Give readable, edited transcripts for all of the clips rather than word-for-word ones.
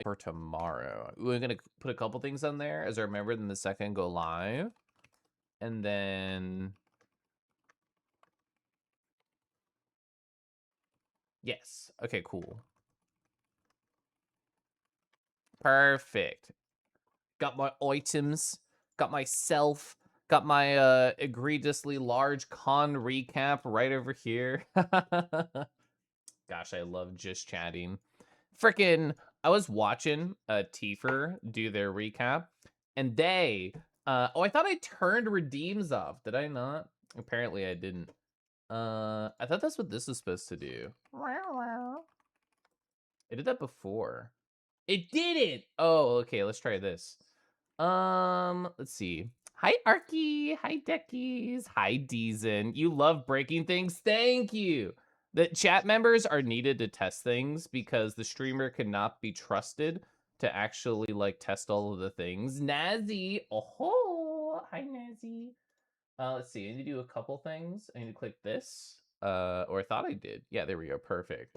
for tomorrow. We're gonna put a couple things on there as I remember, then the second go live. And then yes. Okay, cool. Perfect. Got my items, got myself, got my egregiously large con recap right over here. Gosh, I love just chatting. Frickin' I was watching Tifer do their recap, and they oh, I thought I turned redeems off. Did I not? Apparently I didn't. I thought that's what this was supposed to do. I did that before. It didn't. Oh, okay, let's try this. Let's see. Hi, Arky. Hi, Deckies. Hi, Deezen. You love breaking things. Thank you. The chat members are needed to test things because the streamer cannot be trusted to actually like test all of the things. Nazi. Oh, hi, Nazi. Let's see. I need to do a couple things. I need to click this. Or I thought I did. Yeah, there we go. Perfect.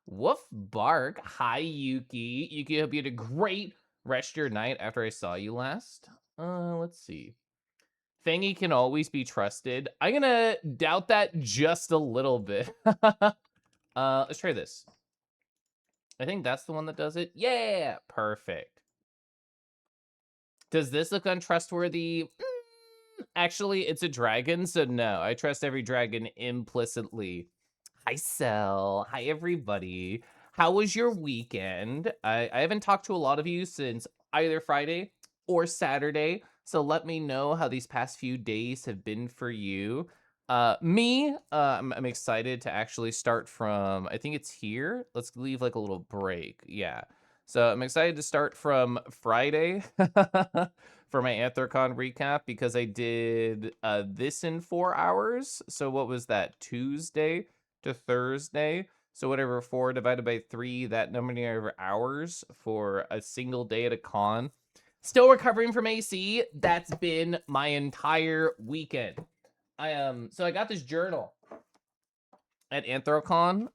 Woof bark. Hi, Yuki. Yuki, hope you had a great rest of your night after I saw you last. Let's see. Fangy can always be trusted. I'm gonna doubt that just a little bit. Let's try this. I think that's the one that does it. Yeah, perfect. Does this look untrustworthy? Actually, it's a dragon, so no. I trust every dragon implicitly. Hi, Cell. Hi, everybody. How was your weekend? I haven't talked to a lot of you since either Friday or Saturday, so let me know how these past few days have been for you. I'm excited to actually start from, I think it's here. Let's leave like a little break. Yeah. So I'm excited to start from Friday for my Anthrocon recap because I did this in 4 hours. So what was that? Tuesday to Thursday. So whatever, 4 divided by 3, that number of hours for a single day at a con. Still recovering from AC. That's been my entire weekend. So I got this journal at Anthrocon.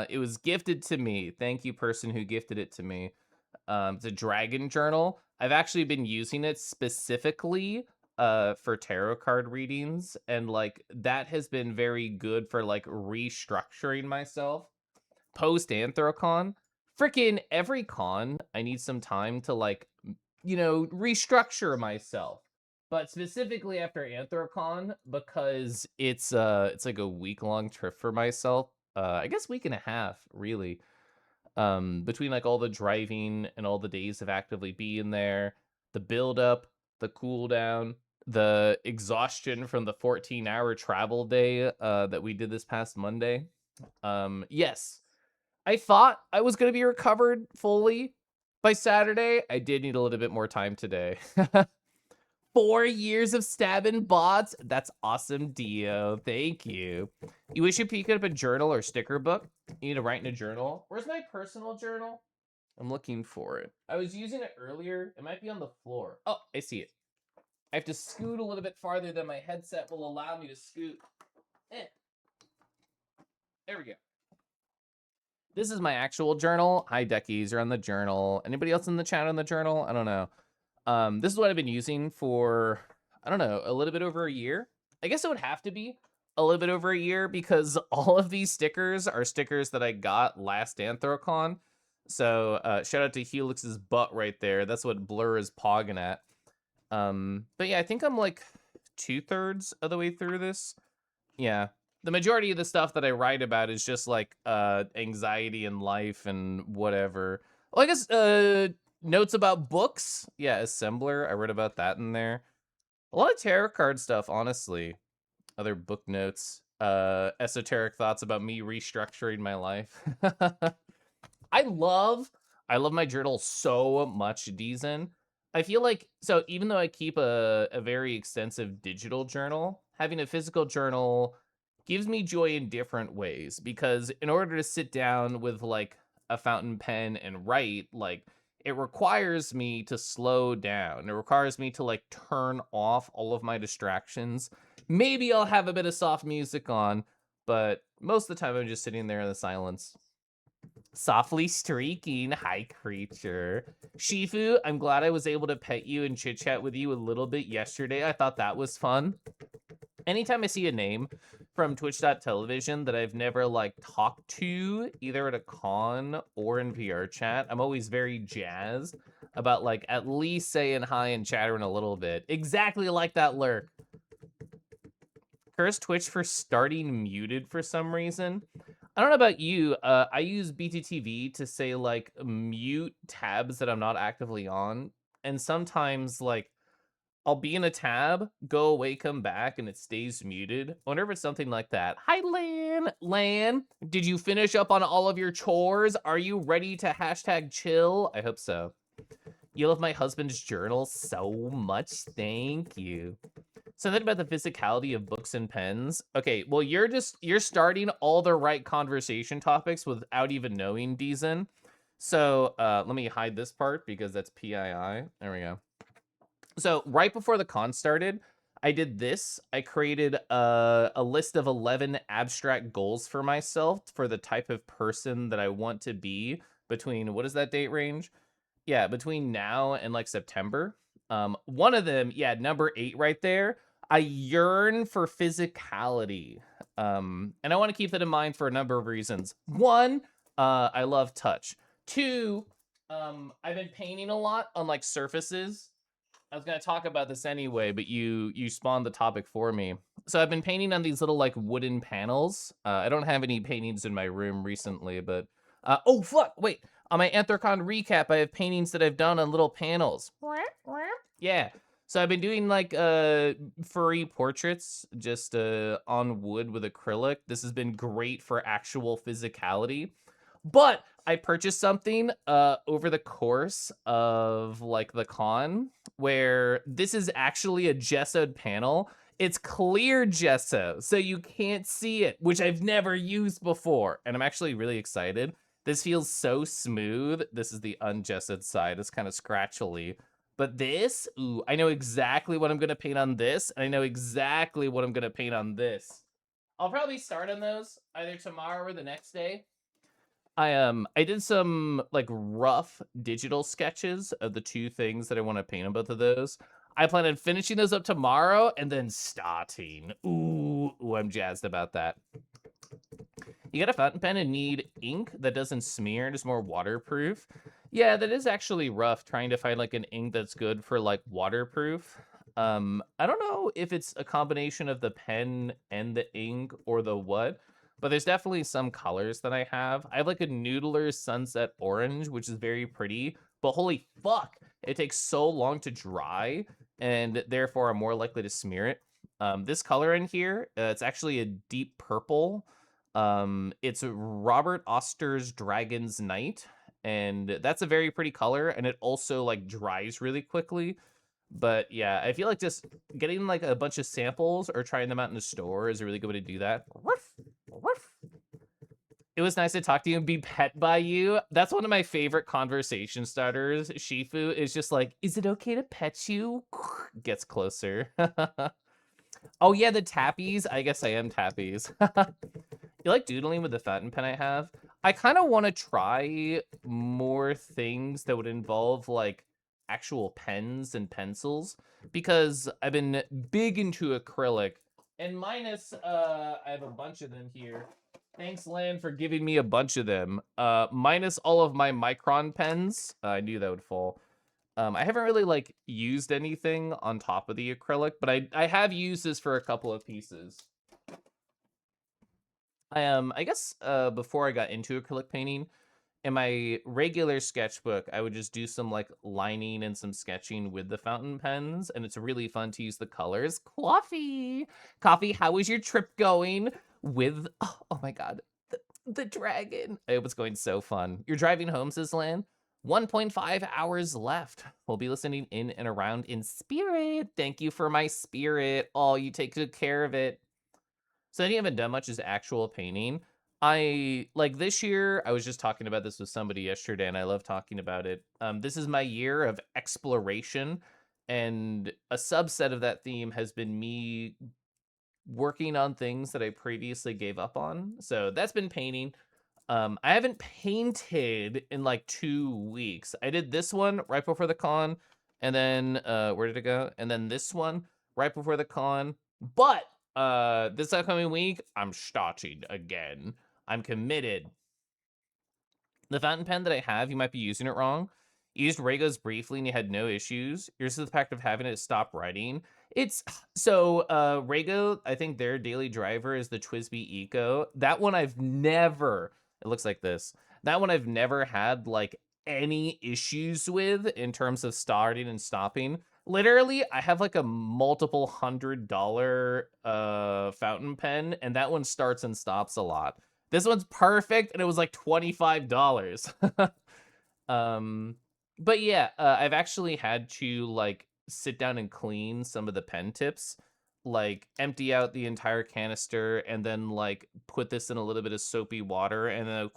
It was gifted to me. Thank you, person who gifted it to me. It's a dragon journal. I've actually been using it specifically for tarot card readings, and like that has been very good for like restructuring myself post Anthrocon. Freaking every con, I need some time to like, restructure myself. But specifically after Anthrocon, because it's like a week-long trip for myself. I guess week and a half, really. Between like all the driving and all the days of actively being there, the build up, the cool down, the exhaustion from the 14-hour travel day that we did this past Monday. Yes, I thought I was going to be recovered fully by Saturday. I did need a little bit more time today. 4 years of stabbing bots. That's awesome, Dio. Thank you. You wish you could up a journal or sticker book? You need to write in a journal. Where's my personal journal? I'm looking for it. I was using it earlier. It might be on the floor. Oh, I see it. I have to scoot a little bit farther than my headset will allow me to scoot. There we go. This is my actual journal. Hi, Deckies. You're on the journal. Anybody else in the chat on the journal? I don't know. This is what I've been using for, I don't know, a little bit over a year. I guess it would have to be a little bit over a year because all of these stickers are stickers that I got last Anthrocon. So shout out to Helix's butt right there. That's what Blur is pogging at. But yeah, I think I'm like 2/3 of the way through this. Yeah. The majority of the stuff that I write about is just like anxiety in life and whatever. Well, I guess notes about books. Yeah, Assembler. I wrote about that in there. A lot of tarot card stuff, honestly. Other book notes. Esoteric thoughts about me restructuring my life. I love my journal so much, Deezen. I feel like, so even though I keep a very extensive digital journal, having a physical journal gives me joy in different ways, because in order to sit down with like a fountain pen and write, like it requires me to slow down. It requires me to like turn off all of my distractions. Maybe I'll have a bit of soft music on, but most of the time I'm just sitting there in the silence. Softly streaking. Hi, creature. Shifu, I'm glad I was able to pet you and chit chat with you a little bit yesterday. I thought that was fun. Anytime I see a name from twitch.television that I've never like talked to either at a con or in VR chat, I'm always very jazzed about like at least saying hi and chattering a little bit. Exactly like that lurk. Curse Twitch for starting muted for some reason. I don't know about you. I use BTTV to say like mute tabs that I'm not actively on. And sometimes like I'll be in a tab, go away, come back, and it stays muted. I wonder if it's something like that. Hi, Lan. Lan, did you finish up on all of your chores? Are you ready to hashtag chill? I hope so. You love my husband's journal so much. Thank you. Something about the physicality of books and pens. Okay, well, you're starting all the right conversation topics without even knowing, Deezen. So let me hide this part because that's PII. There we go. So right before the con started, I did this. I created a list of 11 abstract goals for myself for the type of person that I want to be between, what is that date range? Yeah, between now and like September. One of them, yeah, number 8 right there. I yearn for physicality. And I want to keep that in mind for a number of reasons. One, I love touch. Two, I've been painting a lot on like surfaces. I was gonna talk about this anyway, but you spawned the topic for me. So I've been painting on these little like wooden panels. I don't have any paintings in my room recently, but oh fuck, wait. On my Anthrocon recap, I have paintings that I've done on little panels. Yeah. So I've been doing like furry portraits just on wood with acrylic. This has been great for actual physicality. But I purchased something over the course of like the con where this is actually a gessoed panel. It's clear gesso, so you can't see it, which I've never used before. And I'm actually really excited. This feels so smooth. This is the ungessoed side. It's kind of scratchily. But this, ooh, I know exactly what I'm gonna paint on this, and I know exactly what I'm gonna paint on this. I'll probably start on those either tomorrow or the next day. I did some like rough digital sketches of the two things that I want to paint on both of those. I plan on finishing those up tomorrow and then starting. Ooh, I'm jazzed about that. You got a fountain pen and need ink that doesn't smear and is more waterproof. Yeah, that is actually rough trying to find like an ink that's good for like waterproof. I don't know if it's a combination of the pen and the ink or the what, but there's definitely some colors that I have. I have like a Noodler Sunset Orange, which is very pretty, but holy fuck, it takes so long to dry, and therefore I'm more likely to smear it. This color in here, it's actually a deep purple. It's Robert Oster's Dragon's Night, and that's a very pretty color, and it also like dries really quickly. But yeah, I feel like just getting like a bunch of samples or trying them out in the store is a really good way to do that. Woof, woof. It was nice to talk to you and be pet by you. That's one of my favorite conversation starters. Shifu is just like, is it okay to pet you? Gets closer. Oh yeah, the tappies. I guess I am tappies. You like doodling with the fountain pen I have? I kind of want to try more things that would involve like actual pens and pencils because I've been big into acrylic and minus I have a bunch of them here. Thanks, Lan, for giving me a bunch of them. Minus all of my micron pens. I knew that would fall. I haven't really like used anything on top of the acrylic, but I have used this for a couple of pieces. I guess before I got into acrylic painting, in my regular sketchbook, I would just do some like lining and some sketching with the fountain pens, and it's really fun to use the colors. Coffee, how was your trip going with, oh my god, the dragon? It was going so fun. You're driving home, says Lan. 1.5 hours left. We'll be listening in and around in spirit. Thank you for my spirit. Oh, you take good care of it. So I haven't done much as actual painting. I like this year, I was just talking about this with somebody yesterday, and I love talking about it. This is my year of exploration, and a subset of that theme has been me working on things that I previously gave up on. So that's been painting. I haven't painted in like 2 weeks. I did this one right before the con, and then where did it go? And then this one right before the con. But this upcoming week, I'm starting again. I'm committed. The fountain pen that I have, you might be using it wrong. You used Raygo's briefly and you had no issues. Yours is the fact of having it stop writing. It's so Raygo, I think their daily driver is the Twisby Eco. That one I've never, it looks like this. That one I've never had like any issues with in terms of starting and stopping. Literally, I have like a multiple $100 fountain pen, and that one starts and stops a lot. This one's perfect, and it was like $25. um, but yeah, I've actually had to like sit down and clean some of the pen tips, like empty out the entire canister, and then like put this in a little bit of soapy water, and then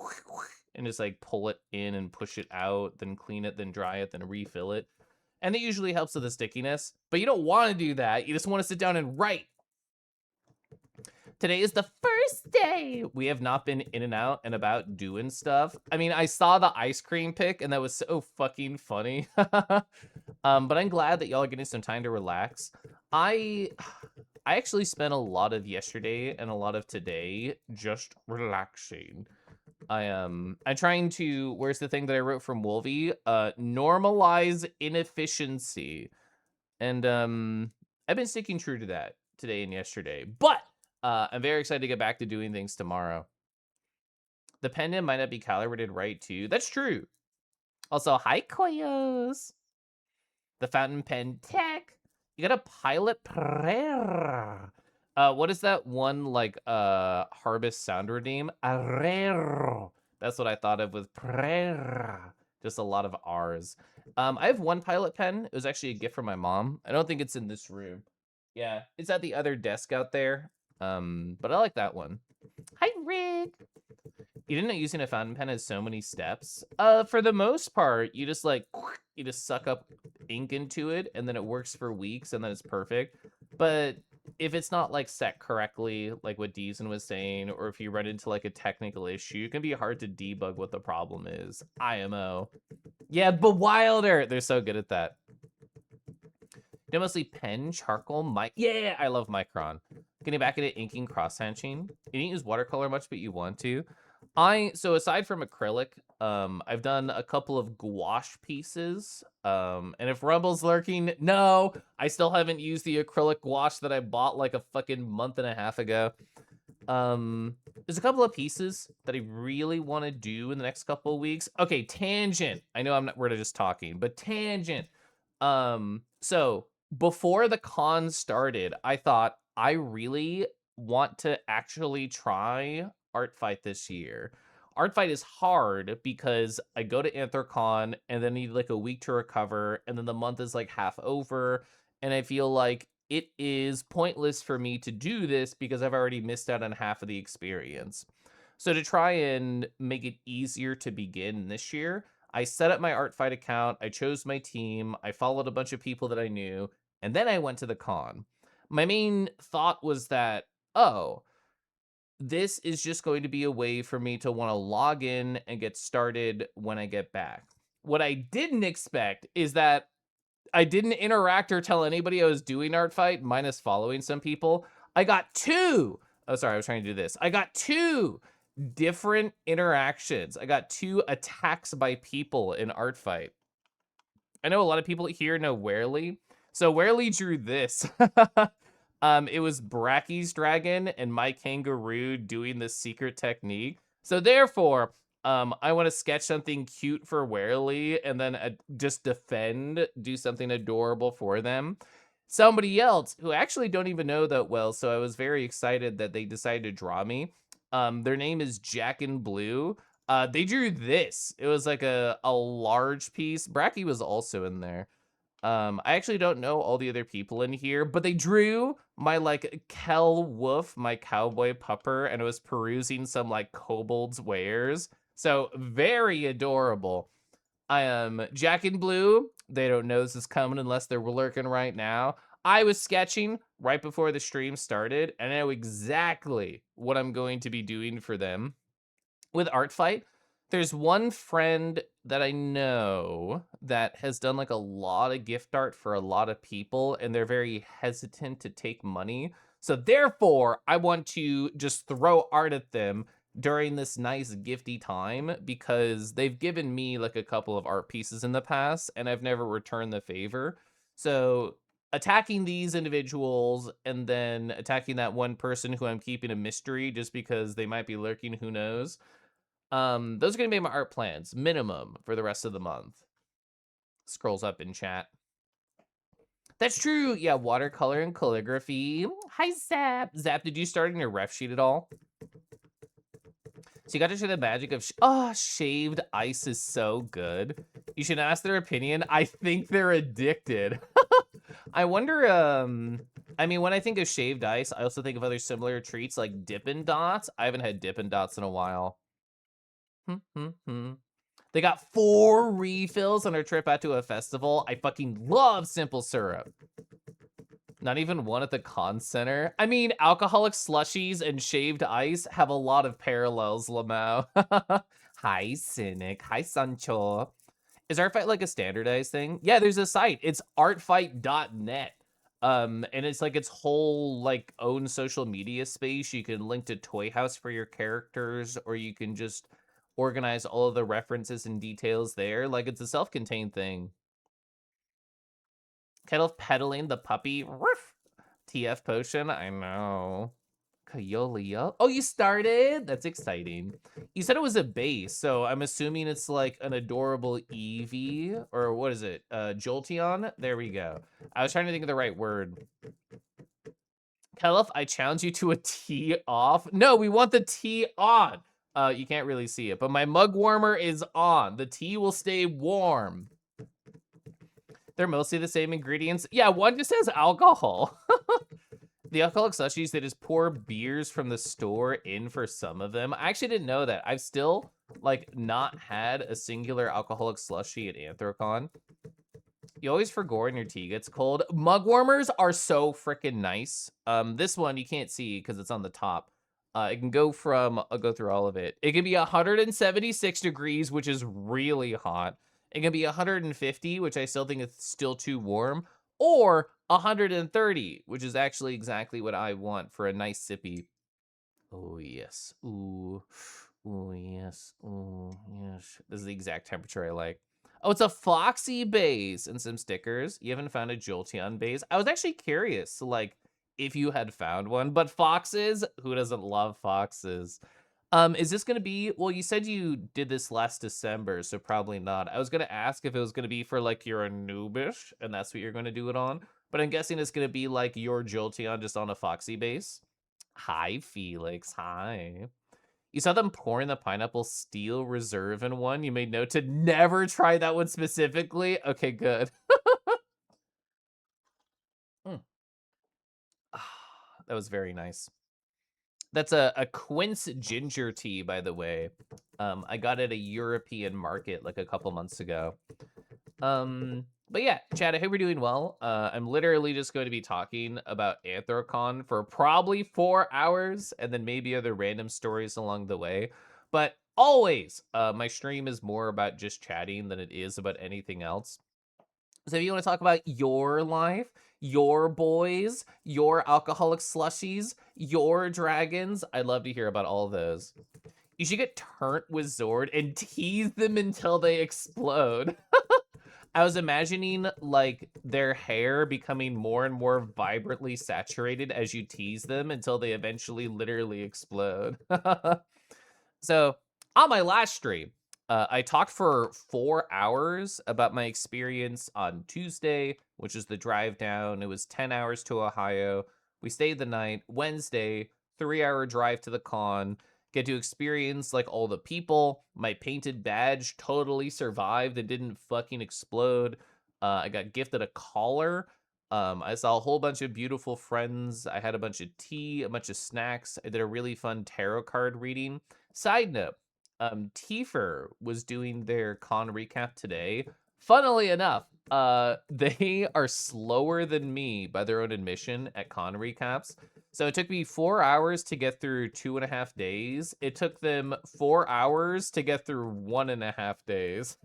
and just like pull it in and push it out, then clean it, then dry it, then refill it. And it usually helps with the stickiness, but you don't want to do that. You just want to sit down and write. Today is the first day we have not been in and out and about doing stuff. I mean, I saw the ice cream pic and that was so fucking funny. But I'm glad that y'all are getting some time to relax. I actually spent a lot of yesterday and a lot of today just relaxing. I'm trying to, where's the thing that I wrote from Wolvie? Normalize inefficiency. And I've been sticking true to that today and yesterday. But I'm very excited to get back to doing things tomorrow. The pendant might not be calibrated right too. That's true. Also, hi Koyos. The fountain pen tech. You got a pilot prayer. What is that one like harvest sound redeem? Arrero. That's what I thought of with prayer. Just a lot of R's. I have one pilot pen. It was actually a gift from my mom. I don't think it's in this room. Yeah, it's at the other desk out there. But I like that one. Hi, Rick. You didn't know using a fountain pen has so many steps? For the most part, you just like, you just suck up ink into it and then it works for weeks and then it's perfect. But if it's not like set correctly, like what Deezen was saying, or if you run into like a technical issue, it can be hard to debug what the problem is. IMO. Yeah, but Wilder, they're so good at that. You know, mostly pen, charcoal, yeah, I love Micron. Getting back into inking cross-hatching. You didn't use watercolor much, but you want to. So aside from acrylic, I've done a couple of gouache pieces. And if Rumble's lurking, no, I still haven't used the acrylic gouache that I bought like a fucking month and a half ago. There's a couple of pieces that I really want to do in the next couple of weeks. Okay, tangent. I know we're just talking, but tangent. So before the con started, I thought I really want to actually try Art Fight this year. Art Fight is hard because I go to Anthrocon and then need like a week to recover, and then the month is like half over, and I feel like it is pointless for me to do this because I've already missed out on half of the experience. So to try and make it easier to begin this year, I set up my Art Fight account, I chose my team, I followed a bunch of people that I knew, and then I went to the con. My main thought was that, oh, this is just going to be a way for me to want to log in and get started when I get back. What I didn't expect is that I didn't interact or tell anybody I was doing Art Fight, minus following some people. I got two. Oh, sorry, I was trying to do this. I got two different interactions. I got two attacks by people in Art Fight. I know a lot of people here know Werely. So Werely drew this. It was Bracky's dragon and my kangaroo doing this secret technique. So therefore, I want to sketch something cute for Werely and then just do something adorable for them. Somebody else who actually don't even know that well, so I was very excited that they decided to draw me. Their name is Jack and Blue. They drew this. It was like a large piece. Bracky was also in there. I actually don't know all the other people in here, but they drew my like Kel Wolf, my cowboy pupper, and it was perusing some like kobold's wares. So very adorable. I am Jack and Blue. They don't know this is coming unless they're lurking right now. I was sketching right before the stream started, and I know exactly what I'm going to be doing for them. with Art Fight, there's one friend that I know that has done like a lot of gift art for a lot of people, and they're very hesitant to take money. So therefore, I want to just throw art at them during this nice gifty time because they've given me like a couple of art pieces in the past and I've never returned the favor. So attacking these individuals and then attacking that one person who I'm keeping a mystery just because they might be lurking, who knows, those are gonna be my art plans, minimum for the rest of the month. Scrolls up in chat. That's true. Yeah, watercolor and calligraphy. Hi, Zap. Zap, did you start in your ref sheet at all? So you got to show the magic of shaved ice is so good. You should ask their opinion. I think they're addicted. I wonder, I mean, when I think of shaved ice, I also think of other similar treats like Dippin' Dots. I haven't had Dippin' Dots in a while. They got 4 refills on our trip out to a festival. I fucking love simple syrup. Not even one at the con center. I mean, alcoholic slushies and shaved ice have a lot of parallels, Lamau. Hi, Cynic. Hi, Sancho. Is Artfight like a standardized thing? Yeah, there's a site. It's artfight.net. And it's like its whole like own social media space. You can link to Toy House for your characters, or you can just organize all of the references and details there. Like it's a self-contained thing. Kettle pedaling the puppy. Ruff. TF potion. I know. Kyolio. Oh, you started? That's exciting. You said it was a base, so I'm assuming it's like an adorable Eevee, or what is it? Jolteon? There we go. I was trying to think of the right word. Kelif, I challenge you to a tea off. No, we want the tea on. You can't really see it, but my mug warmer is on. The tea will stay warm. They're mostly the same ingredients. Yeah, one just has alcohol. The alcoholic slushies, they just pour beers from the store in for some of them. I actually didn't know that. I've still, like, not had a singular alcoholic slushie at Anthrocon. You always forget when your tea gets cold. Mug warmers are so freaking nice. This one you can't see because it's on the top. It can go from, I'll go through all of it. It can be 176 degrees, which is really hot. It can be 150, which I still think is still too warm, or 130, which is actually exactly what I want for a nice sippy. Oh, yes. Ooh. Ooh, yes. Ooh, yes. This is the exact temperature I like. Oh, it's a Foxy base and some stickers. You haven't found a Jolteon base? I was actually curious, like, if you had found one, but foxes? Who doesn't love foxes? Is this gonna be, well, you said you did this last December, so probably not. I was gonna ask if it was gonna be for, like, your Anubis, and that's what you're gonna do it on, but I'm guessing it's gonna be, like, your Jolteon just on a Foxy base. Hi, Felix, hi. You saw them pouring the pineapple steel reserve in one? You made note to never try that one specifically? Okay, good. Mm. That was very nice. That's a quince ginger tea, by the way. I got it at a European market like a couple months ago. But yeah, Chad, I hope you're doing well. I'm literally just going to be talking about Anthrocon for probably 4 hours and then maybe other random stories along the way. But always, my stream is more about just chatting than it is about anything else. So if you want to talk about your life, your boys, your alcoholic slushies, your dragons, I'd love to hear about all those. You should get turnt with Zord and tease them until they explode. I was imagining like their hair becoming more and more vibrantly saturated as you tease them until they eventually literally explode. So on my last stream, I talked for 4 hours about my experience on Tuesday, which is the drive down. It was 10 hours to Ohio. We stayed the night. Wednesday, 3-hour drive to the con. Get to experience like all the people. My painted badge totally survived and didn't fucking explode. I got gifted a collar. I saw a whole bunch of beautiful friends. I had a bunch of tea, a bunch of snacks. I did a really fun tarot card reading. Side note, Tifer was doing their con recap today. Funnily enough, they are slower than me by their own admission at con recaps. So it took me 4 hours to get through 2.5 days. It took them 4 hours to get through 1.5 days.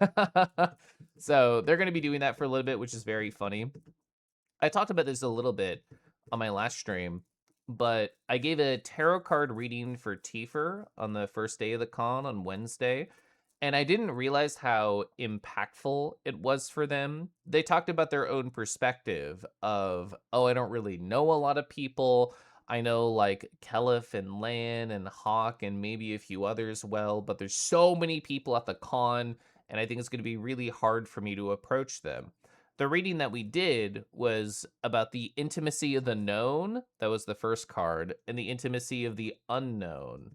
So they're gonna be doing that for a little bit, which is very funny. I talked about this a little bit on my last stream, but I gave a tarot card reading for Tifer on the first day of the con on Wednesday, and I didn't realize how impactful it was for them. They talked about their own perspective of, oh, I don't really know a lot of people. I know like Kelif and Lan and Hawk and maybe a few others well, but there's so many people at the con, and I think it's going to be really hard for me to approach them. The reading that we did was about the intimacy of the known. That was the first card, and the intimacy of the unknown.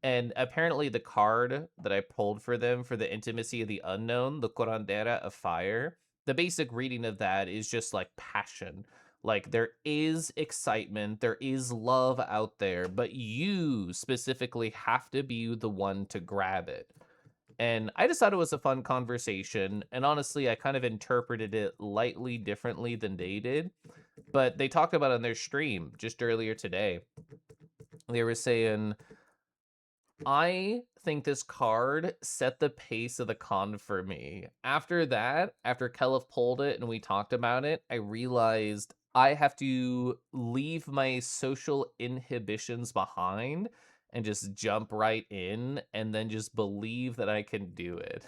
And apparently, the card that I pulled for them for the intimacy of the unknown, the Curandera of Fire, the basic reading of that is just like passion. Like, there is excitement, there is love out there, but you specifically have to be the one to grab it. And I just thought it was a fun conversation. And honestly, I kind of interpreted it lightly differently than they did. But they talked about it on their stream just earlier today. They were saying, I think this card set the pace of the con for me. After that, after Kelif pulled it and we talked about it, I realized I have to leave my social inhibitions behind and just jump right in and then just believe that I can do it.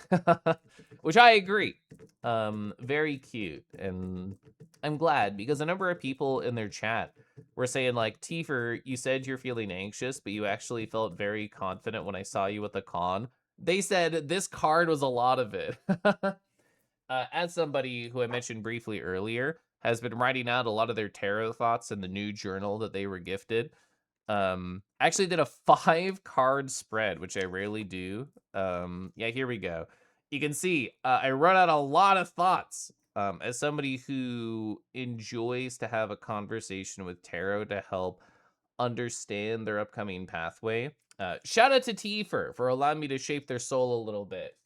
Which I agree. Very cute. And I'm glad because a number of people in their chat were saying like, Tifer, you said you're feeling anxious, but you actually felt very confident when I saw you at the con. They said this card was a lot of it. As somebody who I mentioned briefly earlier has been writing out a lot of their tarot thoughts in the new journal that they were gifted. Actually did a 5-card spread, which I rarely do. Yeah, here we go. You can see I run out a lot of thoughts. As somebody who enjoys to have a conversation with tarot to help understand their upcoming pathway. Shout out to Tifer for allowing me to shape their soul a little bit.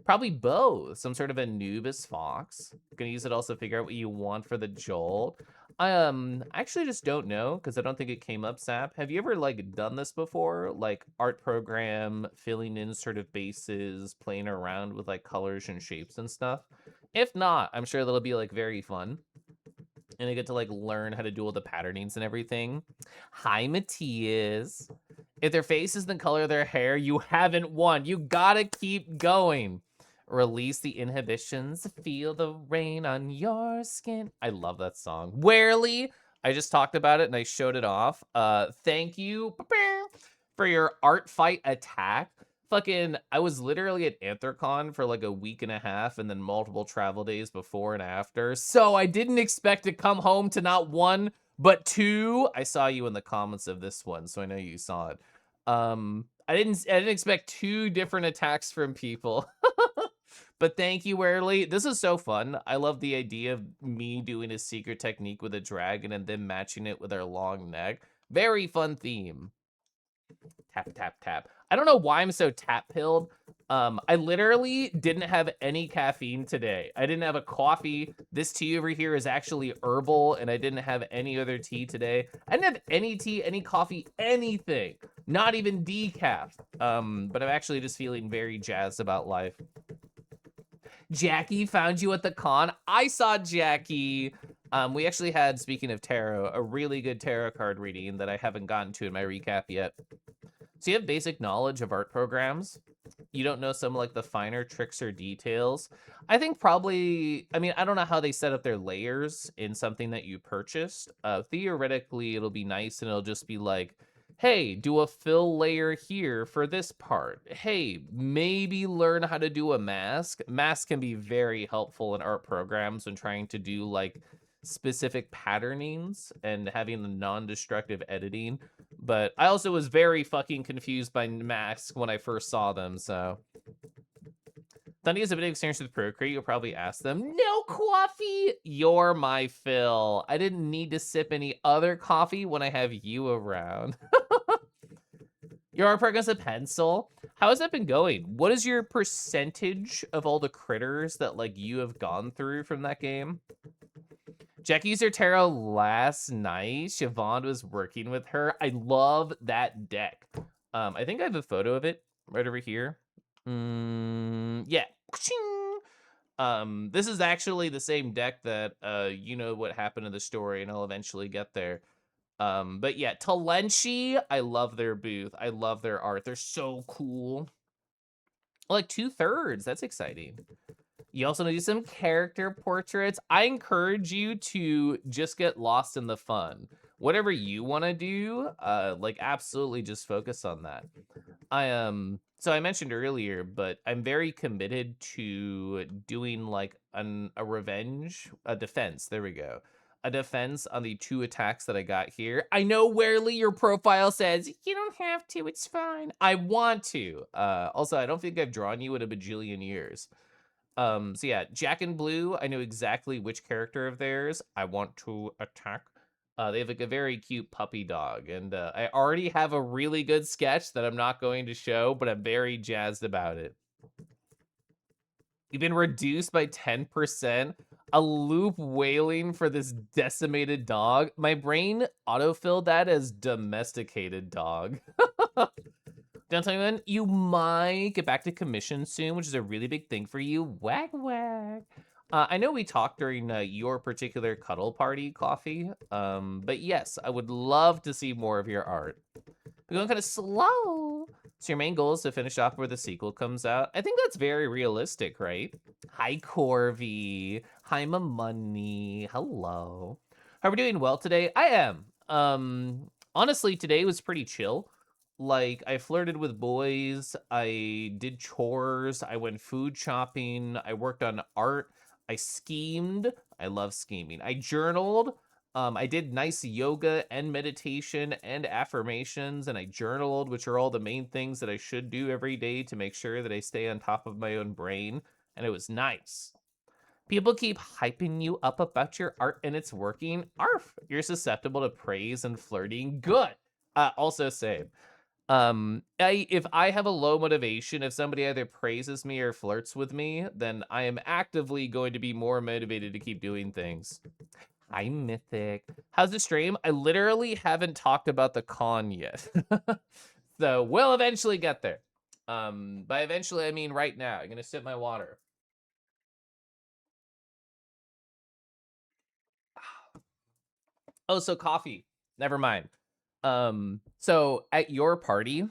Probably both. Some sort of Anubis Fox. Gonna use it also to figure out what you want for the jolt. I actually just don't know because I don't think it came up, Sap. Have you ever like done this before? Like art program, filling in sort of bases, playing around with like colors and shapes and stuff? If not, I'm sure that'll be like very fun. And I get to like learn how to do all the patternings and everything. Hi, Matthias. If their face is the color of their hair, you haven't won. You gotta keep going. Release the inhibitions. Feel the rain on your skin. I love that song. Warely. I just talked about it and I showed it off. Thank you for your art fight attack. Fucking, I was literally at Anthrocon for like a week and a half and then multiple travel days before and after. So I didn't expect to come home to not one, but two. I saw you in the comments of this one, so I know you saw it. I didn't expect 2 different attacks from people. But thank you, Warely. This is so fun. I love the idea of me doing a secret technique with a dragon and then matching it with our long neck. Very fun theme. Tap, tap, tap. I don't know why I'm so tap-pilled. I literally didn't have any caffeine today. I didn't have a coffee. This tea over here is actually herbal, and I didn't have any other tea today. I didn't have any tea, any coffee, anything. Not even decaf. But I'm actually just feeling very jazzed about life. Jackie found you at the con. I saw Jackie. We actually had, speaking of tarot, a really good tarot card reading that I haven't gotten to in my recap yet. So you have basic knowledge of art programs. You don't know some like the finer tricks or details. I think probably, I mean, I don't know how they set up their layers in something that you purchased. Theoretically, it'll be nice and it'll just be like, hey, do a fill layer here for this part. Hey, maybe learn how to do a mask. Masks can be very helpful in art programs when trying to do like specific patternings and having the non-destructive editing. But I also was very fucking confused by masks when I first saw them, so. Thundy has a bit of experience with Procreate. You'll probably ask them, no coffee! You're my fill. I didn't need to sip any other coffee when I have you around. Your art program's a pencil. How has that been going? What is your percentage of all the critters that like you have gone through from that game? Jackie used her tarot last night. Siobhan was working with her. I love that deck. I think I have a photo of it right over here. Yeah. This is actually the same deck that you know what happened in the story, and I'll eventually get there. But yeah, Talenshi, I love their booth. I love their art. They're so cool. Like 2/3. That's exciting. You also do some character portraits. I encourage you to just get lost in the fun. Whatever you want to do, like absolutely just focus on that. So I mentioned earlier, but I'm very committed to doing like a defense. There we go. A defense on the 2 attacks that I got here. I know Warely your profile says you don't have to, it's fine. I want to. Also, I don't think I've drawn you in a bajillion years. So yeah, Jack and Blue, I know exactly which character of theirs I want to attack. They have like a very cute puppy dog, and I already have a really good sketch that I'm not going to show, but I'm very jazzed about it. You've been reduced by 10%. A loop wailing for this decimated dog. My brain autofilled that as domesticated dog. Don't tell anyone. You might get back to commission soon, which is a really big thing for you. Wag wag. I know we talked during your particular cuddle party coffee, but yes, I would love to see more of your art. We're going kind of slow. So your main goal is to finish off where the sequel comes out. I think that's very realistic, right? Hi, Corby. Hi, Money. Hello. How are we doing? Well today? I am. Honestly, today was pretty chill. Like, I flirted with boys. I did chores. I went food shopping. I worked on art. I schemed. I love scheming. I journaled. I did nice yoga and meditation and affirmations, and I journaled, which are all the main things that I should do every day to make sure that I stay on top of my own brain. And it was nice. People keep hyping you up about your art and it's working. Arf, you're susceptible to praise and flirting. Good. Also same. If I have a low motivation, if somebody either praises me or flirts with me, then I am actively going to be more motivated to keep doing things. Hi, Mythic. How's the stream? I literally haven't talked about the con yet. So we'll eventually get there. By eventually, I mean right now. I'm gonna sip my water. Oh, so coffee. Never mind. So at your party,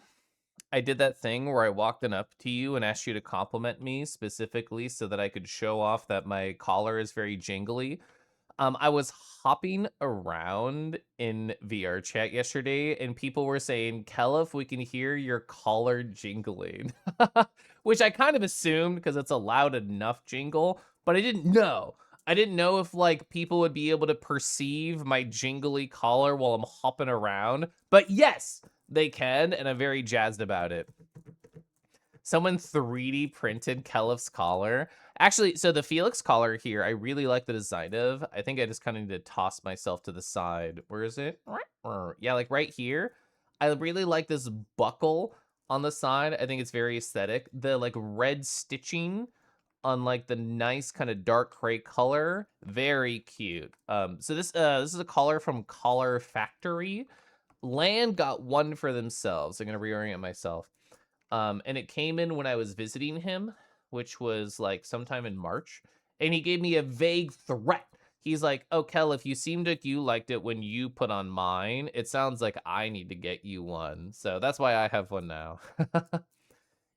I did that thing where I walked in up to you and asked you to compliment me specifically so that I could show off that my collar is very jingly. I was hopping around in VR chat yesterday, and people were saying, "Kelif, we can hear your collar jingling," which I kind of assumed because it's a loud enough jingle, but I didn't know. I didn't know if like people would be able to perceive my jingly collar while I'm hopping around. But yes, they can, and I'm very jazzed about it. Someone 3D printed Kelif's collar. Actually, so the Felix collar here, I really like the design of. I think I just kind of need to toss myself to the side. Where is it? Yeah, like right here. I really like this buckle on the side. I think it's very aesthetic. The like red stitching on like the nice kind of dark gray color, very cute. So this is a collar from Collar Factory. Land got one for themselves. I'm gonna reorient myself. And it came in when I was visiting him, which was like sometime in March, and he gave me a vague threat. He's like, "Oh, Kel, if you seemed like you liked it when you put on mine, it sounds like I need to get you one." So that's why I have one now.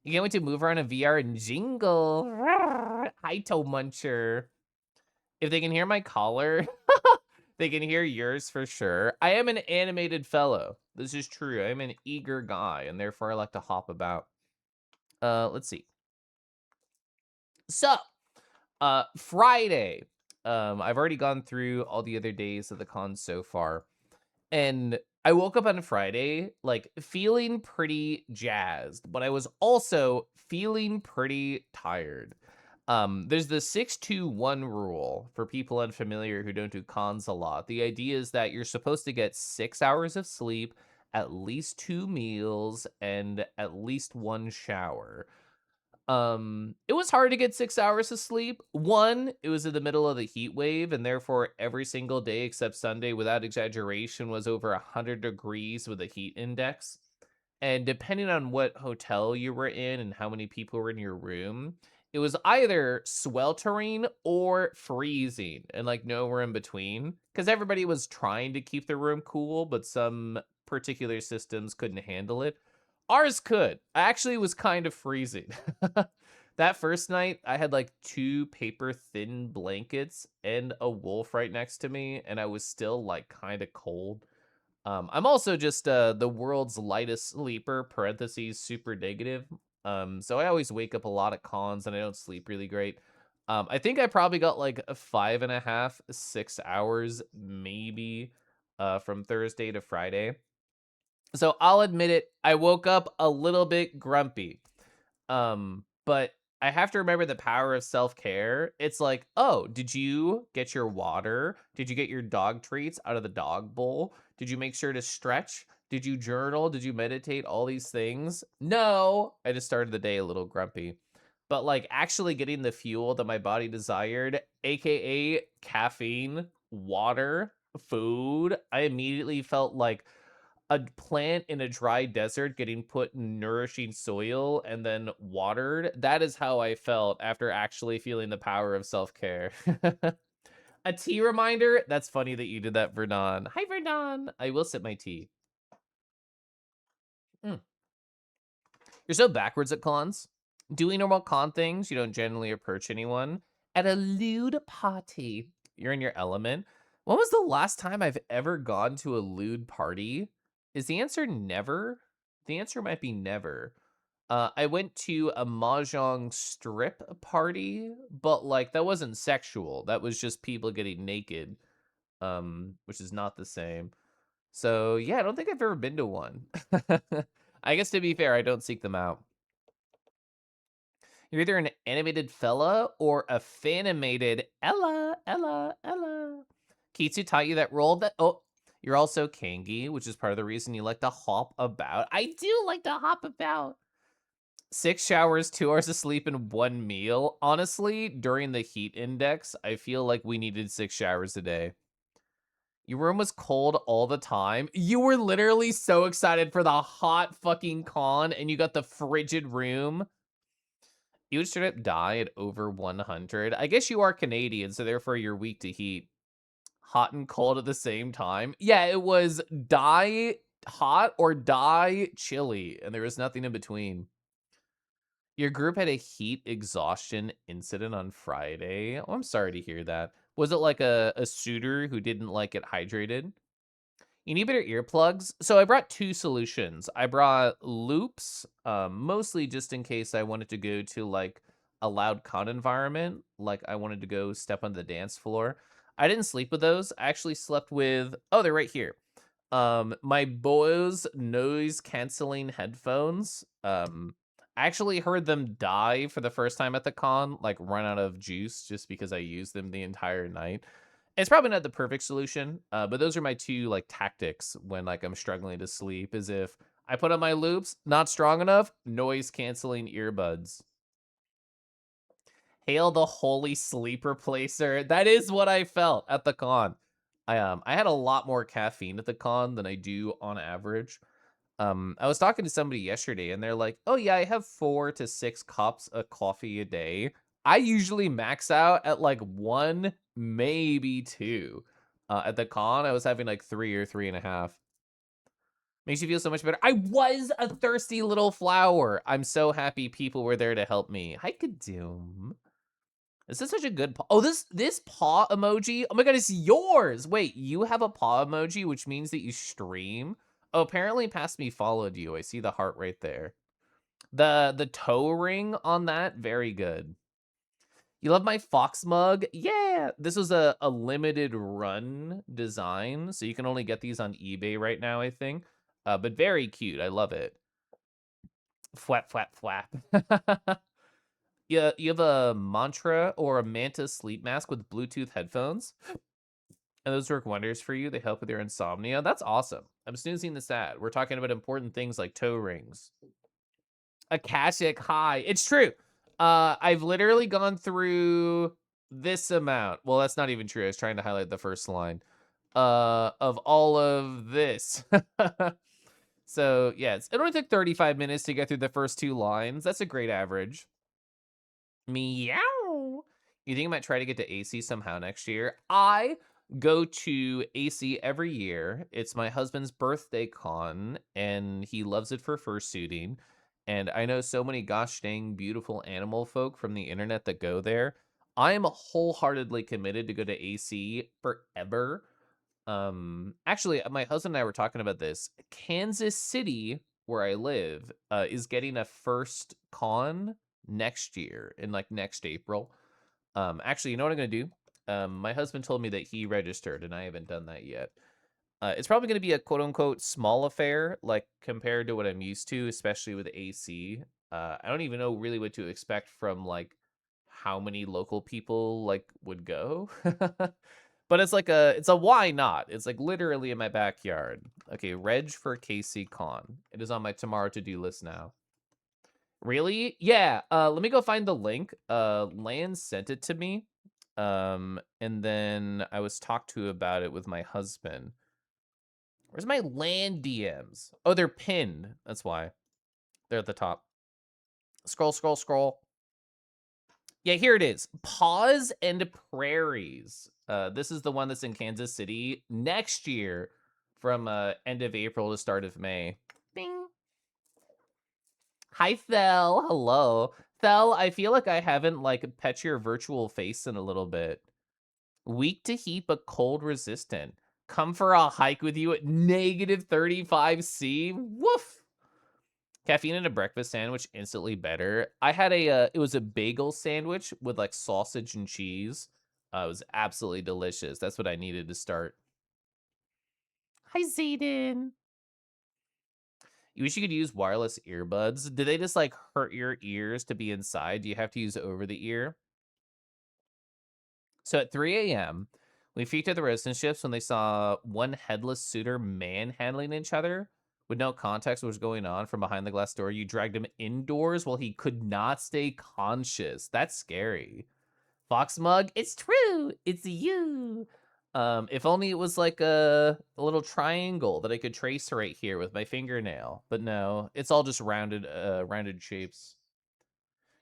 You can't wait to move around in VR and jingle. Hi, Toe Muncher. If they can hear my collar, they can hear yours for sure. I am an animated fellow. This is true. I'm an eager guy, and therefore I like to hop about. Let's see. So, Friday. I've already gone through all the other days of the con so far. And I woke up on Friday, like, feeling pretty jazzed, but I was also feeling pretty tired. There's the 6-2-1 rule for people unfamiliar who don't do cons a lot. The idea is that you're supposed to get 6 hours of sleep, at least 2 meals, and at least 1 shower. It was hard to get 6 hours of sleep. One, it was in the middle of the heat wave, and therefore every single day except Sunday, without exaggeration, was over 100 degrees with a heat index. And depending on what hotel you were in and how many people were in your room, it was either sweltering or freezing and like nowhere in between. Because everybody was trying to keep their room cool, but some particular systems couldn't handle it. Ours could. I actually was kind of freezing. That first night, I had like two paper thin blankets and a wolf right next to me, and I was still like kind of cold. I'm also just the world's lightest sleeper, parentheses, super negative. So I always wake up a lot at cons and I don't sleep really great. I think I probably got like a 5.5, 6 hours, maybe, from Thursday to Friday. So I'll admit it, I woke up a little bit grumpy. But I have to remember the power of self-care. It's like, "Oh, did you get your water? Did you get your dog treats out of the dog bowl? Did you make sure to stretch? Did you journal? Did you meditate? All these things?" No, I just started the day a little grumpy. But, like, actually getting the fuel that my body desired, AKA caffeine, water, food, I immediately felt like a plant in a dry desert getting put in nourishing soil and then watered. That is how I felt after actually feeling the power of self-care. A tea reminder? That's funny that you did that, Vernon. Hi, Vernon. I will sip my tea. Mm. You're so backwards at cons. Doing normal con things, you don't generally approach anyone. At a lewd party, you're in your element. When was the last time I've ever gone to a lewd party? Is the answer never? The answer might be never. I went to a mahjong strip party, but like that wasn't sexual. That was just people getting naked, which is not the same. So yeah, I don't think I've ever been to one. I guess to be fair, I don't seek them out. You're either an animated fella or a fanimated Ella. Kitsu taught you that role that, oh, you're also Kangi, which is part of the reason you like to hop about. I do like to hop about. 6 showers, 2 hours of sleep, and one meal. Honestly, during the heat index, I feel like we needed 6 showers a day. Your room was cold all the time. You were literally so excited for the hot fucking con, and you got the frigid room. You would straight up die at over 100. I guess you are Canadian, so therefore you're weak to heat. Hot and cold at the same time. Yeah, it was die hot or die chilly, and there was nothing in between. Your group had a heat exhaustion incident on Friday. Oh, I'm sorry to hear that. Was it like a suitor who didn't like get hydrated? You need better earplugs. So I brought two solutions. I brought loops, mostly just in case I wanted to go to like a loud con environment, like I wanted to go step on the dance floor. I didn't sleep with those. I actually slept with, oh, they're right here. My Bose noise canceling headphones. I actually heard them die for the first time at the con, like run out of juice just because I used them the entire night. It's probably not the perfect solution, but those are my two like tactics when like I'm struggling to sleep. Is if I put on my loops, not strong enough, noise canceling earbuds. Hail the holy sleep replacer. That is what I felt at the con. I had a lot more caffeine at the con than I do on average. I was talking to somebody yesterday and they're like, "Oh yeah, I have 4 to 6 cups of coffee a day." I usually max out at like 1, maybe 2. At the con, I was having like 3 or 3.5. Makes you feel so much better. I was a thirsty little flower. I'm so happy people were there to help me. Hi, Kadoom. This is such a good paw. Oh, this paw emoji. Oh my god, it's yours. Wait, you have a paw emoji, which means that you stream. Oh, apparently Past Me followed you. I see the heart right there. The toe ring on that, very good. You love my fox mug? Yeah, this was a limited run design, so you can only get these on eBay right now, I think. But very cute. I love it. Flap, flap, flap. Yeah, you have a mantra or a manta sleep mask with Bluetooth headphones, and those work wonders for you. They help with your insomnia. That's awesome. I'm snoozing this ad. We're talking about important things like toe rings. Akashic high. It's true. I've literally gone through this amount. Well, that's not even true. I was trying to highlight the first line. Of all of this. So, yeah, it only took 35 minutes to get through the first 2 lines. That's a great average. Meow. You think I might try to get to AC somehow next year? I go to AC every year. It's my husband's birthday con, and he loves it for fursuiting. And I know so many gosh dang beautiful animal folk from the internet that go there. I am wholeheartedly committed to go to AC forever. Actually, my husband and I were talking about this. Kansas City, where I live, is getting a first con next year in like next April. Actually, you know what I'm gonna do? My husband told me that he registered, and I haven't done that yet. It's probably gonna be a quote unquote small affair, like compared to what I'm used to, especially with AC. I don't even know really what to expect from like how many local people like would go. But it's a why not? It's like literally in my backyard. Okay, reg for KC Con. It is on my tomorrow to-do list now. Really? Yeah. Let me go find the link. Lan sent it to me. And then I was talked to about it with my husband. Where's my Lan DMs? Oh, they're pinned. That's why. They're at the top. Scroll, scroll, scroll. Yeah, here it is. Paws and Prairies. This is the one that's in Kansas City next year from end of April to start of May. Bing. Hi, Thel. Hello. Thel, I feel like I haven't like pet your virtual face in a little bit. Weak to heat but cold resistant. Come for a hike with you at negative 35°C. Woof. Caffeine in a breakfast sandwich, instantly better. I had it was a bagel sandwich with like sausage and cheese. It was absolutely delicious. That's what I needed to start. Hi, Zayden. You wish you could use wireless earbuds. Do they just like hurt your ears to be inside? Do you have to use over the ear? So at 3 a.m., we freaked out the relationships when they saw one headless suitor manhandling each other with no context what was going on from behind the glass door. You dragged him indoors while he could not stay conscious. That's scary. Fox Mug, it's true. It's you. If only it was like a little triangle that I could trace right here with my fingernail. But no, it's all just rounded shapes.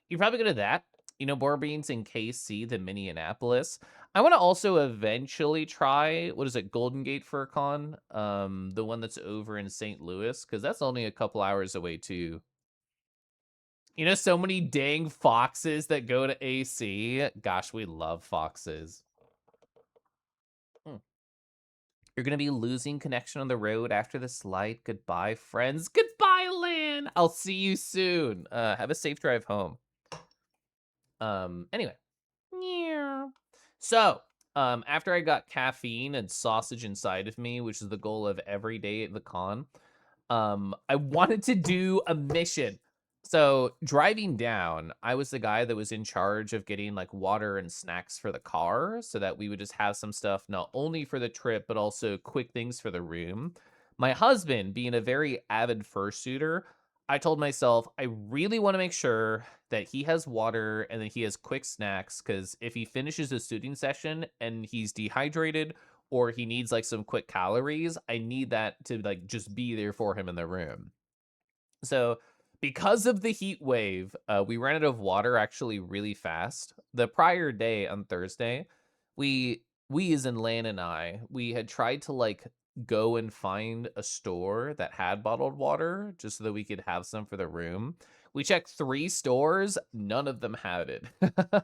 You're probably good at that. You know, more beans in KC than Minneapolis. I want to also eventually try, what is it, Golden Gate FurCon? The one that's over in St. Louis, because that's only a couple hours away too. You know, so many dang foxes that go to AC. Gosh, we love foxes. Hmm. You're gonna be losing connection on the road after this light. Goodbye, friends. Goodbye, Lynn. I'll see you soon. Have a safe drive home. Anyway. Yeah. So, after I got caffeine and sausage inside of me, which is the goal of every day at the con, I wanted to do a mission. So, driving down, I was the guy that was in charge of getting like water and snacks for the car so that we would just have some stuff not only for the trip, but also quick things for the room. My husband, being a very avid fursuiter, I told myself, I really want to make sure that he has water and that he has quick snacks because if he finishes a shooting session and he's dehydrated or he needs like some quick calories, I need that to like just be there for him in the room. So, because of the heat wave, we ran out of water actually really fast. The prior day on Thursday, we as in Lan and I, we had tried to like go and find a store that had bottled water just so that we could have some for the room. We checked 3 stores, none of them had it.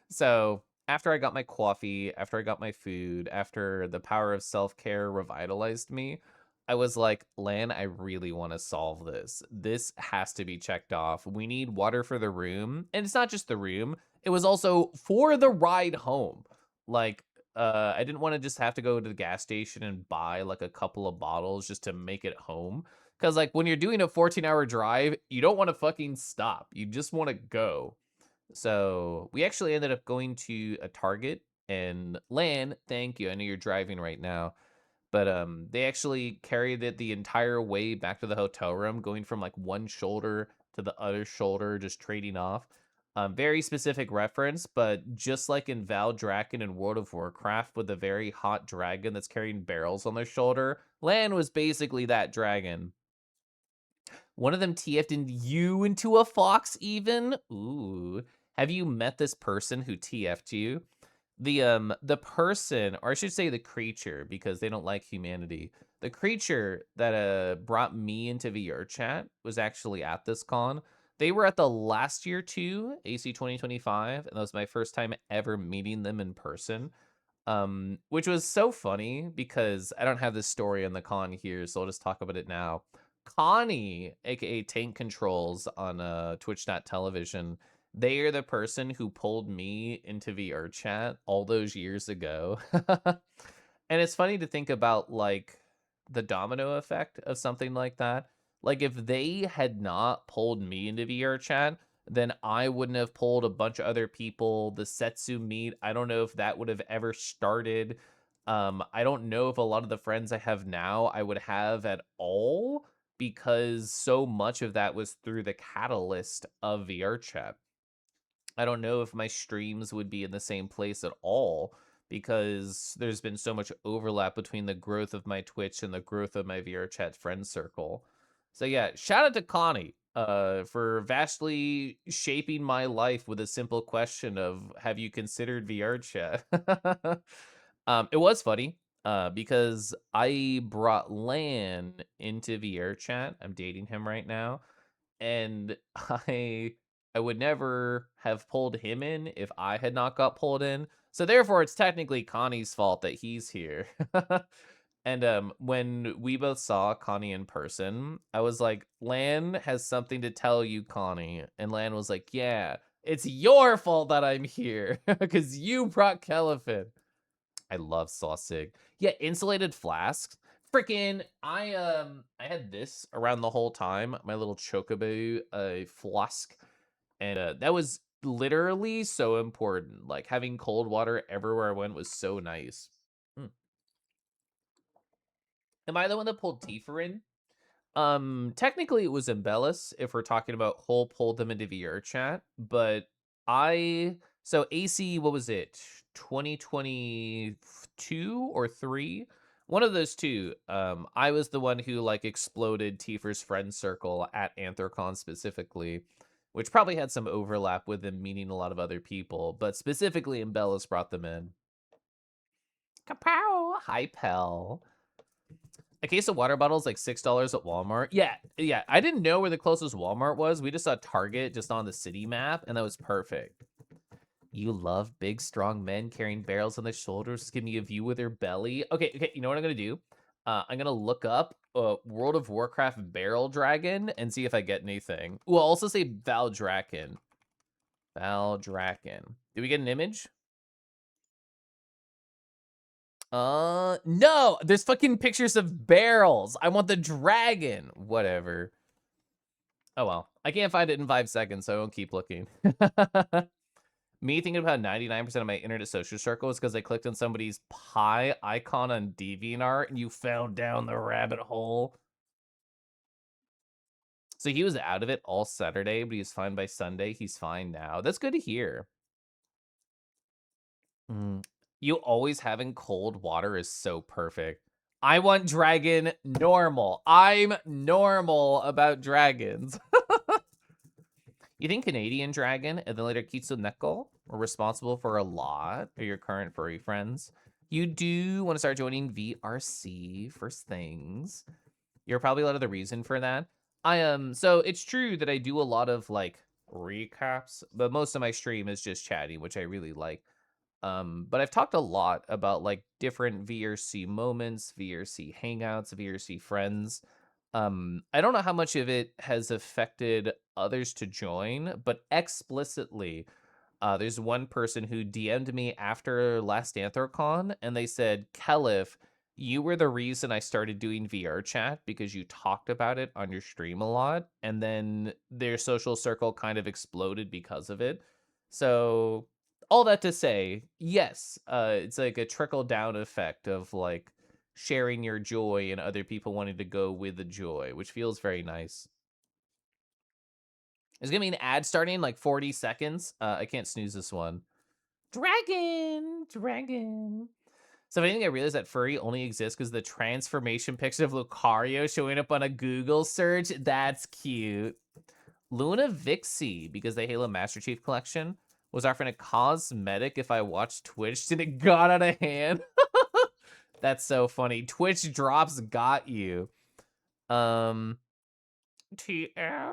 So, after I got my coffee, after I got my food, after the power of self-care revitalized me, I was like, Lan, I really want to solve this. This has to be checked off. We need water for the room. And it's not just the room, it was also for the ride home. Like, I didn't want to just have to go to the gas station and buy like a couple of bottles just to make it home. Cause like when you're doing a 14-hour drive, you don't want to fucking stop. You just want to go. So we actually ended up going to a Target and Lan, thank you. I know you're driving right now. But, they actually carried it the entire way back to the hotel room, going from, like, one shoulder to the other shoulder, just trading off. Very specific reference, but just like in Val Draken in World of Warcraft with a very hot dragon that's carrying barrels on their shoulder, Lan was basically that dragon. One of them TF'd you into a fox even? Ooh. Have you met this person who TF'd you? The person, or I should say the creature, because they don't like humanity. The creature that brought me into VR chat was actually at this con. They were at the last year too, AC 2025, and that was my first time ever meeting them in person. Which was so funny because I don't have this story in the con here, so I'll just talk about it now. Connie, aka Tank Controls on Twitch.television, they are the person who pulled me into VR chat all those years ago. And it's funny to think about like the domino effect of something like that. Like if they had not pulled me into VR chat, then I wouldn't have pulled a bunch of other people. The Setsu meet, I don't know if that would have ever started. I don't know if a lot of the friends I have now I would have at all because so much of that was through the catalyst of VR chat. I don't know if my streams would be in the same place at all because there's been so much overlap between the growth of my Twitch and the growth of my VR chat friend circle. So yeah, shout out to Connie for vastly shaping my life with a simple question of have you considered VR chat? It was funny because I brought Lan into VR chat. I'm dating him right now, and I would never have pulled him in if I had not got pulled in. So therefore, it's technically Connie's fault that he's here. And when we both saw Connie in person, I was like, Lan has something to tell you, Connie. And Lan was like, yeah, it's your fault that I'm here because you brought Kelefin. I love Saucig. Yeah, insulated flasks. Freaking, I had this around the whole time. My little chocobo flask, and that was literally so important. Like having cold water everywhere I went was so nice. Hmm. Am I the one that pulled Tifa in? Technically it was Embellis if we're talking about Hole pulled them into VR chat, but I so AC, what was it? 2022 or 3? One of those two. I was the one who like exploded Tifer's friend circle at Anthrocon specifically, which probably had some overlap with them meeting a lot of other people, but specifically Embellis brought them in. Kapow! Hi, Pell. A case of water bottles like $6 at Walmart. Yeah, yeah. I didn't know where the closest Walmart was. We just saw Target just on the city map, and that was perfect. You love big, strong men carrying barrels on their shoulders, giving you a view of their belly. Okay, okay. You know what I'm gonna do? I'm gonna look up World of Warcraft barrel dragon and see if I get anything. We'll also say Val Draken. Val Draken. Did we get an image? No, there's fucking pictures of barrels. I want the dragon. Whatever. Oh well, I can't find it in 5 seconds, so I won't keep looking. Me thinking about 99% of my internet social circle is because I clicked on somebody's pie icon on DeviantArt and you fell down the rabbit hole. So he was out of it all Saturday, but he was fine by Sunday. He's fine now. That's good to hear. Mm. You always having cold water is so perfect. I want dragon normal. I'm normal about dragons. You think Canadian Dragon and then later Kitsuneko were responsible for a lot of your current furry friends? You do want to start joining VRC first things. You're probably a lot of the reason for that. So it's true that I do a lot of like recaps, but most of my stream is just chatting, which I really like. But I've talked a lot about like different VRC moments, VRC hangouts, VRC friends. I don't know how much of it has affected others to join, but explicitly, there's one person who DM'd me after last Anthrocon, and they said, Kelif, you were the reason I started doing VR chat because you talked about it on your stream a lot, and then their social circle kind of exploded because of it. So, all that to say, yes, it's like a trickle down effect of like sharing your joy and other people wanting to go with the joy, which feels very nice. There's gonna be an ad starting in like 40 seconds. I can't snooze this one. Dragon. So if anything, I realized that furry only exists because the transformation picture of Lucario showing up on a Google search. That's cute. Luna Vixie, because the Halo Master Chief Collection was offering a cosmetic if I watched Twitch and it got out of hand. That's so funny. Twitch drops got you. Um, TF.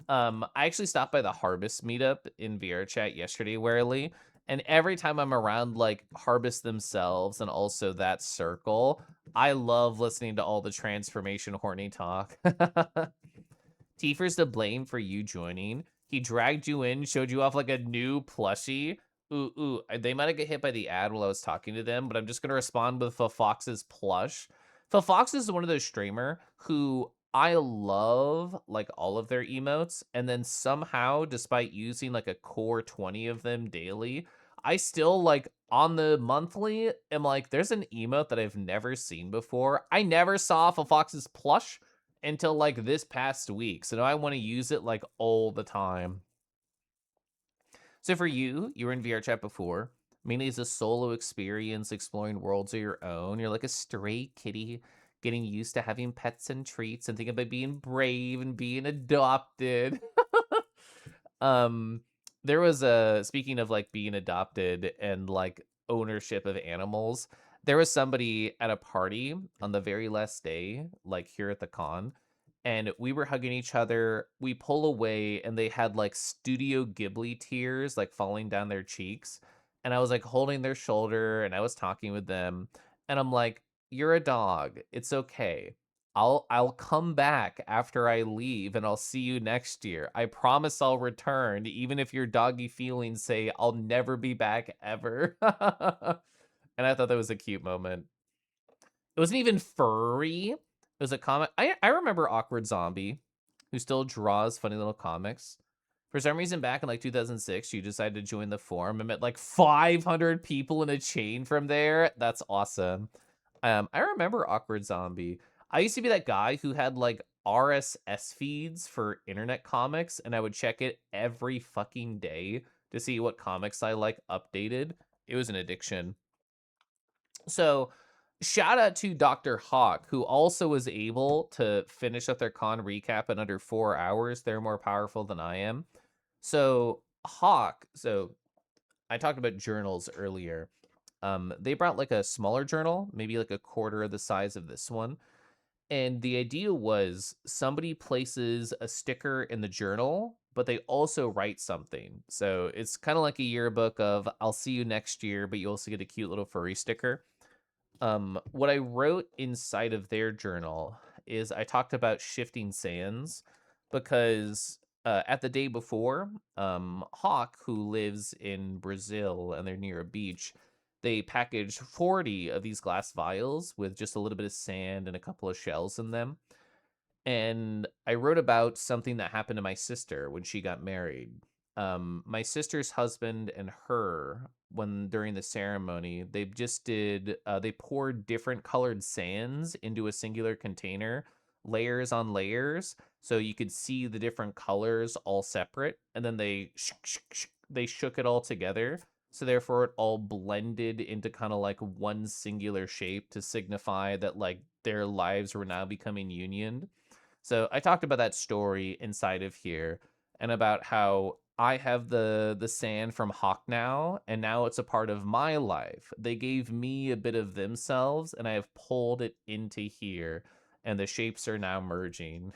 I actually stopped by the Harvest meetup in VR chat yesterday, warily, and every time I'm around like Harvest themselves and also that circle, I love listening to all the transformation horny talk. Tifer's to blame for you joining. He dragged you in, showed you off like a new plushie. Ooh, they might have got hit by the ad while I was talking to them, but I'm just gonna respond with Phil Fox's plush. Phil Fox is one of those streamer who I love like all of their emotes, and then somehow, despite using like a core 20 of them daily, I still like on the monthly am like, there's an emote that I've never seen before. I never saw Phil Fox's plush until like this past week. So now I want to use it like all the time. So for you, you were in VR chat before. Mainly as a solo experience, exploring worlds of your own. You're like a stray kitty, getting used to having pets and treats and thinking about being brave and being adopted. um, there was a speaking of like being adopted and like ownership of animals. There was somebody at a party on the very last day, like here at the con, and we were hugging each other. We pull away, and they had like Studio Ghibli tears like falling down their cheeks. And I was like holding their shoulder, and I was talking with them, and I'm like, "You're a dog. It's okay. I'll come back after I leave and I'll see you next year. I promise I'll return, even if your doggy feelings say I'll never be back ever." And I thought that was a cute moment. It wasn't even furry. It was a comic. I remember Awkward Zombie, who still draws funny little comics. For some reason, back in like 2006, you decided to join the forum and met like 500 people in a chain from there. That's awesome. I remember Awkward Zombie. I used to be that guy who had like RSS feeds for internet comics, and I would check it every fucking day to see what comics I like updated. It was an addiction. So, shout out to Dr. Hawk, who also was able to finish up their con recap in under 4 hours. They're more powerful than I am. So, so I talked about journals earlier. They brought like a smaller journal, maybe like a quarter of the size of this one. And the idea was somebody places a sticker in the journal, but they also write something. So it's kind of like a yearbook of I'll see you next year, but you also get a cute little furry sticker. What I wrote inside of their journal is I talked about shifting sands because at the day before, Hawk, who lives in Brazil and they're near a beach, they packaged 40 of these glass vials with just a little bit of sand and a couple of shells in them. And I wrote about something that happened to my sister when she got married. My sister's husband and her, when during the ceremony, they poured different colored sands into a singular container, layers on layers, so you could see the different colors all separate, and then they shook it all together. So therefore, it all blended into kind of like one singular shape to signify that like their lives were now becoming unioned. So I talked about that story inside of here and about how I have the sand from Hawk now, and now it's a part of my life. They gave me a bit of themselves, and I have pulled it into here, and the shapes are now merging.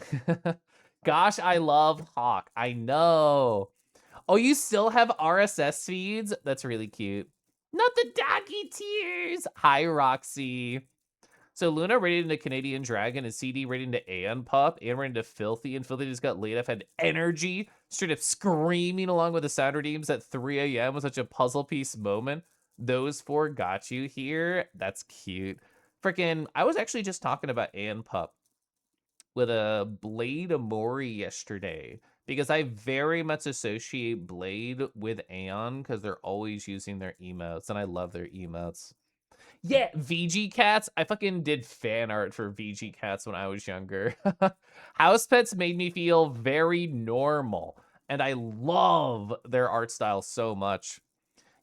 Gosh, I love Hawk. I know. Oh, you still have RSS feeds? That's really cute. Not the doggy tears. Hi, Roxy. So Luna rated into Canadian Dragon and CD rated into Aeon Pup. Aeon rated into Filthy, and Filthy just got laid off, had energy, straight up screaming along with the sound redeems at 3 a.m. was such a puzzle piece moment. Those four got you here. That's cute. Freaking, I was actually just talking about Aeon Pup with a Blade Amori yesterday because I very much associate Blade with Aeon because they're always using their emotes, and I love their emotes. Yeah, VG cats. I fucking did fan art for VG cats when I was younger. House pets made me feel very normal, and I love their art style so much.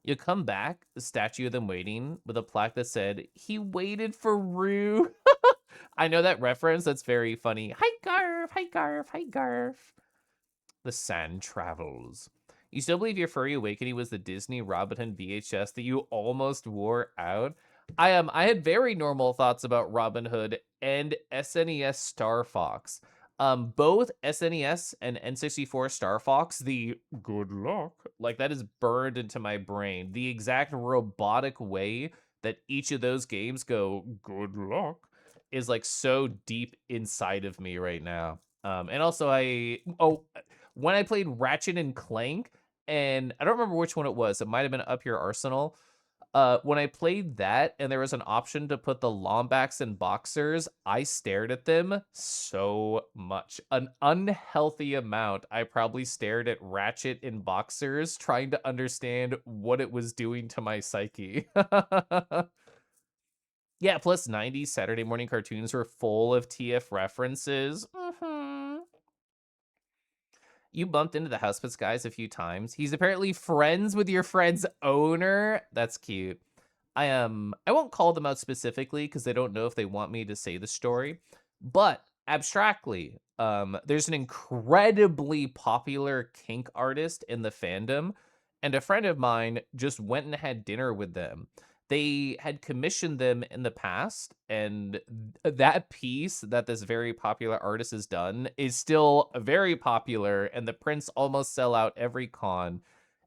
You come back, the statue of them waiting with a plaque that said, "He waited for Rue." I know that reference. That's very funny. Hi, Garf. Hi, Garf. Hi, Garf. The Sand Travels. You still believe your furry awakening was the Disney Robin Hood VHS that you almost wore out? I had very normal thoughts about Robin Hood and SNES Star Fox. Both SNES and N64 Star Fox, the good luck, like that is burned into my brain. The exact robotic way that each of those games go good luck is like so deep inside of me right now. And also when I played Ratchet and Clank, and I don't remember which one it was. It might have been Up Your Arsenal. When I played that and there was an option to put the Lombax and Boxers, I stared at them so much. An unhealthy amount. I probably stared at Ratchet and Boxers trying to understand what it was doing to my psyche. Yeah, plus 90s Saturday morning cartoons were full of TF references. You bumped into the Housepets guys a few times. He's apparently friends with your friend's owner. That's cute. I won't call them out specifically because they don't know if they want me to say the story, but abstractly, there's an incredibly popular kink artist in the fandom, and a friend of mine just went and had dinner with them. They had commissioned them in the past, and that piece that this very popular artist has done is still very popular, and the prints almost sell out every con.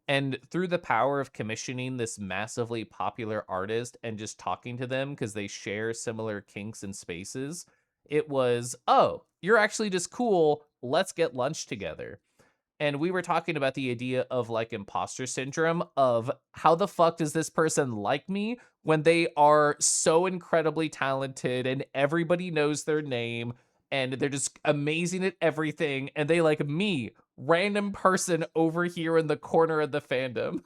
And through the power of commissioning this massively popular artist and just talking to them because they share similar kinks and spaces, it was, oh, you're actually just cool. Let's get lunch together. And we were talking about the idea of like imposter syndrome of how the fuck does this person like me when they are so incredibly talented and everybody knows their name and they're just amazing at everything and they like me, random person over here in the corner of the fandom.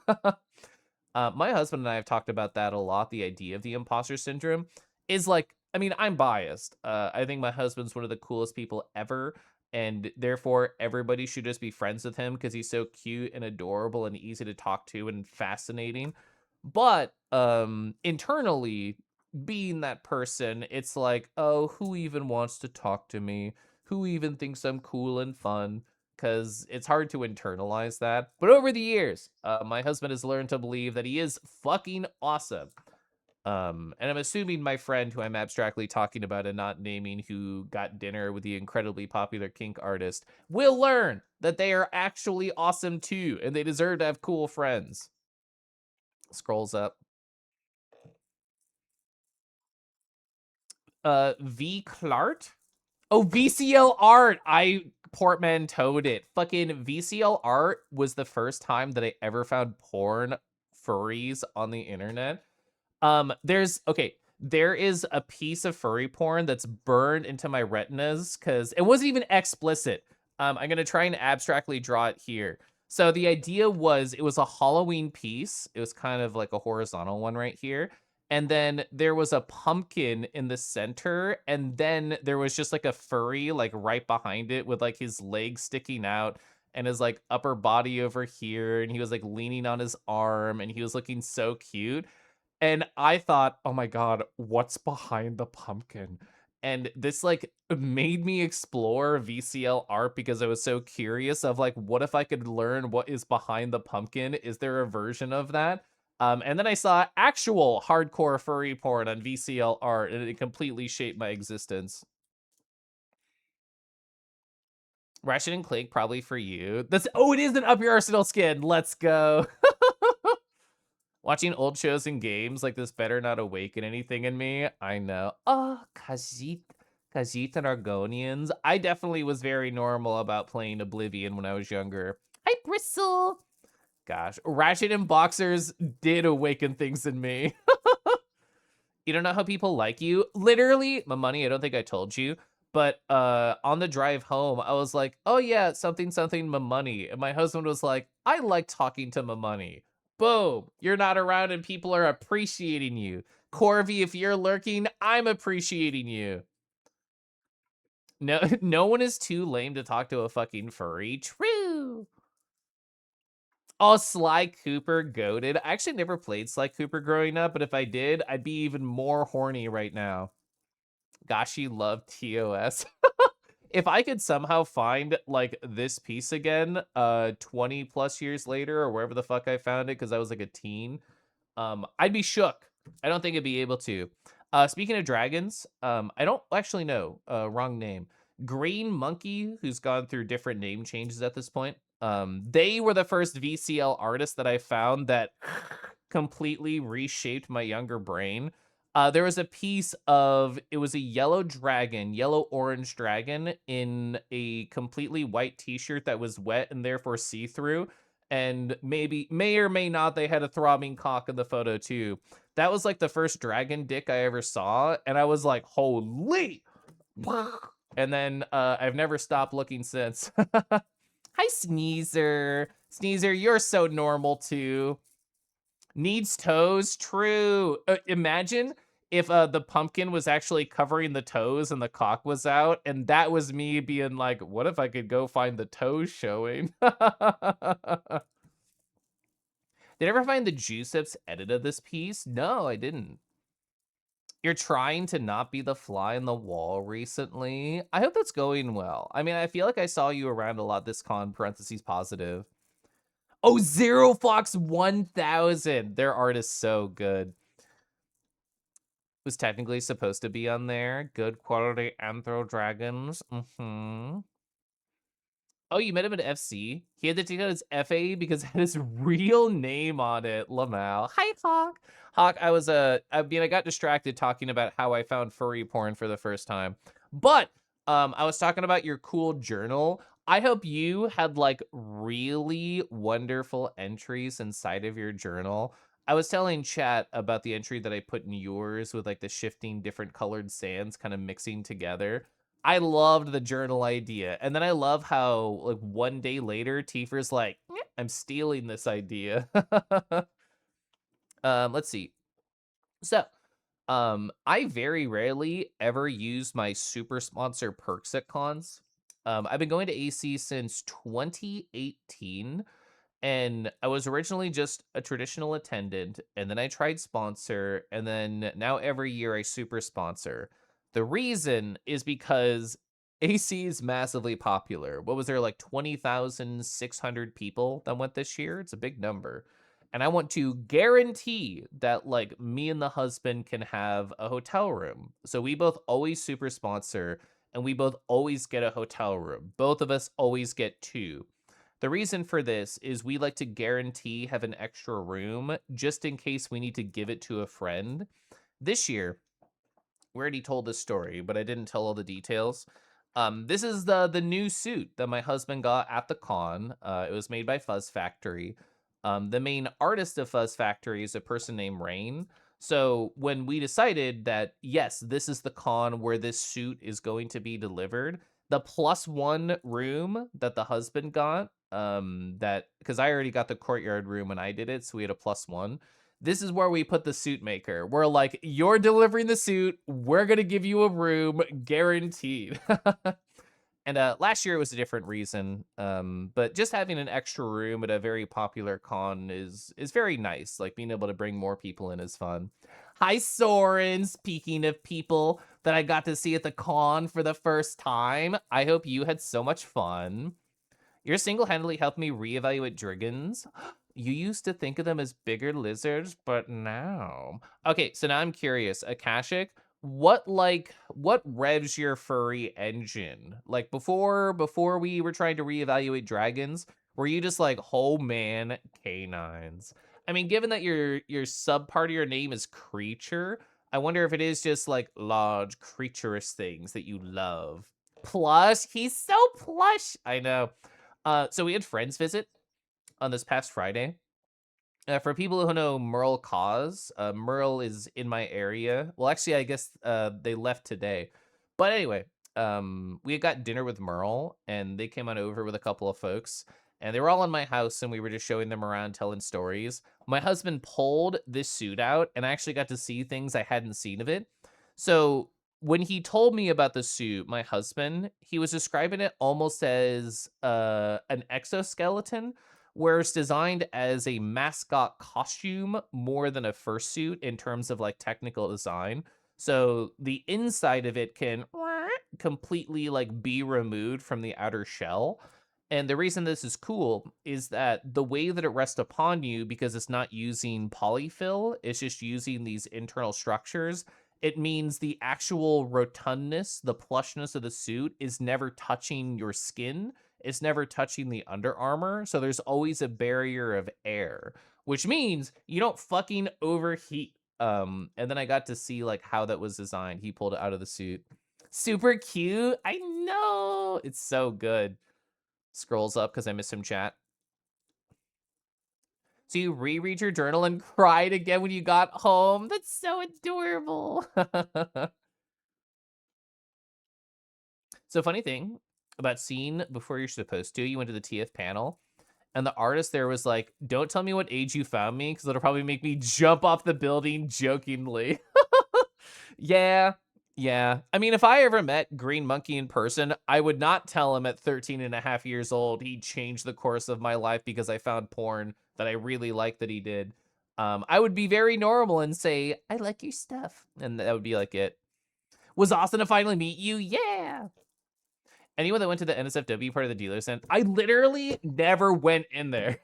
My husband and I have talked about that a lot. The idea of the imposter syndrome is like, I mean, I'm biased. I think my husband's one of the coolest people ever, and therefore everybody should just be friends with him because he's so cute and adorable and easy to talk to and fascinating. But internally, being that person, it's like, oh, who even wants to talk to me? Who even thinks I'm cool and fun? Because it's hard to internalize that. But over the years, my husband has learned to believe that he is fucking awesome. And I'm assuming my friend who I'm abstractly talking about and not naming, who got dinner with the incredibly popular kink artist, will learn that they are actually awesome too, and they deserve to have cool friends. Scrolls up. V Clart? Oh, VCL art. I portmanteaued it. Fucking VCL art was the first time that I ever found porn furries on the internet. There is a piece of furry porn that's burned into my retinas because it wasn't even explicit. I'm gonna try and abstractly draw it here. So the idea was it was a Halloween piece. It was kind of like a horizontal one right here. And then there was a pumpkin in the center, and then there was just like a furry like right behind it with like his legs sticking out and his like upper body over here, and he was like leaning on his arm, and he was looking so cute. And I thought, "Oh my god, what's behind the pumpkin?" And this, like, made me explore VCL art because I was so curious of, like, what if I could learn what is behind the pumpkin? Is there a version of that? And then I saw actual hardcore furry porn on VCL art, and it completely shaped my existence. Ratchet and Clank, probably for you. That's oh, it is an Up Your Arsenal skin. Let's go. Watching old shows and games like this better not awaken anything in me. I know. Oh, Khajiit and Argonians. I definitely was very normal about playing Oblivion when I was younger. Hi, Bristle. Gosh, Ratchet and Boxers did awaken things in me. You don't know how people like you? Literally, my money, I don't think I told you, but on the drive home, I was like, oh yeah, something, something, my money. And my husband was like, I like talking to my money. Boom, you're not around and people are appreciating you. Corvy, if you're lurking, I'm appreciating you. No, no one is too lame to talk to a fucking furry. True. Oh, Sly Cooper goated. I actually never played Sly Cooper growing up, but if I did, I'd be even more horny right now. Gosh, you love TOS. If I could somehow find like this piece again, 20 plus years later or wherever the fuck I found it, because I was like a teen, I'd be shook. I don't think I'd be able to. Speaking of dragons, I don't actually know. Wrong name. Green Monkey, who's gone through different name changes at this point. They were the first VCL artists that I found that completely reshaped my younger brain. There was a piece of it was a yellow dragon, yellow orange dragon in a completely white t-shirt that was wet and therefore see-through. And maybe may or may not they had a throbbing cock in the photo too. That was like the first dragon dick I ever saw, and I was like, holy. And then I've never stopped looking since. Hi, Sneezer. Sneezer, you're so normal too. Needs toes, true. Imagine if the pumpkin was actually covering the toes and the cock was out, and that was me being like, what if I could go find the toes showing? Did I ever find the Juiceps edit of this piece? No, I didn't. You're trying to not be the fly in the wall recently. I hope that's going well. I mean, I feel like I saw you around a lot this con, parentheses positive. Oh, Zero Fox 1000. Their art is so good. Was technically supposed to be on there. Good quality Anthro Dragons. Mm-hmm. Oh, you met him at FC? He had to take out his FA because it had his real name on it. Lamal. Hi, Hawk. Hawk, I mean, I got distracted talking about how I found furry porn for the first time. But I was talking about your cool journal. I hope you had like really wonderful entries inside of your journal. I was telling chat about the entry that I put in yours with like the shifting different colored sands kind of mixing together. I loved the journal idea. And then I love how like one day later, Tifer's like, I'm stealing this idea. Let's see. So, I very rarely ever use my super sponsor perks at cons. I've been going to AC since 2018. And I was originally just a traditional attendant, and then I tried sponsor, and then now every year I super sponsor. The reason is because AC is massively popular. What was there, like 20,600 people that went this year? It's a big number. And I want to guarantee that like me and the husband can have a hotel room. So we both always super sponsor and we both always get a hotel room. Both of us always get two. The reason for this is we like to guarantee have an extra room just in case we need to give it to a friend. This year, we already told this story, but I didn't tell all the details. This is the new suit that my husband got at the con. It was made by Fuzz Factory. The main artist of Fuzz Factory is a person named Rain. So when we decided that, yes, this is the con where this suit is going to be delivered, the +1 room that the husband got, that because I already got the courtyard room when I did it, so we had a +1. This is where we put the suit maker. We're like, you're delivering the suit. We're gonna give you a room, guaranteed. And last year it was a different reason, but just having an extra room at a very popular con is very nice. Like being able to bring more people in is fun. Hi, Soren. Speaking of people that I got to see at the con for the first time, I hope you had so much fun. You're single-handedly helped me reevaluate dragons. You used to think of them as bigger lizards, but now. Okay, so now I'm curious. Akashic, what revs your furry engine? Like before we were trying to reevaluate dragons, were you just like, oh man, canines? I mean, given that your sub part of your name is creature, I wonder if it is just like large creaturous things that you love. Plush, he's so plush. I know. So we had friends visit on this past Friday. For people who know Merle Cause, Merle is in my area. Well, actually, I guess they left today. But anyway, we had got dinner with Merle, and they came on over with a couple of folks. and they were all in my house, and we were just showing them around, telling stories. My husband pulled this suit out, and I actually got to see things I hadn't seen of it. So when he told me about the suit, my husband, he was describing it almost as an exoskeleton, where it's designed as a mascot costume more than a fursuit in terms of like technical design. So the inside of it can completely like be removed from the outer shell. And the reason this is cool is that the way that it rests upon you, because it's not using polyfill, it's just using these internal structures. It means the actual rotundness, the plushness of the suit is never touching your skin. It's never touching the under armor. So there's always a barrier of air, which means you don't fucking overheat. And then I got to see like how that was designed. He pulled it out of the suit. Super cute. I know. It's so good. Scrolls up because I missed some chat. So you reread your journal and cried again when you got home. That's so adorable. So funny thing about seeing before you're supposed to, you went to the TF panel, and the artist there was like, "Don't tell me what age you found me, because it'll probably make me jump off the building," jokingly. Yeah, yeah. I mean, if I ever met Green Monkey in person, I would not tell him at 13 and a half years old he changed the course of my life because I found porn that I really liked that he did. I would be very normal and say, "I like your stuff," and that would be like it. Was awesome to finally meet you. Yeah. Anyone that went to the NSFW part of the dealer center, I literally never went in there.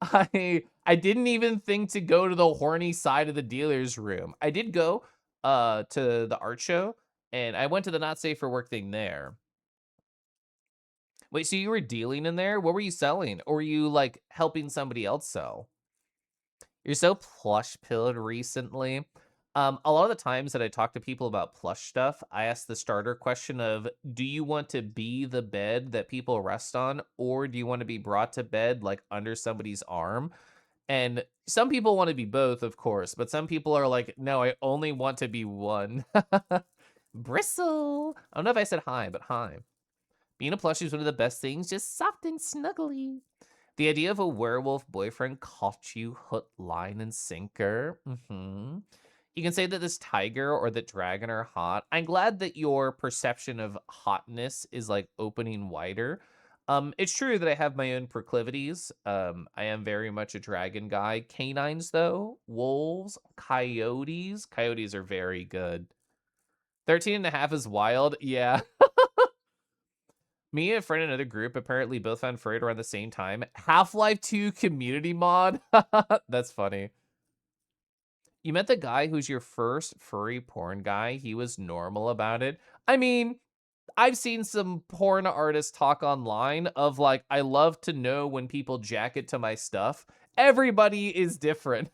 I didn't even think to go to the horny side of the dealer's room. I did go to the art show, and I went to the not safe for work thing there. Wait, so you were dealing in there? What were you selling? Or were you like helping somebody else sell? You're so plush pilled recently. A lot of the times that I talk to people about plush stuff, I ask the starter question of, do you want to be the bed that people rest on, or do you want to be brought to bed like under somebody's arm? And some people want to be both, of course, but some people are like, no, I only want to be one. Bristle. I don't know if I said hi, but hi. Being a plushie is one of the best things, just soft and snuggly. The idea of a werewolf boyfriend caught you hook, line, and sinker. You can say that this tiger or the dragon are hot. I'm glad that your perception of hotness is like opening wider. It's true that I have my own proclivities. I am very much a dragon guy. Canines, though, wolves, coyotes. Coyotes are very good. 13 and a half is wild. Yeah. Me and a friend in another group apparently both found Freud around the same time. Half-Life 2 community mod. That's funny. You met the guy who's your first furry porn guy. He was normal about it. I mean, I've seen some porn artists talk online of like, I love to know when people jack it to my stuff. Everybody is different.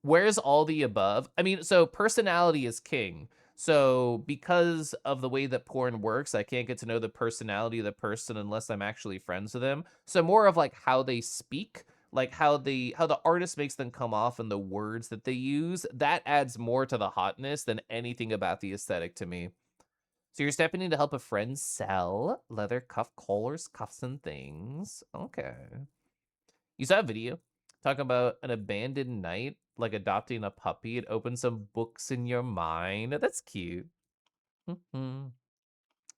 Where's all the above? I mean, so personality is king. So because of the way that porn works, I can't get to know the personality of the person unless I'm actually friends with them. So more of like how they speak, like how the artist makes them come off and the words that they use, that adds more to the hotness than anything about the aesthetic to me. So you're stepping in to help a friend sell leather cuff collars, cuffs, and things. Okay. You saw a video talking about an abandoned knight, like adopting a puppy. It opens some books in your mind. That's cute. Mhm.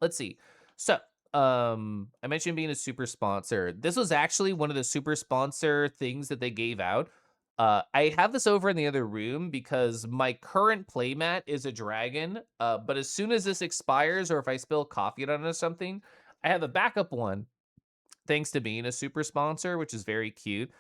Let's see. So, I mentioned being a super sponsor. This was actually one of the super sponsor things that they gave out. I have this over in the other room because my current playmat is a dragon. But as soon as this expires, or if I spill coffee on it or something, I have a backup one thanks to being a super sponsor, which is very cute.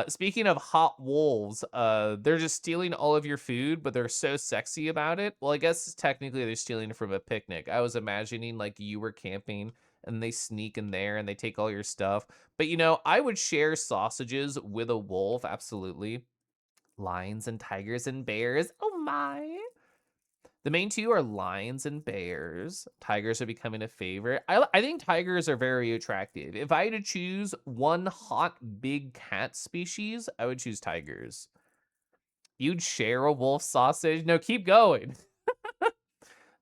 Speaking of hot wolves, they're just stealing all of your food, but they're so sexy about it. Well, I guess technically they're stealing it from a picnic. I was imagining like you were camping and they sneak in there and they take all your stuff. But you know, I would share sausages with a wolf, absolutely. Lions and tigers and bears. Oh my. The main two are lions and bears. Tigers are becoming a favorite. I think tigers are very attractive. If I had to choose one hot big cat species, I would choose tigers. You'd share a wolf sausage? No, keep going.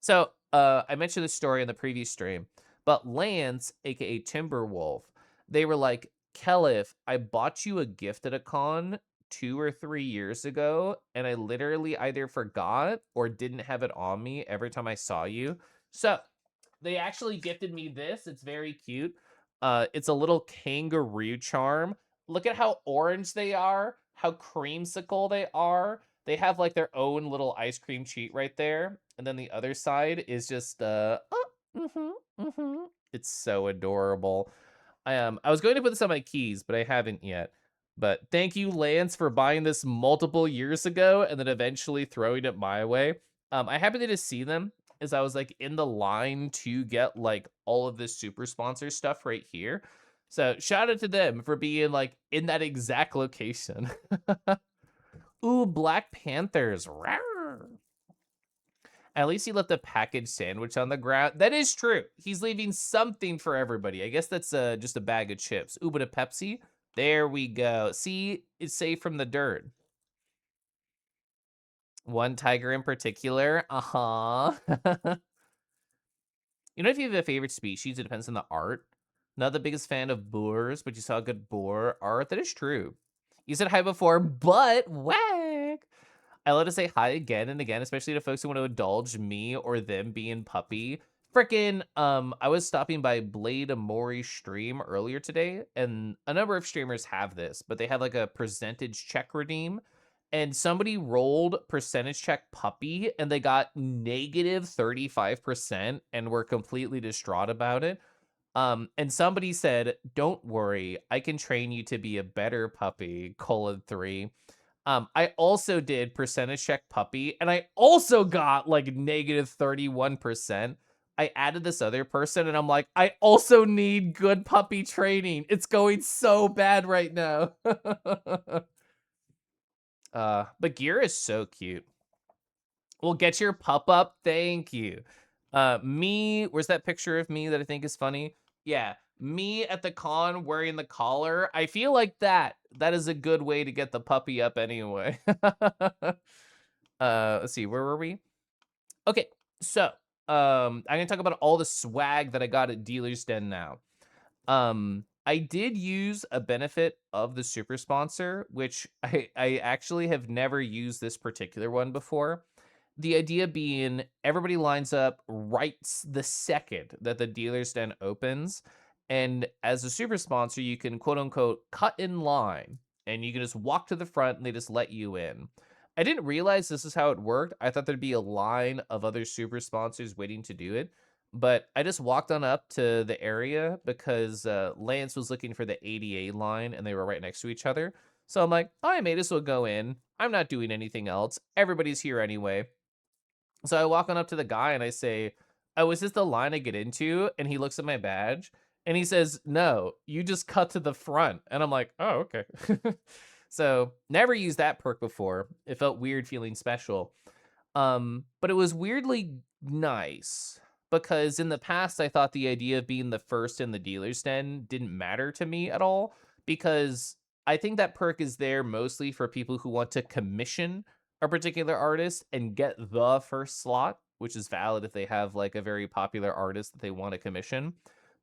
So, I mentioned this story in the previous stream, but Lance, aka Timberwolf, They were like, "Kelif, I bought you a gift at a con 2 or 3 years ago, and I literally either forgot or didn't have it on me every time I saw you." So, they actually gifted me this. It's very cute. It's a little kangaroo charm. Look at how orange they are, how creamsicle they are. They have like their own little ice cream treat right there. And then the other side is just oh, it's so adorable. I was going to put this on my keys, but I haven't yet. But thank you, Lance, for buying this multiple years ago and then eventually throwing it my way. I happened to see them as I was like in the line to get like all of this super sponsor stuff right here. So shout out to them for being like in that exact location. Ooh, Black Panthers. Rawr. At least he left a packaged sandwich on the ground. That is true. He's leaving something for everybody. I guess that's just a bag of chips. Ooh, but a Pepsi? There we go. See, it's safe from the dirt. One tiger in particular. Uh-huh. If you have a favorite species, it depends on the art. Not the biggest fan of boars, but you saw good boar art. That is true. You said hi before, but whack. I love to say hi again and again, especially to folks who want to indulge me or them being puppy. Frickin', I was stopping by Blade Amori's stream earlier today, and a number of streamers have this, but they have like a percentage check redeem. And somebody rolled percentage check puppy and they got negative 35% and were completely distraught about it. And somebody said, "Don't worry, I can train you to be a better puppy, :3." I also did percentage check puppy, and I also got like negative 31%. I added this other person, and I'm like, I also need good puppy training. It's going so bad right now. But Gear is so cute. Well, get your pup up. Thank you. Where's that picture of me that I think is funny? Yeah, me at the con wearing the collar. I feel like that is a good way to get the puppy up anyway. Let's see, where were we? Okay, so I'm gonna talk about all the swag that I got at Dealer's Den now. I did use a benefit of the super sponsor, which I actually have never used this particular one before. The idea being everybody lines up right the second that the dealer's den opens. And as a super sponsor, you can quote unquote cut in line and you can just walk to the front and they just let you in. I didn't realize this is how it worked. I thought there'd be a line of other super sponsors waiting to do it. But I just walked on up to the area because Lance was looking for the ADA line and they were right next to each other. So I'm like, I may as well go in. I'm not doing anything else. Everybody's here anyway. So I walk on up to the guy and I say, "Oh, is this the line I get into?" And he looks at my badge and he says, "No, you just cut to the front." And I'm like, "Oh, okay." So never used that perk before. It felt weird feeling special. But it was weirdly nice because in the past I thought the idea of being the first in the dealer's den didn't matter to me at all because I think that perk is there mostly for people who want to commission a particular artist and get the first slot, which is valid if they have like a very popular artist that they want to commission.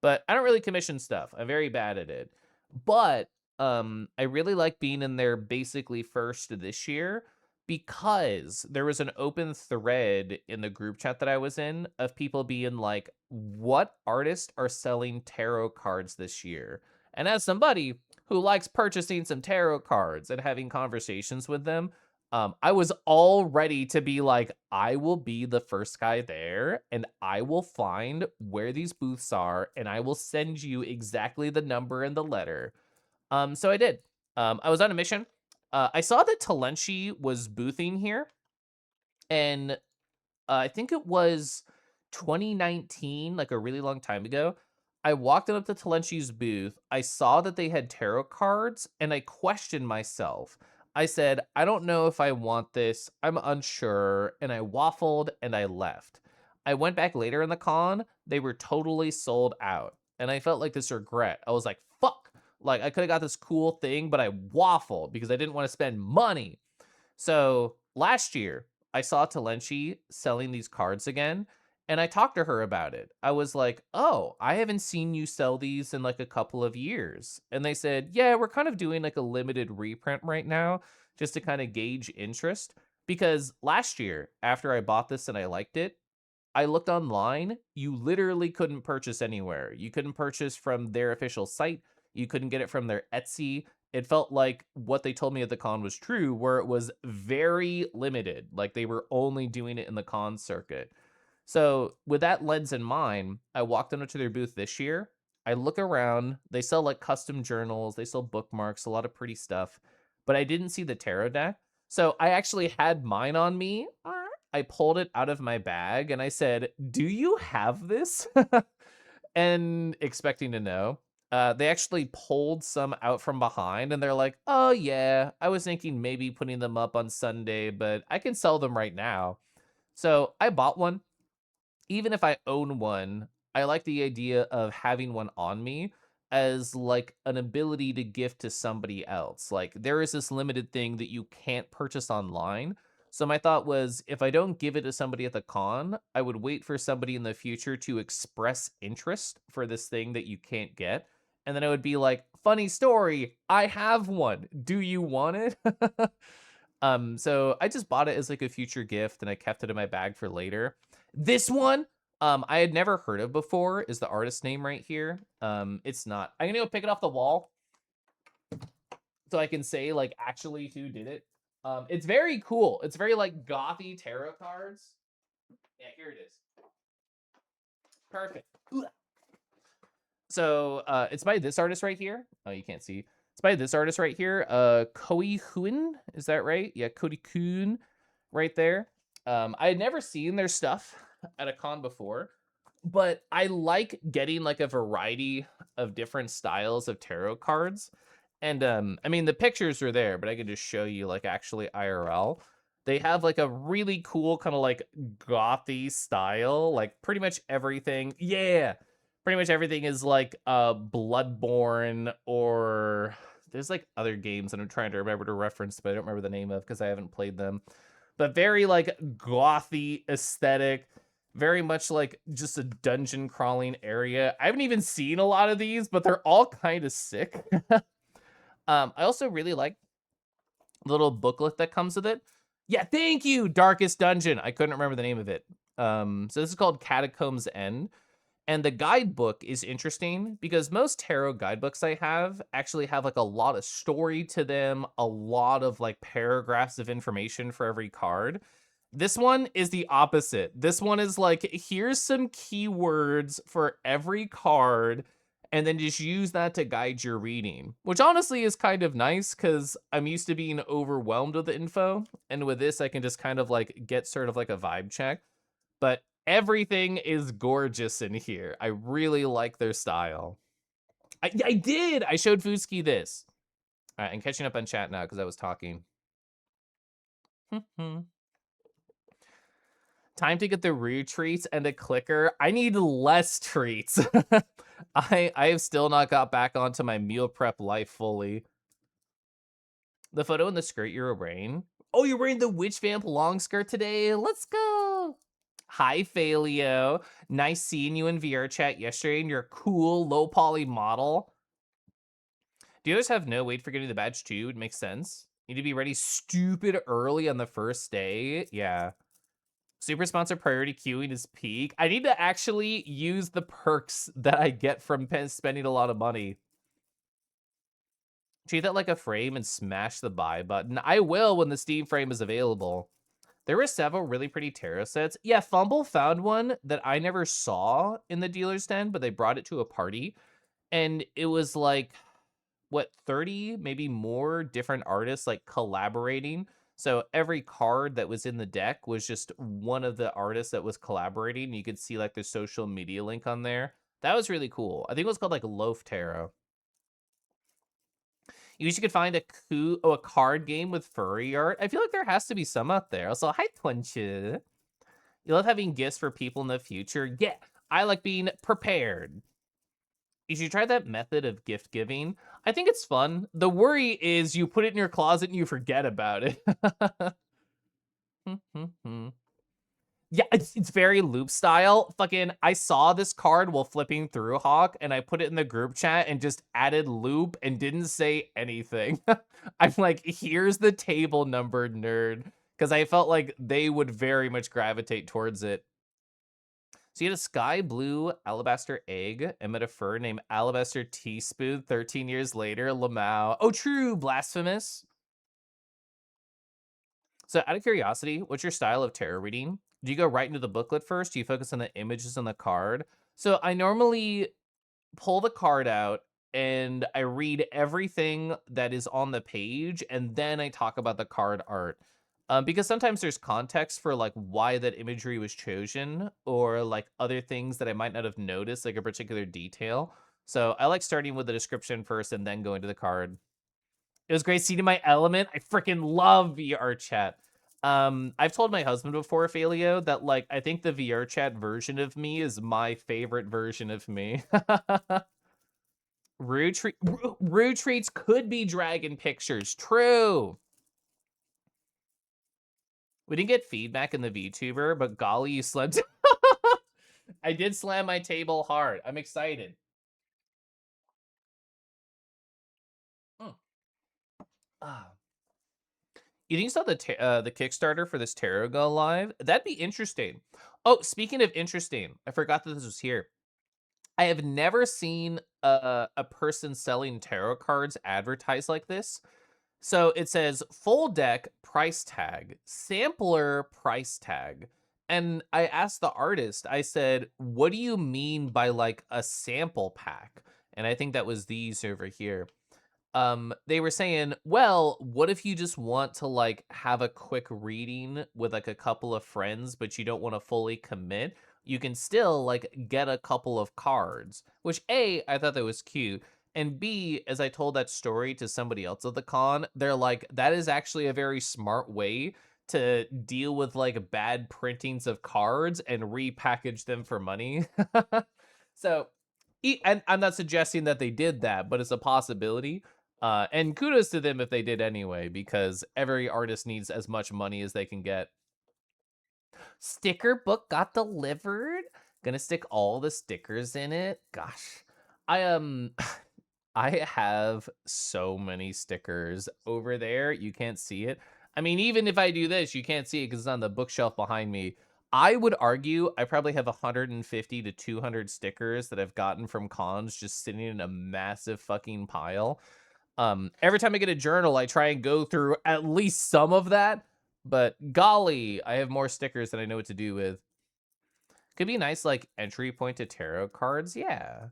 But I don't really commission stuff. I'm very bad at it. But I really like being in there basically first this year because there was an open thread in the group chat that I was in of people being like, "What artists are selling tarot cards this year?" And as somebody who likes purchasing some tarot cards and having conversations with them, I was all ready to be like, I will be the first guy there and I will find where these booths are and I will send you exactly the number and the letter. So I did. I was on a mission. I saw that Talenchi was boothing here, and I think it was 2019, like a really long time ago. I walked up to Talenchi's booth. I saw that they had tarot cards, and I questioned myself. I said, I don't know if I want this. I'm unsure. And I waffled and I left. I went back later in the con. They were totally sold out. And I felt like this regret. I was like, fuck. Like, I could have got this cool thing, but I waffled because I didn't want to spend money. So last year, I saw Talenchi selling these cards again, And I talked to her about it. I was like, "Oh, I haven't seen you sell these in like a couple of years." And they said, "Yeah, we're kind of doing like a limited reprint right now just to kind of gauge interest." Because last year, after I bought this and I liked it, I looked online, you literally couldn't purchase anywhere. You couldn't purchase from their official site, you couldn't get it from their Etsy. It felt like what they told me at the con was true, where it was very limited, like they were only doing it in the con circuit. So, with that lens in mind, I walked onto their booth this year. I look around, they sell like custom journals, they sell bookmarks, a lot of pretty stuff, but I didn't see the tarot deck. So, I actually had mine on me. I pulled it out of my bag and I said, "Do you have this?" And expecting to know. They actually pulled some out from behind and they're like, "Oh, yeah, I was thinking maybe putting them up on Sunday, but I can sell them right now." So I bought one. Even if I own one, I like the idea of having one on me as like an ability to gift to somebody else. Like there is this limited thing that you can't purchase online. So my thought was if I don't give it to somebody at the con, I would wait for somebody in the future to express interest for this thing that you can't get. And then I would be like, "Funny story, I have one. Do you want it?" So I just bought it as like a future gift and I kept it in my bag for later. This one, I had never heard of before, is the artist name right here. It's not. I'm gonna go pick it off the wall so I can say like actually who did it. It's very cool. It's very like gothy tarot cards. Yeah, here it is. Perfect. So it's by this artist right here. Oh, you can't see. It's by this artist right here. Koi Huin, is that right? Yeah, Cody Kuhn, right there. I had never seen their stuff at a con before, but I like getting like a variety of different styles of tarot cards. And I mean the pictures are there, but I could just show you like actually IRL. They have like a really cool kind of like gothy style, like pretty much everything. Yeah. Pretty much everything is like Bloodborne or there's like other games that I'm trying to remember to reference, but I don't remember the name of because I haven't played them. But very like gothy aesthetic, very much like just a dungeon crawling area. I haven't even seen a lot of these, but they're all kind of sick. I also really like the little booklet that comes with it. Yeah, thank you, Darkest Dungeon. I couldn't remember the name of it. So this is called Catacombs End. And the guidebook is interesting because most tarot guidebooks I have actually have like a lot of story to them, a lot of like paragraphs of information for every card. This one is the opposite. This one is like, here's some keywords for every card, and then just use that to guide your reading, which honestly is kind of nice because I'm used to being overwhelmed with the info. And with this, I can just kind of like get sort of like a vibe check. But everything is gorgeous in here. I really like their style. I did. I showed Fusky this. All right, I'm catching up on chat now because I was talking. Time to get the retreats and a clicker. I need less treats. I have still not got back onto my meal prep life fully. The photo in the skirt you're wearing. Oh, you're wearing the witch vamp long skirt today. Let's go. Hi, Falio. Nice seeing you in VR chat yesterday in your cool low poly model. Do you guys have no wait for getting the badge too? It makes sense. Need to be ready stupid early on the first day. Yeah. Super sponsor priority queuing is peak. I need to actually use the perks that I get from spending a lot of money. Treat that like a frame and smash the buy button. I will when the Steam frame is available. There were several really pretty tarot sets. Yeah, Fumble found one that I never saw in the dealer's den, but they brought it to a party. And it was like, what, 30, maybe more different artists like collaborating. So every card that was in the deck was just one of the artists that was collaborating. You could see like the social media link on there. That was really cool. I think it was called like Loaf Tarot. You wish you could find a card game with furry art. I feel like there has to be some out there. Also, hi Twinchu. You love having gifts for people in the future. Yeah, I like being prepared. You should try that method of gift giving. I think it's fun. The worry is you put it in your closet and you forget about it. Yeah, it's very loop style. Fucking, I saw this card while flipping through Hawk, and I put it in the group chat and just added loop and didn't say anything. I'm like, here's the table number, nerd, because I felt like they would very much gravitate towards it. So you had a sky blue alabaster egg and met a fur named Alabaster Teaspoon 13 years later, Lamau. Oh, true, blasphemous. So out of curiosity, what's your style of tarot reading? Do you go right into the booklet first? Do you focus on the images on the card? So I normally pull the card out and I read everything that is on the page and then I talk about the card art. Because sometimes there's context for like why that imagery was chosen or like other things that I might not have noticed, like a particular detail. So I like starting with the description first and then going to the card. It was great seeing my element. I freaking love VR chat. I've told my husband before, Falio, that like I think the VR chat version of me is my favorite version of me. Rude treats could be dragon pictures. True. We didn't get feedback in the VTuber, but golly, you slept. I did slam my table hard. I'm excited. Mm. Ah. You think you saw the Kickstarter for this tarot go live? That'd be interesting. Oh, speaking of interesting, I forgot that this was here. I have never seen a person selling tarot cards advertised like this. So it says full deck price tag, sampler price tag. And I asked the artist, I said, what do you mean by like a sample pack? And I think that was these over here. They were saying, well, what if you just want to like have a quick reading with like a couple of friends, but you don't want to fully commit? You can still like get a couple of cards, which A, I thought that was cute. And B, as I told that story to somebody else at the con, they're like, that is actually a very smart way to deal with like bad printings of cards and repackage them for money. So, and I'm not suggesting that they did that, but it's a possibility. And kudos to them if they did anyway, because every artist needs as much money as they can get. Sticker book got delivered. Gonna stick all the stickers in it. Gosh, I I have so many stickers over there. You can't see it. I mean, even if I do this, you can't see it because it's on the bookshelf behind me. I would argue I probably have 150 to 200 stickers that I've gotten from cons just sitting in a massive fucking pile. Every time I get a journal, I try and go through at least some of that. But golly, I have more stickers than I know what to do with. Could be a nice like entry point to tarot cards. Yeah.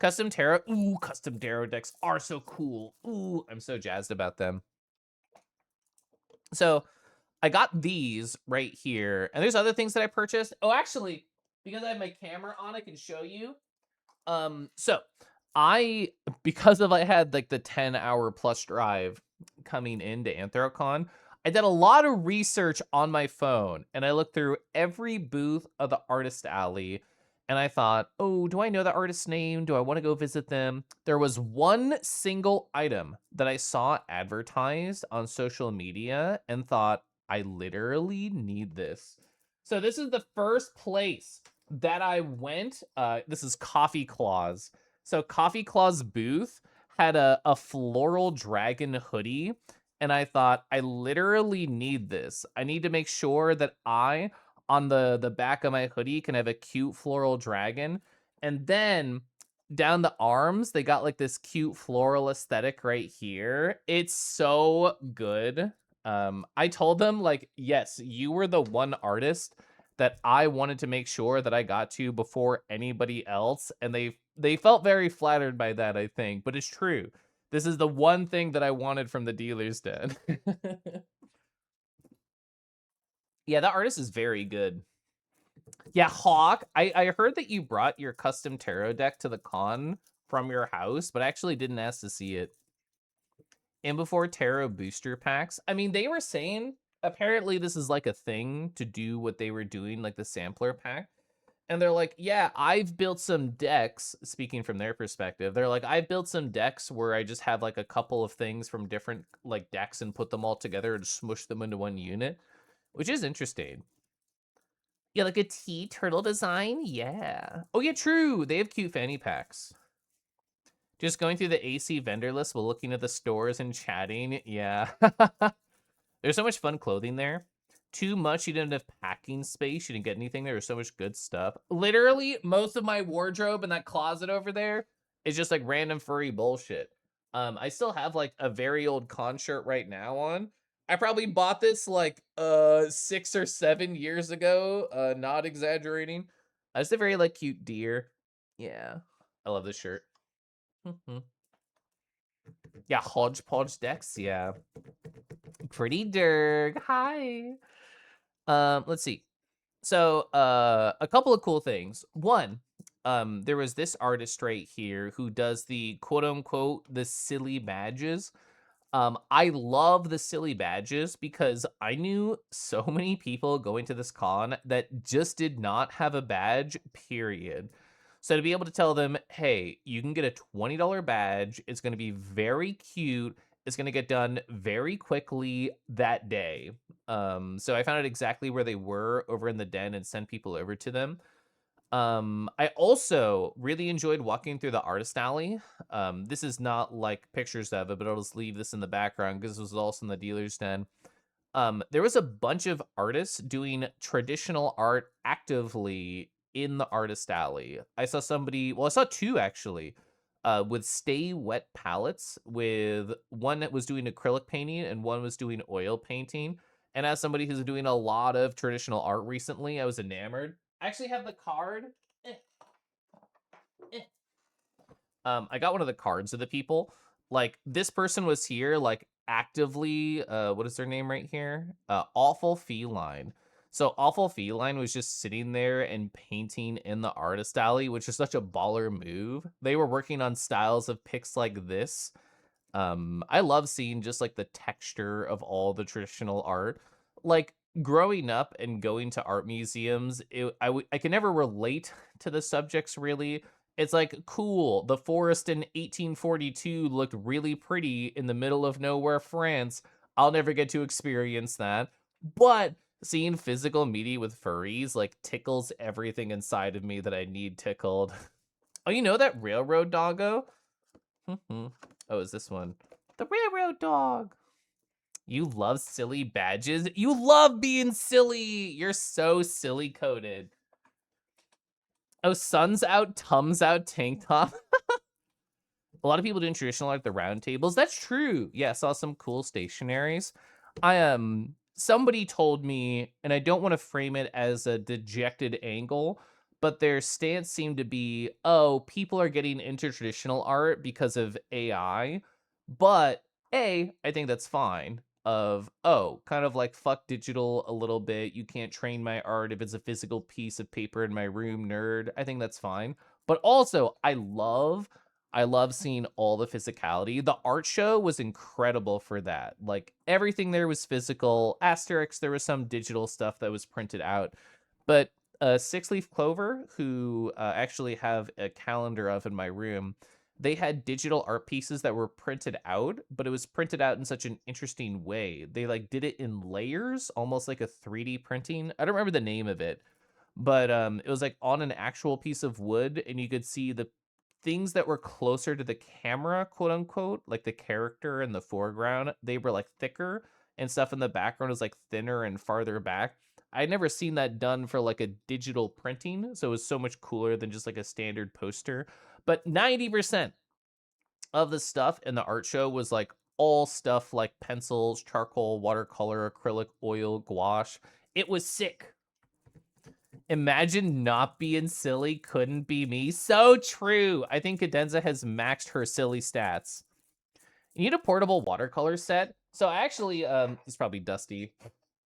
Custom tarot. Ooh, custom tarot decks are so cool. Ooh, I'm so jazzed about them. So I got these right here. And there's other things that I purchased. Oh, actually, because I have my camera on, I can show you. So I because of I had like the 10-hour plus drive coming into Anthrocon, I did a lot of research on my phone and I looked through every booth of the artist alley and I thought, oh, do I know the artist's name? Do I want to go visit them? There was one single item that I saw advertised on social media and thought, I literally need this. So this is the first place that I went. This is Coffee Claus. So Coffee Claus booth had a floral dragon hoodie, and I thought I literally need this. I need to make sure that I on the back of my hoodie can have a cute floral dragon, and then down the arms they got like this cute floral aesthetic right here. It's so good. I told them like, yes, you were the one artist that I wanted to make sure that I got to before anybody else, and they felt very flattered by that, I think, but it's true. This is the one thing that I wanted from the dealer's den. Yeah, the artist is very good. Yeah, Hawk, I heard that you brought your custom tarot deck to the con from your house, but I actually didn't ask to see it. And before tarot booster packs, I mean, they were saying apparently this is like a thing to do what they were doing, like the sampler pack. And they're like, yeah, I've built some decks, speaking from their perspective. They're like, I've built some decks where I just have like a couple of things from different like decks and put them all together and smush them into one unit, which is interesting. Yeah, like a tea turtle design? Yeah. Oh, yeah, true. They have cute fanny packs. Just going through the AC vendor list while looking at the stores and chatting. Yeah. There's so much fun clothing there. Too much, you didn't have packing space. You didn't get anything. There was so much good stuff. Literally, most of my wardrobe in that closet over there is just like random furry bullshit. I still have like a very old con shirt right now on. I probably bought this like 6 or 7 years ago. Not exaggerating. It's a very like cute deer. Yeah. I love this shirt. Mhm. Yeah, hodgepodge decks. Yeah. Pretty Dirk. Hi. Let's see. So, a couple of cool things. One, there was this artist right here who does the quote unquote the silly badges. I love the silly badges because I knew so many people going to this con that just did not have a badge, period. So to be able to tell them, hey, you can get a $20 badge, it's going to be very cute, it's going to get done very quickly that day. So I found out exactly where they were over in the den and sent people over to them. I also really enjoyed walking through the artist alley. This is not like pictures of it, but I'll just leave this in the background because this was also in the dealer's den. There was a bunch of artists doing traditional art actively in the artist alley. I saw somebody, well, I saw two actually, with stay wet palettes, with one that was doing acrylic painting and one was doing oil painting. And as somebody who's doing a lot of traditional art recently, I was enamored. I actually have the card. Eh, eh. I got one of the cards of the people. Like this person was here, like actively. What is their name right here? Awful Feline. So Awful Feline was just sitting there and painting in the artist alley, which is such a baller move. They were working on styles of pics like this. I love seeing just like the texture of all the traditional art. Like growing up and going to art museums, I can never relate to the subjects really. It's like cool. The forest in 1842 looked really pretty in the middle of nowhere, France. I'll never get to experience that. But seeing physical media with furries like tickles everything inside of me that I need tickled. Oh, you know that railroad doggo? Mhm. Oh, is this one? The railroad dog. You love silly badges. You love being silly. You're so silly coded. Oh, sun's out, Tums out, tank top. A lot of people doing traditional art at the round tables. That's true. Yeah, I saw some cool stationaries. Somebody told me, and I don't want to frame it as a dejected angle, but their stance seemed to be, oh, people are getting into traditional art because of AI. But I think that's fine. Of, oh, kind of like fuck digital a little bit. You can't train my art if it's a physical piece of paper in my room, nerd. I think that's fine. But also, I love seeing all the physicality. The art show was incredible for that. Like everything there was physical. Asterix, there was some digital stuff that was printed out. But Six Leaf Clover, who actually have a calendar of in my room, they had digital art pieces that were printed out, but it was printed out in such an interesting way. They like did it in layers, almost like a 3D printing. I don't remember the name of it, but it was like on an actual piece of wood, and you could see the things that were closer to the camera, quote unquote, like the character in the foreground, they were like thicker, and stuff in the background was like thinner and farther back. I'd never seen that done for like a digital printing, so it was so much cooler than just like a standard poster. But 90% of the stuff in the art show was like all stuff like pencils, charcoal, watercolor, acrylic, oil, gouache. It was sick. Imagine not being silly couldn't be me. So true. I think Cadenza has maxed her silly stats. You need a portable watercolor set. So actually, it's probably dusty.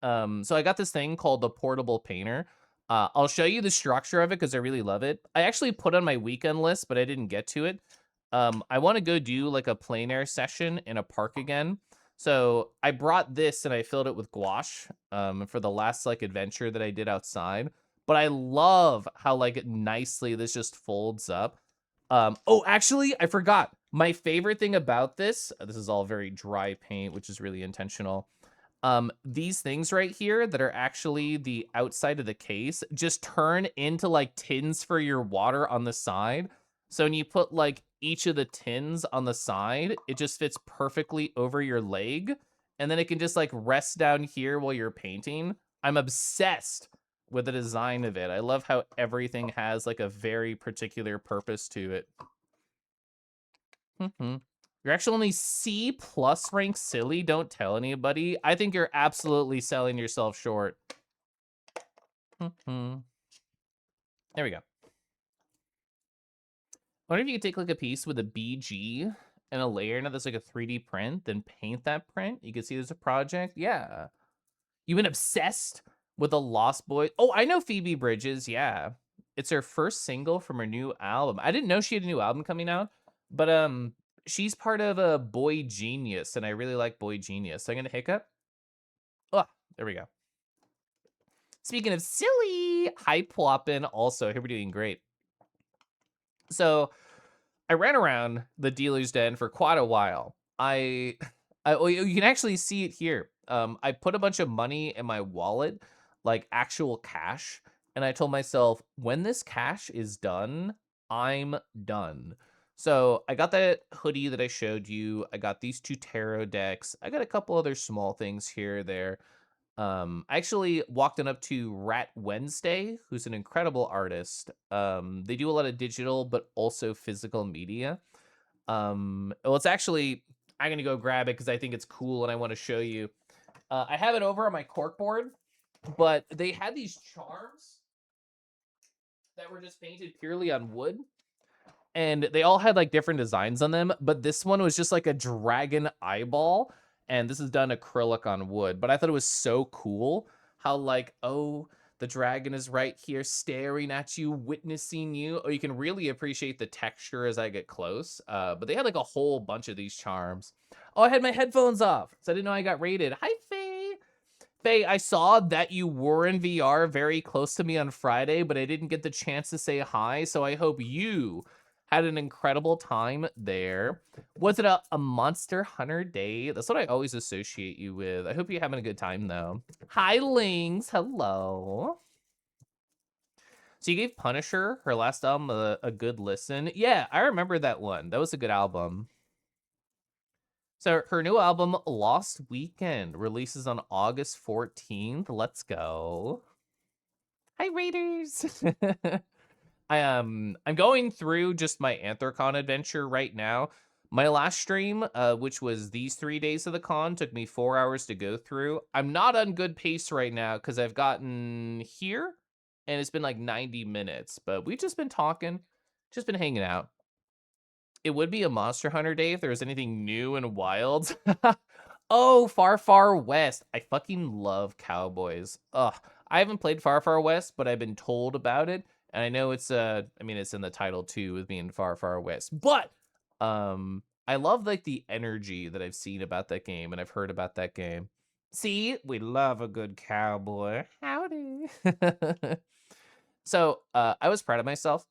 So I got this thing called the portable painter. I'll show you the structure of it because I really love it. I actually put on my weekend list, but I didn't get to it. I want to go do like a plein air session in a park again. So I brought this and I filled it with gouache for the last like adventure that I did outside. But I love how like nicely this just folds up. Oh, actually, I forgot. My favorite thing about this is all very dry paint, which is really intentional. These things right here that are actually the outside of the case just turn into like tins for your water on the side. So when you put like each of the tins on the side, it just fits perfectly over your leg. And then it can just like rest down here while you're painting. I'm obsessed with the design of it. I love how everything has like a very particular purpose to it. You're actually only C plus rank silly. Don't tell anybody. I think you're absolutely selling yourself short. There we go. I wonder if you could take like a piece with a BG and a layer in it that's like a 3D print, then paint that print. You can see there's a project. Yeah. You've been obsessed with the Lost Boys. Oh, I know Phoebe Bridges. Yeah. It's her first single from her new album. I didn't know she had a new album coming out, but she's part of a Boy Genius, and I really like Boy Genius. So I'm gonna hiccup. Oh, there we go. Speaking of silly, hi Ploppin. Also, here we're doing great. So I ran around the dealer's den for quite a while. Well, you can actually see it here. I put a bunch of money in my wallet, like actual cash, and I told myself, when this cash is done, I'm done. So I got that hoodie that I showed you. I got these 2 tarot decks. I got a couple other small things here or there. I actually walked on up to Rat Wednesday, who's an incredible artist. They do a lot of digital, but also physical media. Well, it's actually, I'm gonna go grab it because I think it's cool and I want to show you. I have it over on my corkboard, but they had these charms that were just painted purely on wood. And they all had like different designs on them, but this one was just like a dragon eyeball, and this is done acrylic on wood. But I thought it was so cool how like, oh, the dragon is right here staring at you, witnessing you. Oh, you can really appreciate the texture as I get close. But they had like a whole bunch of these charms. Oh, I had my headphones off, so I didn't know I got rated. Hi, Faye. Faye, I saw that you were in VR very close to me on Friday, but I didn't get the chance to say hi, so I hope you had an incredible time there. Was it a Monster Hunter day? That's what I always associate you with. I hope you're having a good time, though. Hi, Lings. Hello. So you gave Punisher, her last album, a good listen. Yeah, I remember that one. That was a good album. So her new album, Lost Weekend, releases on August 14th. Let's go. Hi, Raiders. I'm going through just my Anthrocon adventure right now. My last stream, which was these 3 days of the con, took me 4 hours to go through. I'm not on good pace right now because I've gotten here and it's been like 90 minutes, but we've just been talking, just been hanging out. It would be a Monster Hunter day if there was anything new and wild. Oh, Far Far West. I fucking love cowboys. Ugh. I haven't played Far Far West, but I've been told about it. And I know it's I mean it's in the title too with being Far Far West. But I love like the energy that I've seen about that game and I've heard about that game. See, we love a good cowboy. Howdy. So I was proud of myself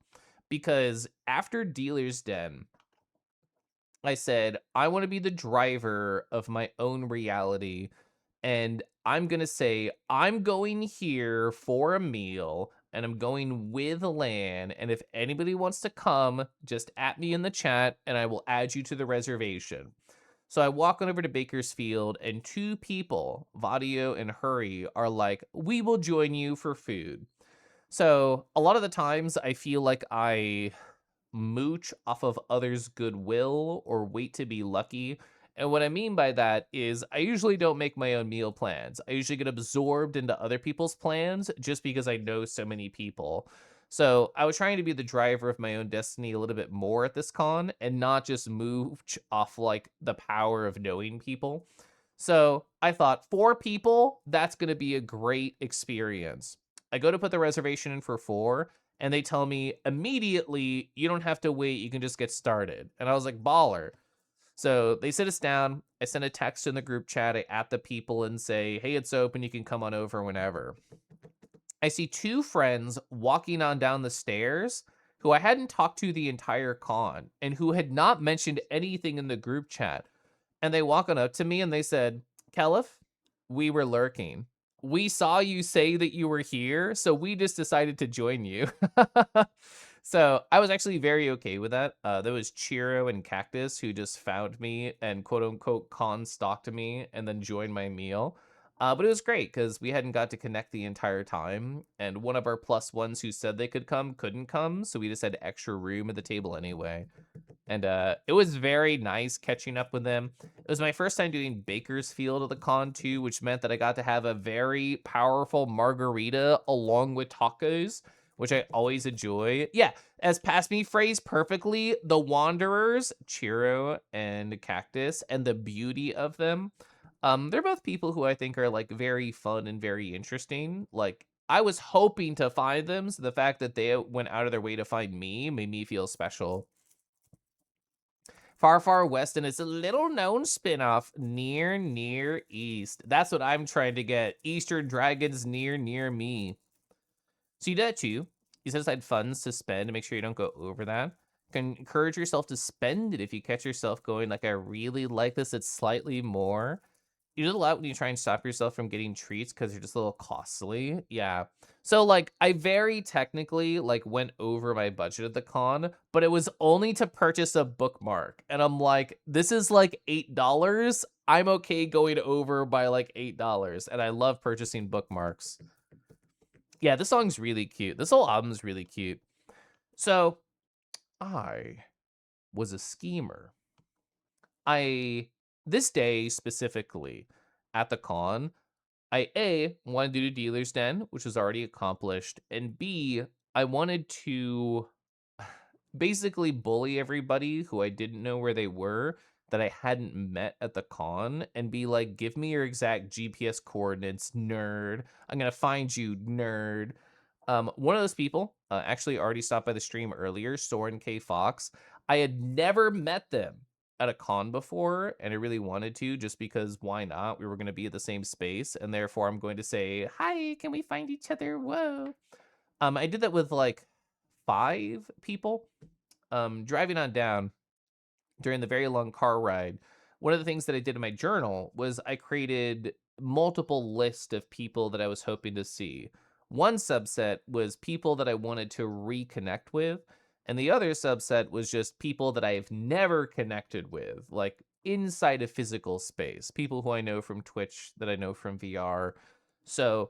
because after Dealer's Den, I said, I want to be the driver of my own reality. And I'm going to say, I'm going here for a meal and I'm going with Lan. And if anybody wants to come, just at me in the chat and I will add you to the reservation. So I walk on over to Bakersfield and 2 people, Vadio and Hurry, are like, we will join you for food. So a lot of the times I feel like I mooch off of others' goodwill or wait to be lucky. And what I mean by that is I usually don't make my own meal plans. I usually get absorbed into other people's plans just because I know so many people. So I was trying to be the driver of my own destiny a little bit more at this con and not just mooch off like the power of knowing people. So I thought 4 people, that's going to be a great experience. I go to put the reservation in for 4 and they tell me immediately, you don't have to wait, you can just get started. And I was like, baller. So they sit us down. I send a text in the group chat. I at the people and say, hey, it's open. You can come on over whenever. I see 2 friends walking on down the stairs who I hadn't talked to the entire con and who had not mentioned anything in the group chat. And they walk on up to me and they said, Kelif, We were lurking. We saw you say that you were here, so we just decided to join you. So I was actually very okay with that. There was Chiro and Cactus who just found me and quote unquote con stalked me and then joined my meal. But it was great because we hadn't got to connect the entire time. And one of our plus ones who said they could come couldn't come. So we just had extra room at the table anyway. And it was very nice catching up with them. It was my first time doing Bakersfield at the con too, which meant that I got to have a very powerful margarita along with tacos, which I always enjoy. Yeah, as Pass Me phrased perfectly, the Wanderers, Chiro and Cactus, and the beauty of them. They're both people who I think are like very fun and very interesting. Like I was hoping to find them, so the fact that they went out of their way to find me made me feel special. Far, Far West, and it's a little known spinoff, Near East. That's what I'm trying to get. Eastern Dragons near me. So you do that too. You set aside funds to spend to make sure you don't go over that. You can encourage yourself to spend it if you catch yourself going like, I really like this. It's slightly more. You do a lot when you try and stop yourself from getting treats because they're just a little costly. Yeah. So like I very technically like went over my budget at the con, but it was only to purchase a bookmark. And I'm like, this is like $8. I'm okay going over by like $8. And I love purchasing bookmarks. Yeah, this song's really cute. This whole album's really cute. So I was a schemer. I this day specifically at the con, I A wanted to do Dealer's Den, which was already accomplished, and B, I wanted to basically bully everybody who I didn't know where they were that I hadn't met at the con and be like, give me your exact GPS coordinates, nerd. I'm gonna find you, nerd. One of those people actually already stopped by the stream earlier, Soren K. Fox. I had never met them at a con before, and I really wanted to just because why not? We were going to be at the same space, and therefore I'm going to say, hi, can we find each other? Whoa. I did that with like 5 people. Driving on down, during the very long car ride, one of the things that I did in my journal was I created multiple lists of people that I was hoping to see. One subset was people that I wanted to reconnect with, and the other subset was just people that I've never connected with, like inside a physical space, people who I know from Twitch, that I know from VR. So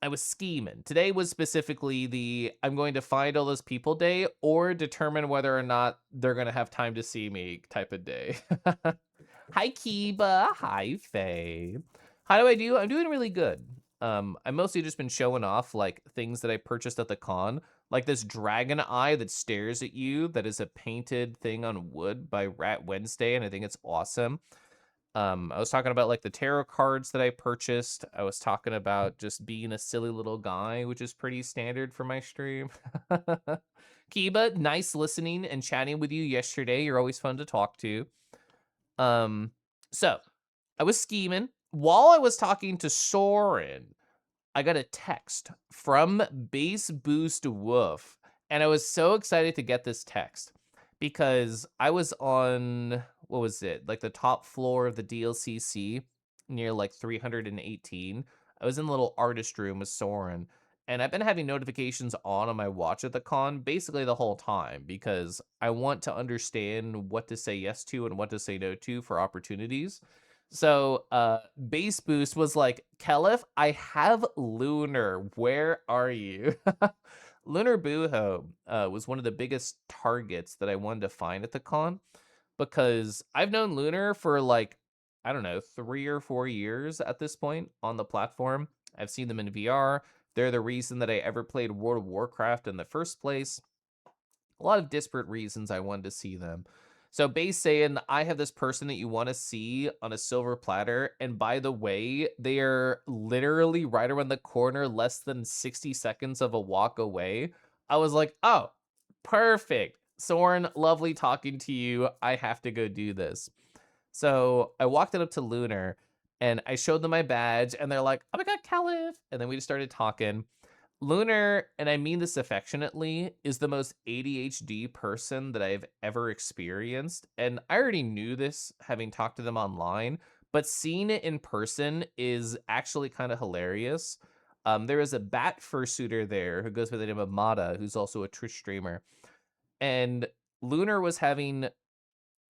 I was scheming. Today was specifically the I'm going to find all those people day or determine whether or not they're going to have time to see me type of day. Hi, Kiba. Hi, Faye. How do I do? I'm doing really good. I mostly just been showing off like things that I purchased at the con, like this dragon eye that stares at you that is a painted thing on wood by Rat Wednesday, and I think it's awesome. I was talking about like the tarot cards that I purchased. I was talking about just being a silly little guy, which is pretty standard for my stream. Kiba, nice listening and chatting with you yesterday. You're always fun to talk to. Um, so I was scheming while I was talking to Soren. I got a text from Bass Boost Wolf, and I was so excited to get this text because I was on what was it, like the top floor of the DLCC near like 318. I was in the little artist room with Soren, and I've been having notifications on my watch at the con basically the whole time because I want to understand what to say yes to and what to say no to for opportunities. So, Bass Boost was like, Kelif, I have Lunar. Where are you? Lunar Buho was one of the biggest targets that I wanted to find at the con because I've known Lunar for like, I don't know, 3 or 4 years at this point on the platform. I've seen them in VR. They're the reason that I ever played World of Warcraft in the first place. A lot of disparate reasons I wanted to see them. So Base saying, I have this person that you want to see on a silver platter. And by the way, they are literally right around the corner, less than 60 seconds of a walk away. I was like, oh, perfect. Soren, lovely talking to you. I have to go do this. So I walked it up to Lunar and I showed them my badge and they're like, oh my God, Caliph. And then we just started talking. Lunar, and I mean this affectionately, is the most ADHD person that I've ever experienced. And I already knew this having talked to them online, but seeing it in person is actually kind of hilarious. There is a bat fursuiter there who goes by the name of Mata, who's also a Twitch streamer, and Lunar was having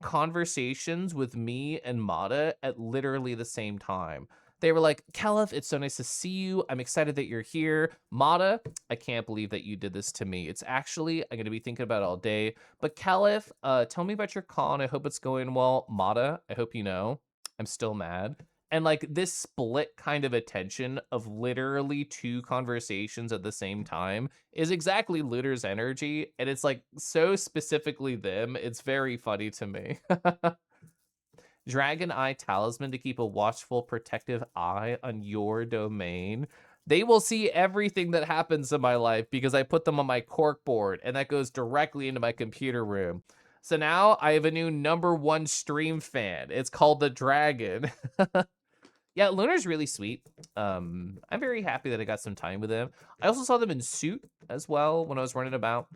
conversations with me and Mata at literally the same time. They were like, Caliph, it's so nice to see you. I'm excited that you're here. Mata, I can't believe that you did this to me. It's actually, I'm going to be thinking about it all day. But Caliph, tell me about your con. I hope it's going well. Mata, I hope you know. I'm still mad. And like this split kind of attention of literally two conversations at the same time is exactly Looter's energy, and it's like so specifically them. It's very funny to me. Dragon Eye Talisman to keep a watchful, protective eye on your domain. They will see everything that happens in my life because I put them on my cork board, and that goes directly into my computer room. So now I have a new #1 stream fan. It's called the Dragon. Yeah, Lunar's really sweet. I'm very happy that I got some time with him. I also saw them in Suit as well when I was running about.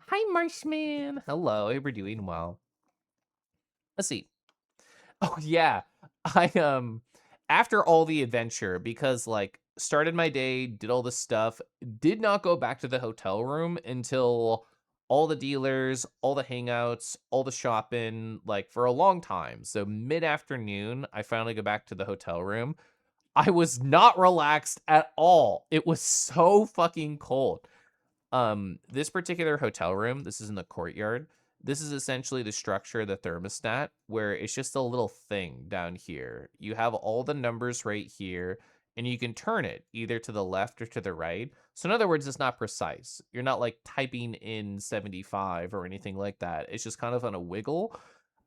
Hi, Marshman. Hello, I hope you're doing well. Let's see. Oh yeah, I after all the adventure, because like started my day, did all the stuff, did not go back to the hotel room until all the dealers, all the hangouts, all the shopping, like for a long time. So mid-afternoon, I finally go back to the hotel room. I was not relaxed at all. It was so fucking cold. This particular hotel room, this is in the courtyard. This is essentially the structure of the thermostat, where it's just a little thing down here. You have all the numbers right here, and you can turn it either to the left or to the right. So in other words, it's not precise. You're not like typing in 75 or anything like that. It's just kind of on a wiggle.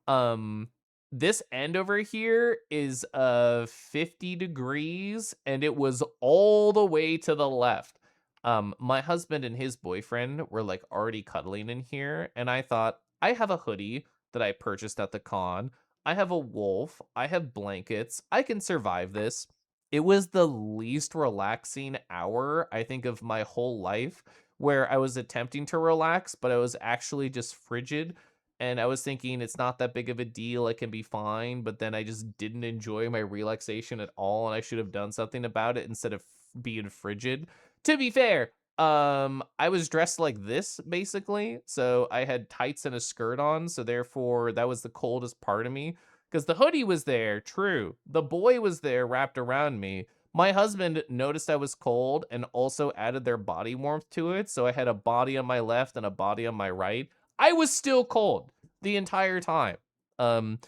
Um, this end over here is 50 degrees, and it was all the way to the left. My husband and his boyfriend were like already cuddling in here, and I thought, I have a hoodie that I purchased at the con. I have a wolf. I have blankets. I can survive this. It was the least relaxing hour, I think, of my whole life, where I was attempting to relax, but I was actually just frigid. And I was thinking it's not that big of a deal. It can be fine. But then I just didn't enjoy my relaxation at all. And I should have done something about it instead of being frigid. To be fair, I was dressed like this basically. So I had tights and a skirt on, so therefore that was the coldest part of me. Because the hoodie was there, true. The boy was there wrapped around me. My husband noticed I was cold and also added their body warmth to it. So I had a body on my left and a body on my right. I was still cold the entire time. Um,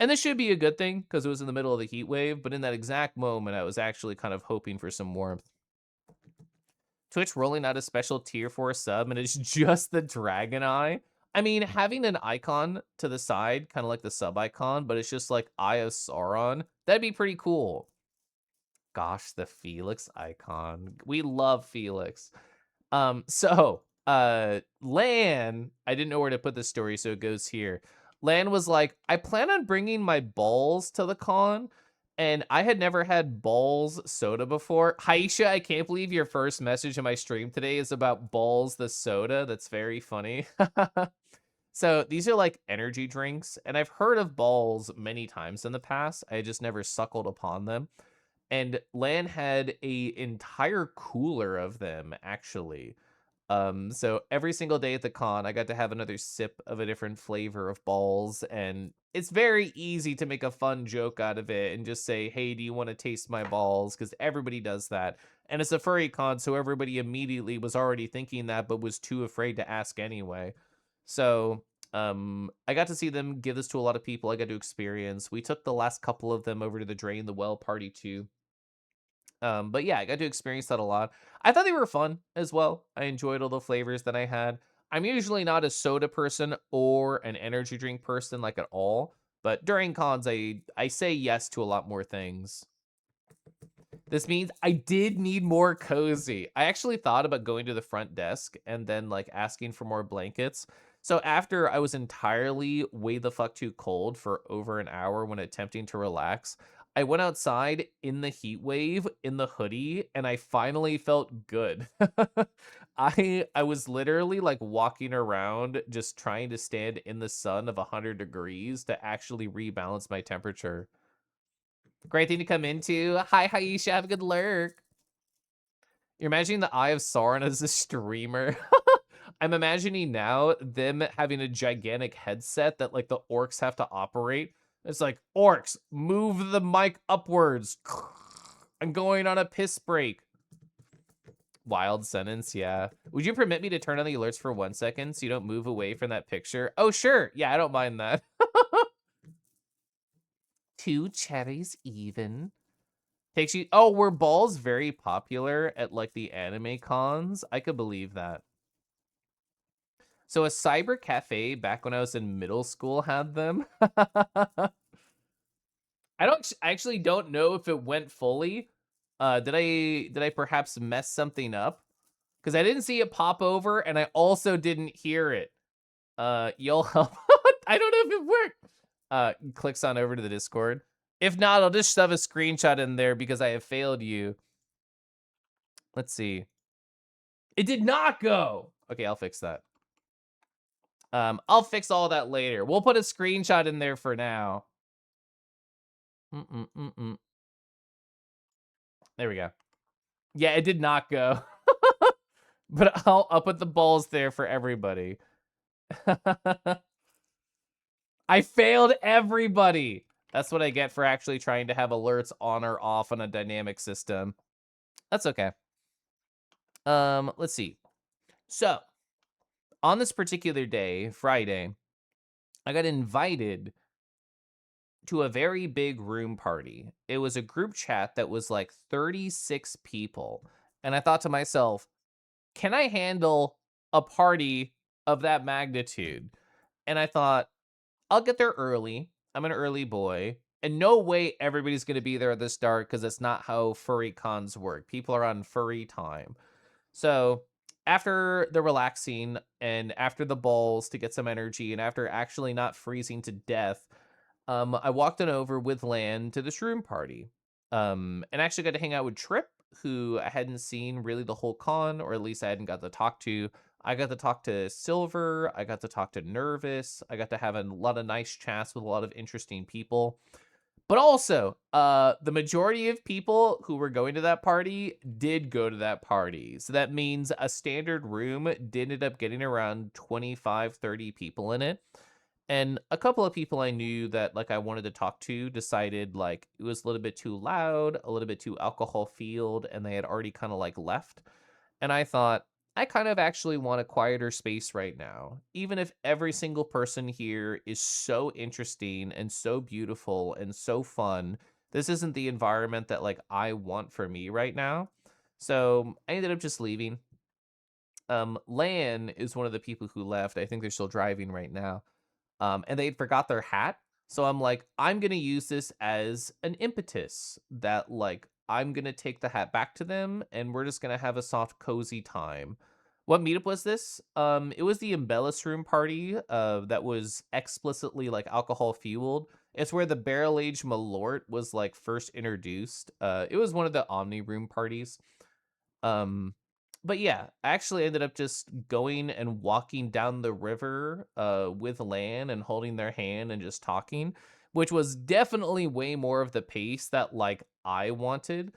and this should be a good thing because it was in the middle of the heat wave. But in that exact moment, I was actually kind of hoping for some warmth. Twitch rolling out a special tier for a sub, and it's just the dragon eye. I mean, having an icon to the side, kind of like the sub icon, but it's just like Eye of Sauron, that'd be pretty cool. Gosh, the Felix icon. We love Felix. Lan, I didn't know where to put this story, so it goes here. Lan was like, I plan on bringing my balls to the con, and I had never had balls soda before. Haisha, I can't believe your first message in my stream today is about balls the soda. That's very funny. So these are like energy drinks, and I've heard of balls many times in the past. I just never suckled upon them. And Lan had a entire cooler of them, actually. So every single day at the con, I got to have another sip of a different flavor of balls, and it's very easy to make a fun joke out of it and just say, hey, do you want to taste my balls? Because everybody does that. And it's a furry con, so everybody immediately was already thinking that, but was too afraid to ask anyway. So I got to see them give this to a lot of people. I got to experience. We took the last couple of them over to the Drain the Well party too. But yeah, I got to experience that a lot. I thought they were fun as well. I enjoyed all the flavors that I had. I'm usually not a soda person or an energy drink person like at all, but during cons I say yes to a lot more things. This means I did need more cozy. I actually thought about going to the front desk and then like asking for more blankets. So after I was entirely way the fuck too cold for over an hour when attempting to relax, I went outside in the heat wave in the hoodie and I finally felt good. I was literally, like, walking around just trying to stand in the sun of 100 degrees to actually rebalance my temperature. Great thing to come into. Hi, Haisha, have a good lurk. You're imagining the Eye of Sauron as a streamer. I'm imagining now them having a gigantic headset that, like, the orcs have to operate. It's like, "Orcs, move the mic upwards. I'm going on a piss break." Wild sentence, yeah. Would you permit me to turn on the alerts for 1 second so you don't move away from that picture? Oh, sure. Yeah, I don't mind that. 2 cherries even. Takes you oh, were balls very popular at, like, the anime cons? I could believe that. So a cyber cafe back when I was in middle school had them. I actually don't know if it went fully. Did I perhaps mess something up? Because I didn't see it pop over, and I also didn't hear it. You'll help. I don't know if it worked. Clicks on over to the Discord. If not, I'll just shove a screenshot in there because I have failed you. Let's see. It did not go. Okay, I'll fix that. I'll fix all that later. We'll put a screenshot in there for now. Mm-mm-mm-mm. There we go. Yeah, it did not go. But I'll put the balls there for everybody. I failed everybody. That's what I get for actually trying to have alerts on or off on a dynamic system. That's okay. Let's see. So, on this particular day, Friday, I got invited to a very big room party. It was a group chat that was like 36 people. And I thought to myself, can I handle a party of that magnitude? And I thought, I'll get there early. I'm an early boy. And no way everybody's going to be there at the start because that's not how furry cons work. People are on furry time. So after the relaxing and after the balls to get some energy and after actually not freezing to death, I walked on over with Lan to the shroom party. And actually got to hang out with Trip, who I hadn't seen really the whole con, or at least I hadn't got to talk to. I got to talk to Silver. I got to talk to Nervous. I got to have a lot of nice chats with a lot of interesting people. But also, the majority of people who were going to that party did go to that party. So that means a standard room did end up getting around 25, 30 people in it. And a couple of people I knew that like I wanted to talk to decided like it was a little bit too loud, a little bit too alcohol fueled, and they had already kind of like left. And I thought, I kind of actually want a quieter space right now. Even if every single person here is so interesting and so beautiful and so fun, this isn't the environment that like I want for me right now. So I ended up just leaving. Lan is one of the people who left. I think they're still driving right now, and they forgot their hat. So I'm like, I'm gonna use this as an impetus that like I'm gonna take the hat back to them, and we're just gonna have a soft, cozy time. What meetup was this? It was the Embellis Room party. That was explicitly like alcohol fueled. It's where the barrel aged Malort was like first introduced. It was one of the Omni Room parties. Um, but yeah, I actually ended up just going and walking down the river with Lan and holding their hand and just talking, which was definitely way more of the pace that like I wanted.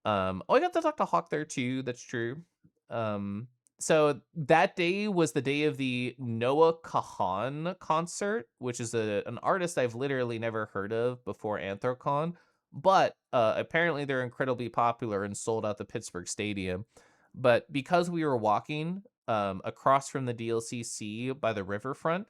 Oh, I got to talk to Hawk there too. That's true. Um, so that day was the day of the Noah Kahan concert, which is an artist I've literally never heard of before Anthrocon, but apparently they're incredibly popular and sold out the Pittsburgh Stadium. But because we were walking across from the DLCC by the riverfront,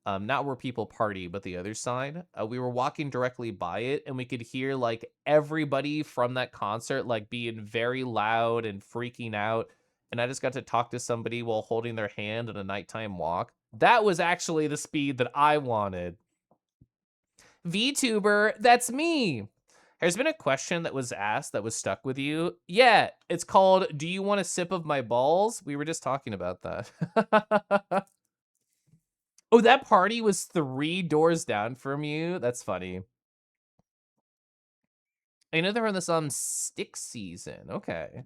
not where people party, but the other side. We were walking directly by it, and we could hear like everybody from that concert like being very loud and freaking out. And I just got to talk to somebody while holding their hand on a nighttime walk. That was actually the speed that I wanted. VTuber, that's me. There's been a question that was asked that was stuck with you. Yeah, it's called, do you want a sip of my balls? We were just talking about that. Oh, that party was 3 doors down from you? That's funny. I know they're on this, Stick season. Okay.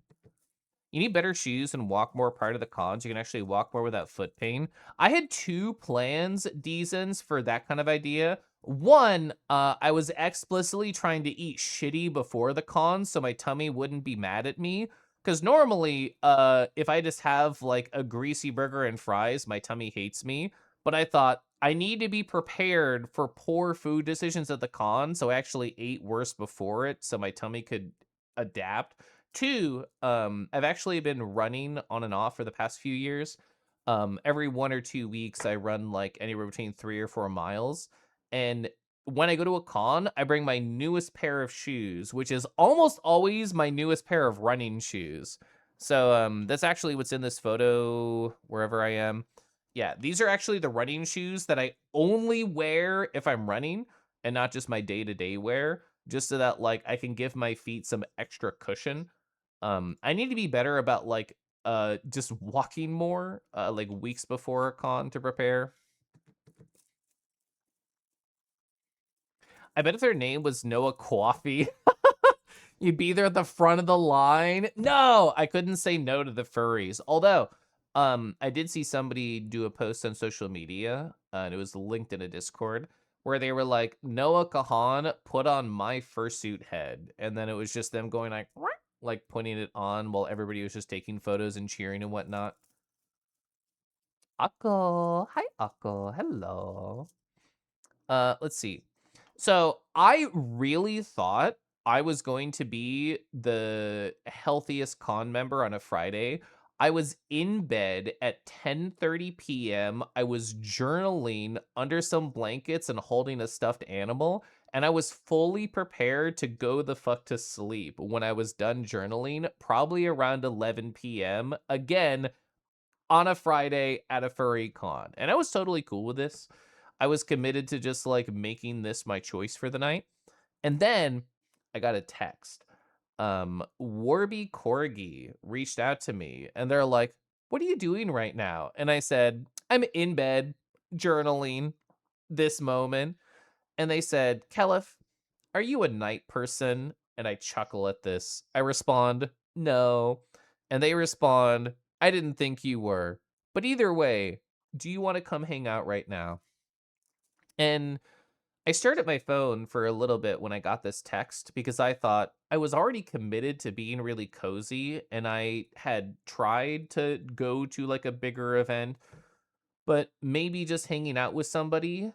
You need better shoes and walk more part of the cons. You can actually walk more without foot pain. I had 2 plans, Deezens, for that kind of idea. One, I was explicitly trying to eat shitty before the con so my tummy wouldn't be mad at me. Because normally, if I just have like a greasy burger and fries, my tummy hates me. But I thought I need to be prepared for poor food decisions at the con, so I actually ate worse before it so my tummy could adapt. Two, I've actually been running on and off for the past few years. Every 1 or 2 weeks, I run like anywhere between 3 or 4 miles. And when I go to a con, I bring my newest pair of shoes, which is almost always my newest pair of running shoes. So that's actually what's in this photo wherever I am. Yeah, these are actually the running shoes that I only wear if I'm running and not just my day-to-day wear, just so that like I can give my feet some extra cushion. I need to be better about like just walking more like weeks before a con to prepare. I bet if their name was Noah Coffee, you'd be there at the front of the line. No, I couldn't say no to the furries. Although, I did see somebody do a post on social media, and it was linked in a Discord, where they were like, Noah Kahan put on my fursuit head. And then it was just them going like, "What?" Like putting it on while everybody was just taking photos and cheering and whatnot. Akko. Hi, Akko. Hello. Let's see. So I really thought I was going to be the healthiest con member on a Friday. I was in bed at 10:30 p.m. I was journaling under some blankets and holding a stuffed animal, and I was fully prepared to go the fuck to sleep when I was done journaling, probably around 11 p.m. Again, on a Friday at a furry con. And I was totally cool with this. I was committed to just like making this my choice for the night. And then I got a text. Warby Corgi reached out to me and they're like, "What are you doing right now?" And I said, "I'm in bed journaling this moment." And they said, "Kelif, are you a night person?" And I chuckle at this. I respond, "No." And they respond, "I didn't think you were. But either way, do you want to come hang out right now?" And I stared at my phone for a little bit when I got this text because I thought I was already committed to being really cozy and I had tried to go to like a bigger event, but maybe just hanging out with somebody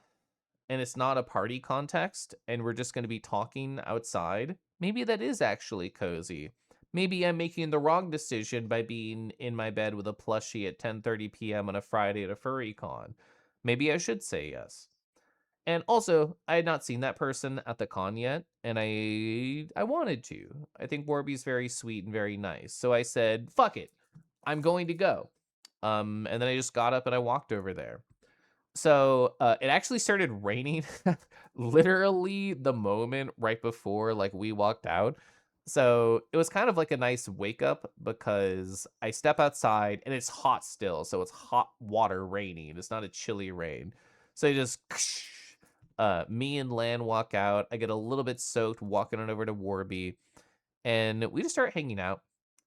and it's not a party context and we're just going to be talking outside, maybe that is actually cozy. Maybe I'm making the wrong decision by being in my bed with a plushie at 10:30 p.m. on a Friday at a furry con. Maybe I should say yes. And also, I had not seen that person at the con yet, and I wanted to. I think Warby's very sweet and very nice. So I said, "Fuck it. I'm going to go." And then I just got up and I walked over there. So, it actually started raining literally the moment right before, like, we walked out. So, it was kind of like a nice wake up because I step outside and it's hot still, so it's hot water raining, it's not a chilly rain. So, you just me and Lan walk out, I get a little bit soaked walking on over to Warby, and we just start hanging out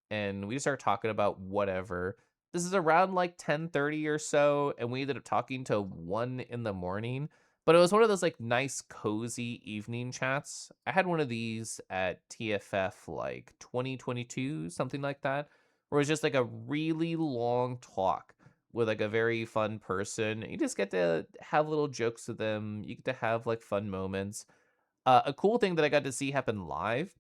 and we just start talking about whatever. This is around like 10:30 or so, and we ended up talking to 1 in the morning. But it was one of those like nice, cozy evening chats. I had one of these at TFF like 2022, something like that, where it was just like a really long talk with like a very fun person. You just get to have little jokes with them. You get to have like fun moments. A cool thing that I got to see happen live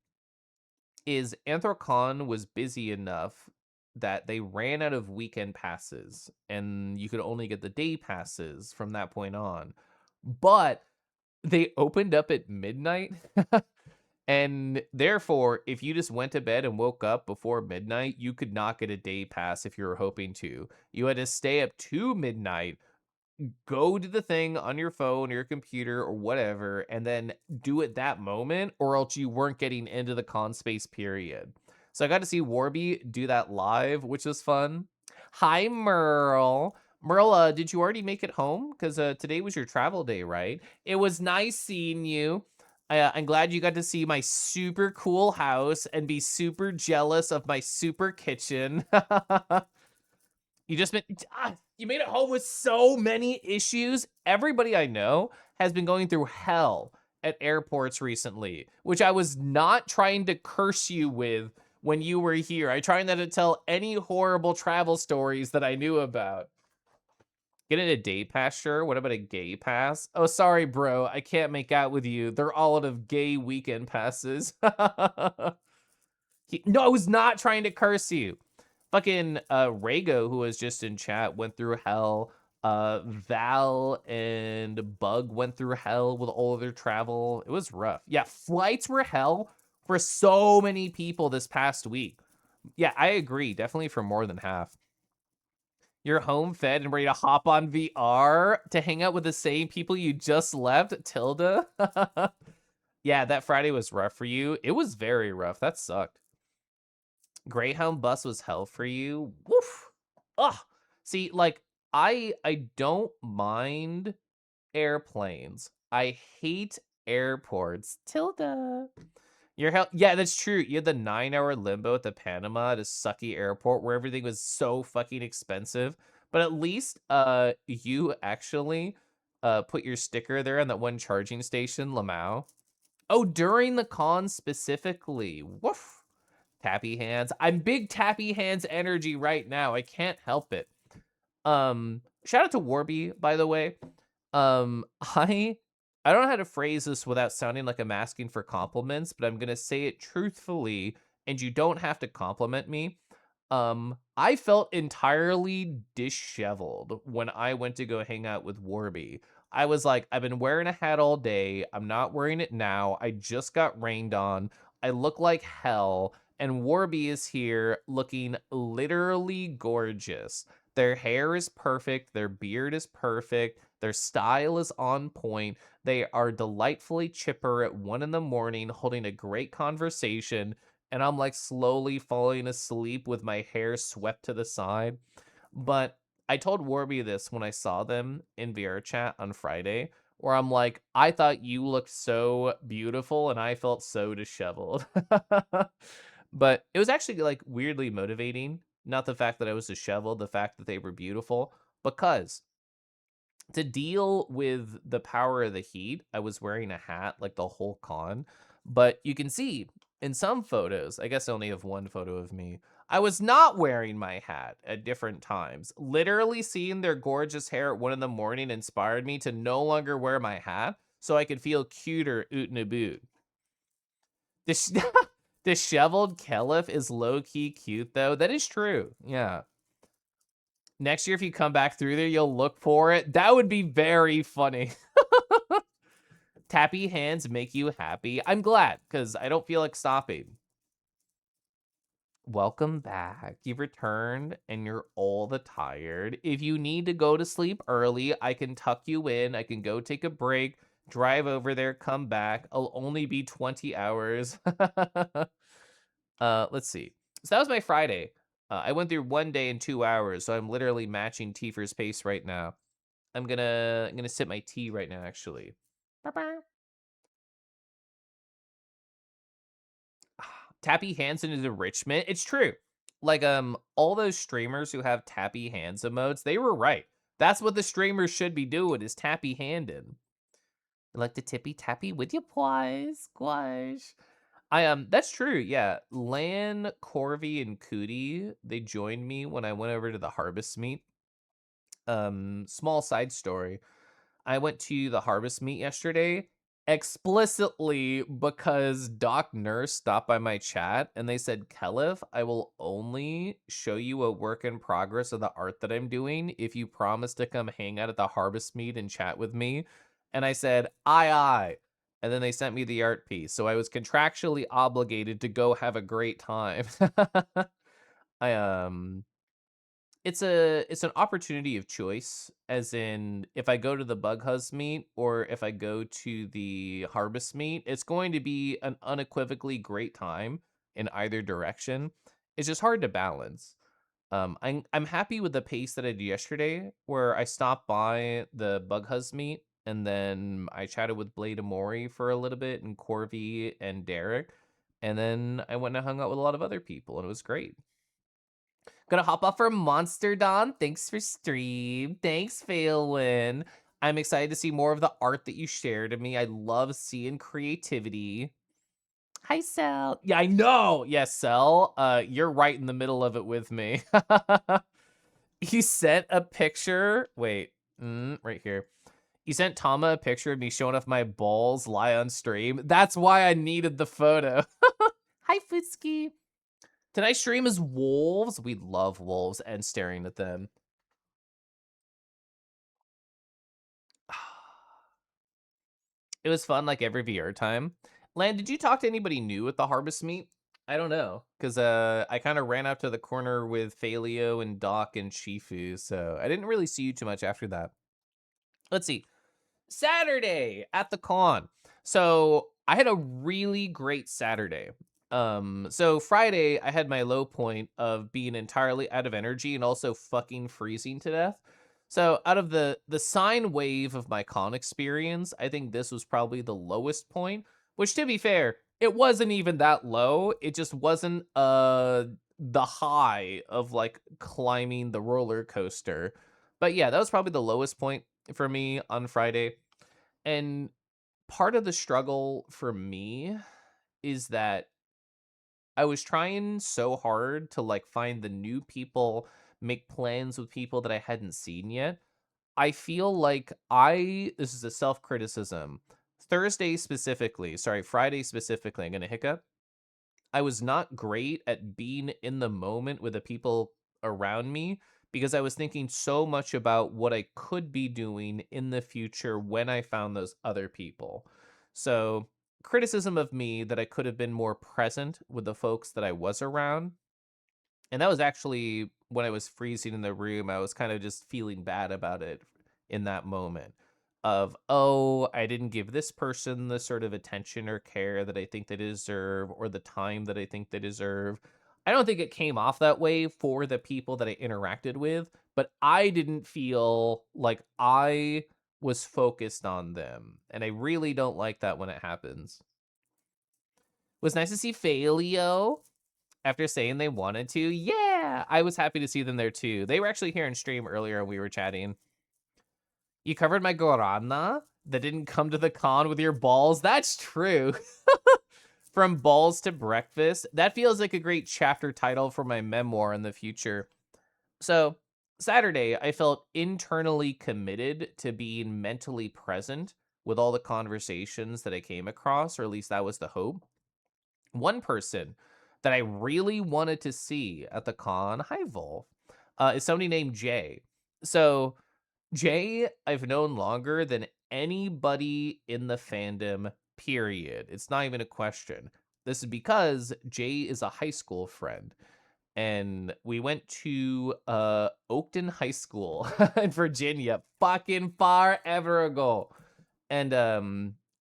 is Anthrocon was busy enough that they ran out of weekend passes and you could only get the day passes from that point on. But they opened up at midnight. And therefore, if you just went to bed and woke up before midnight, you could not get a day pass if you were hoping to. You had to stay up to midnight, go to the thing on your phone or your computer or whatever, and then do it that moment, or else you weren't getting into the con space period. So I got to see Warby do that live, which was fun. Hi, Merle. Merle, did you already make it home? Because today was your travel day, right? It was nice seeing you. I'm glad you got to see my super cool house and be super jealous of my super kitchen. You just been you made it home with so many issues. Everybody I know has been going through hell at airports recently, which I was not trying to curse you with when you were here. I tried not to tell any horrible travel stories that I knew about. Getting a day pass, sure. What about a gay pass? Oh, sorry, bro. I can't make out with you. They're all out of gay weekend passes. No, I was not trying to curse you. Fucking Rago, who was just in chat, went through hell. Val and Bug went through hell with all of their travel. It was rough. Yeah, flights were hell for so many people this past week. Yeah, I agree. Definitely for more than half. You're home fed and ready to hop on VR to hang out with the same people you just left, Tilda. Yeah, that Friday was rough for you. It was very rough. That sucked. Greyhound bus was hell for you. Woof. Ugh. See, like I don't mind airplanes. I hate airports. Tilda. Your hell, yeah, that's true. You had the 9-hour limbo at the Panama at a sucky airport where everything was so fucking expensive. But at least you actually put your sticker there on that one charging station, Lamau. Oh, during the con specifically. Woof. Tappy hands. I'm big tappy hands energy right now. I can't help it. Shout out to Warby, by the way. Um, I I don't know how to phrase this without sounding like I'm asking for compliments, but I'm gonna say it truthfully, and you don't have to compliment me. I felt entirely disheveled when I went to go hang out with Warby. I was like, I've been wearing a hat all day. I'm not wearing it now. I just got rained on. I look like hell. And Warby is here looking literally gorgeous. Their hair is perfect. Their beard is perfect. Their style is on point. They are delightfully chipper at 1 in the morning, holding a great conversation. And I'm like slowly falling asleep with my hair swept to the side. But I told Warby this when I saw them in VR chat on Friday, where I'm like, I thought you looked so beautiful and I felt so disheveled. But it was actually like weirdly motivating. Not the fact that I was disheveled, the fact that they were beautiful, because to deal with the power of the heat, I was wearing a hat like the whole con. But you can see in some photos, I guess I only have one photo of me. I was not wearing my hat at different times. Literally seeing their gorgeous hair at 1 in the morning inspired me to no longer wear my hat so I could feel cuter oot and a boot. This disheveled Caliph is low key cute though. That is true. Yeah. Next year, if you come back through there, you'll look for it. That would be very funny. Tappy hands make you happy. I'm glad because I don't feel like stopping. Welcome back. You've returned and you're all the tired. If you need to go to sleep early, I can tuck you in. I can go take a break, drive over there, come back. I'll only be 20 hours. Let's see. So that was my Friday. I went through 1 day in 2 hours, so I'm literally matching Tifer's pace right now. I'm gonna sip my tea right now, actually. Ba-ba. Tappy hands into the enrichment. It's true. Like all those streamers who have tappy hands emotes, they were right. That's what the streamers should be doing is tappy handing. I like to tippy tappy with you, boys. Squash. That's true. Yeah. Lan, Corvy, and Cootie, they joined me when I went over to the harvest meet. Small side story. I went to the harvest meet yesterday explicitly because Doc Nurse stopped by my chat and they said, Kelif, I will only show you a work in progress of the art that I'm doing if you promise to come hang out at the harvest meet and chat with me. And I said, aye. And then they sent me the art piece. So I was contractually obligated to go have a great time. I it's an opportunity of choice, as in if I go to the Bug Huzz meet or if I go to the Harvest meet, it's going to be an unequivocally great time in either direction. It's just hard to balance. I'm happy with the pace that I did yesterday, where I stopped by the Bug Huzz meet and then I chatted with Blade Amori for a little bit, and Corby and Derek, and then I went and hung out with a lot of other people, and it was great. Gonna hop off for Monster Dawn. Thanks for stream. Thanks, Phelan. I'm excited to see more of the art that you shared to me. I love seeing creativity. Hi, Cell. Yeah, I know. Yes, Cell. You're right in the middle of it with me. He sent a picture. Wait, right here. He sent Tama a picture of me showing off my balls lie on stream. That's why I needed the photo. Hi, Futski. Tonight's stream is wolves. We love wolves and staring at them. It was fun like every VR time. Lan, did you talk to anybody new at the Harvest Meet? I don't know, because I kind of ran out to the corner with Falio and Doc and Shifu, so I didn't really see you too much after that. Let's see. Saturday at the con. So I had a really great Saturday. So Friday I had my low point of being entirely out of energy and also fucking freezing to death. So out of the sine wave of my con experience, I think this was probably the lowest point, which to be fair, it wasn't even that low. It just wasn't the high of like climbing the roller coaster. But yeah, that was probably the lowest point for me on Friday. And part of the struggle for me is that I was trying so hard to like find the new people, make plans with people that I hadn't seen yet. I feel like this is a self criticism. Friday specifically, I'm going to hiccup. I was not great at being in the moment with the people around me because I was thinking so much about what I could be doing in the future when I found those other people. So, criticism of me that I could have been more present with the folks that I was around. And that was actually when I was freezing in the room, I was kind of just feeling bad about it in that moment of, oh, I didn't give this person the sort of attention or care that I think they deserve or the time that I think they deserve. I don't think it came off that way for the people that I interacted with, but I didn't feel like I was focused on them. And I really don't like that when it happens. It was nice to see Falio after saying they wanted to. Yeah, I was happy to see them there too. They were actually here in stream earlier and we were chatting. You covered my guarana that didn't come to the con with your balls. That's true. From balls to breakfast. That feels like a great chapter title for my memoir in the future. So, Saturday, I felt internally committed to being mentally present with all the conversations that I came across, or at least that was the hope. One person that I really wanted to see at the con, hi Volf, is somebody named Jay. So Jay, I've known longer than anybody in the fandom, period. It's not even a question. This is because Jay is a high school friend. And we went to Oakton High School in Virginia, fucking far ever ago. And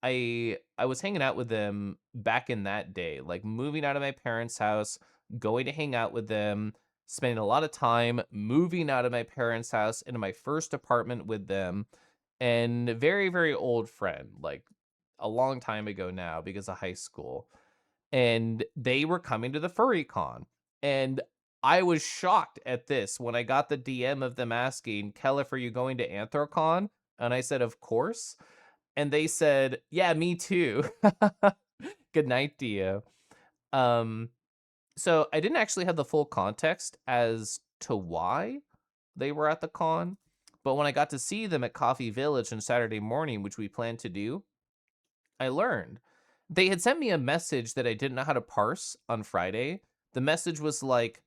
I was hanging out with them back in that day, like moving out of my parents' house, going to hang out with them, spending a lot of time moving out of my parents' house into my first apartment with them, and a very, very old friend, like a long time ago now because of high school. And they were coming to the furry con. And I was shocked at this when I got the DM of them asking, Kellef, are you going to Anthrocon? And I said, of course. And they said, yeah, me too. Good night to you. So I didn't actually have the full context as to why they were at the con. But when I got to see them at Coffee Village on Saturday morning, which we planned to do, I learned. They had sent me a message that I didn't know how to parse on Friday. The message was like,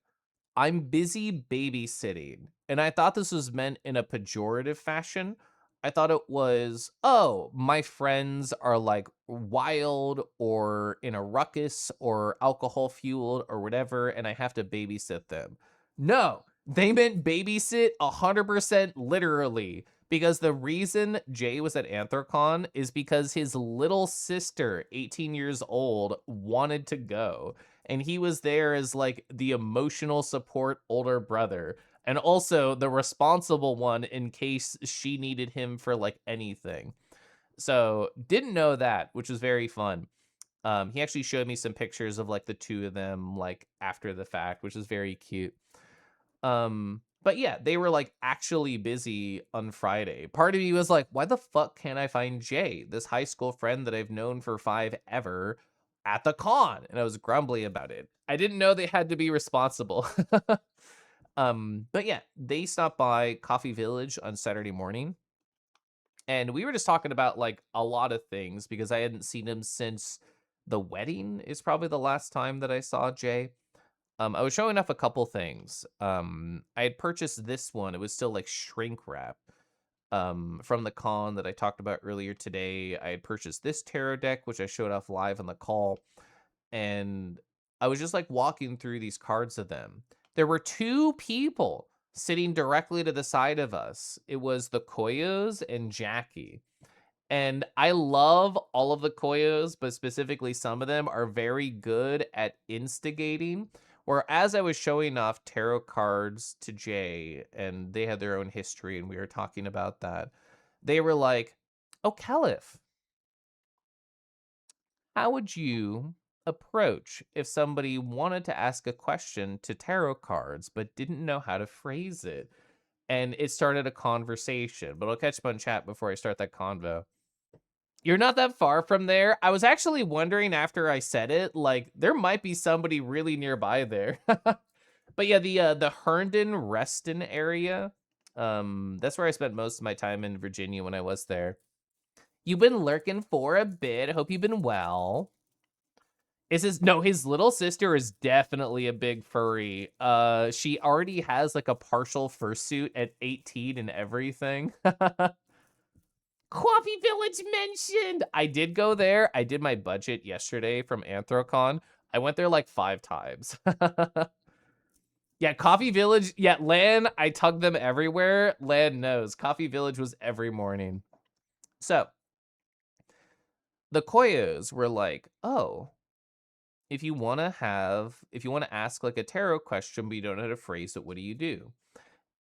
I'm busy babysitting. And I thought this was meant in a pejorative fashion. I thought it was, oh, my friends are like wild or in a ruckus or alcohol fueled or whatever, and I have to babysit them. No, they meant babysit 100% literally. Because the reason Jay was at Anthrocon is because his little sister, 18 years old, wanted to go. And he was there as like the emotional support older brother. And also the responsible one in case she needed him for like anything. So didn't know that, which was very fun. He actually showed me some pictures of like the two of them like after the fact, which is very cute. But yeah, they were like actually busy on Friday. Part of me was like, why the fuck can't I find Jay, this high school friend that I've known for five ever, at the con? And I was grumbly about it. I didn't know they had to be responsible. But yeah, they stopped by Coffee Village on Saturday morning. And we were just talking about like a lot of things because I hadn't seen him since the wedding is probably the last time that I saw Jay. I was showing off a couple things. I had purchased this one. It was still like shrink wrap. From the con that I talked about earlier today. I had purchased this tarot deck, which I showed off live on the call, and I was just like walking through these cards of them. There were two people sitting directly to the side of us. It was the Koyos and Jackie. And I love all of the Koyos, but specifically some of them are very good at instigating. Whereas I was showing off tarot cards to Jay, and they had their own history, and we were talking about that, they were like, "Oh, Caliph, how would you approach if somebody wanted to ask a question to tarot cards but didn't know how to phrase it?" And it started a conversation, but I'll catch up on chat before I start that convo. You're not that far from there. I was actually wondering after I said it, like, there might be somebody really nearby there. But yeah, the Herndon Reston area, that's where I spent most of my time in Virginia when I was there. You've been lurking for a bit. Hope you've been well. Is his no, his little sister is definitely a big furry. She already has like a partial fursuit at 18 and everything. Coffee Village mentioned. I did go there. I did my budget yesterday from Anthrocon. I went there like 5 times. Yeah, Coffee Village. Yeah, Lan, I tugged them everywhere. Lan knows. Coffee Village was every morning. So the Koyos were like, oh, if you want to ask like a tarot question, but you don't know how to phrase it, what do you do?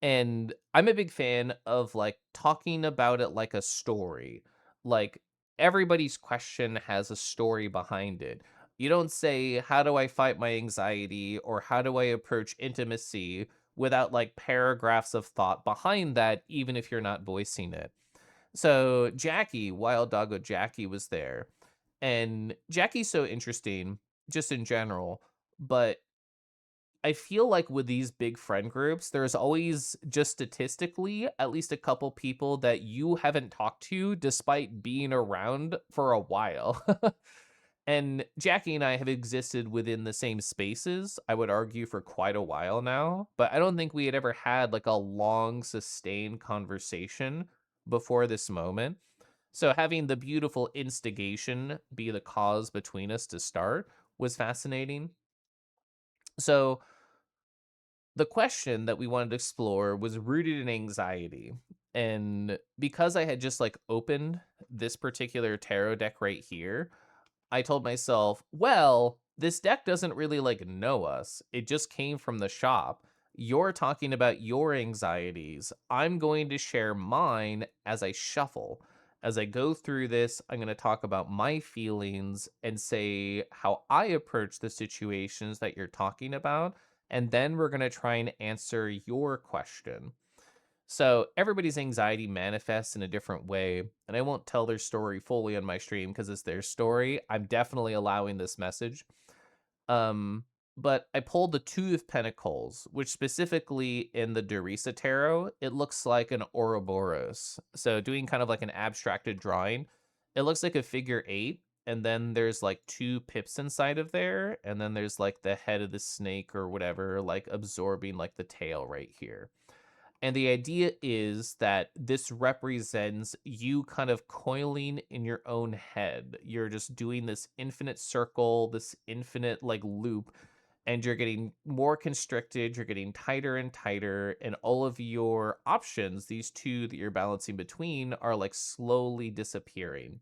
And I'm a big fan of like talking about it like a story. Like everybody's question has a story behind it. You don't say, how do I fight my anxiety or how do I approach intimacy without like paragraphs of thought behind that, even if you're not voicing it. So Jackie, Wild Doggo Jackie was there. And Jackie's so interesting just in general, but I feel like with these big friend groups, there's always just statistically at least a couple people that you haven't talked to despite being around for a while. And Jackie and I have existed within the same spaces, I would argue, for quite a while now, but I don't think we had ever had like a long, sustained conversation before this moment. So having the beautiful instigation be the cause between us to start was fascinating. So the question that we wanted to explore was rooted in anxiety. And because I had just like opened this particular tarot deck right here, I told myself, well, this deck doesn't really like know us. It just came from the shop. You're talking about your anxieties. I'm going to share mine as I shuffle. As I go through this, I'm going to talk about my feelings and say how I approach the situations that you're talking about. And then we're going to try and answer your question. So everybody's anxiety manifests in a different way, and I won't tell their story fully on my stream because it's their story. I'm definitely allowing this message. Um, but I pulled the Two of Pentacles, which specifically in the Dorisa Tarot, it looks like an Ouroboros. So doing kind of like an abstracted drawing, it looks like a figure 8, and then there's like 2 pips inside of there, and then there's like the head of the snake or whatever, like absorbing like the tail right here. And the idea is that this represents you kind of coiling in your own head. You're just doing this infinite circle, this infinite like loop, and you're getting more constricted, you're getting tighter and tighter, and all of your options, these two that you're balancing between, are like slowly disappearing.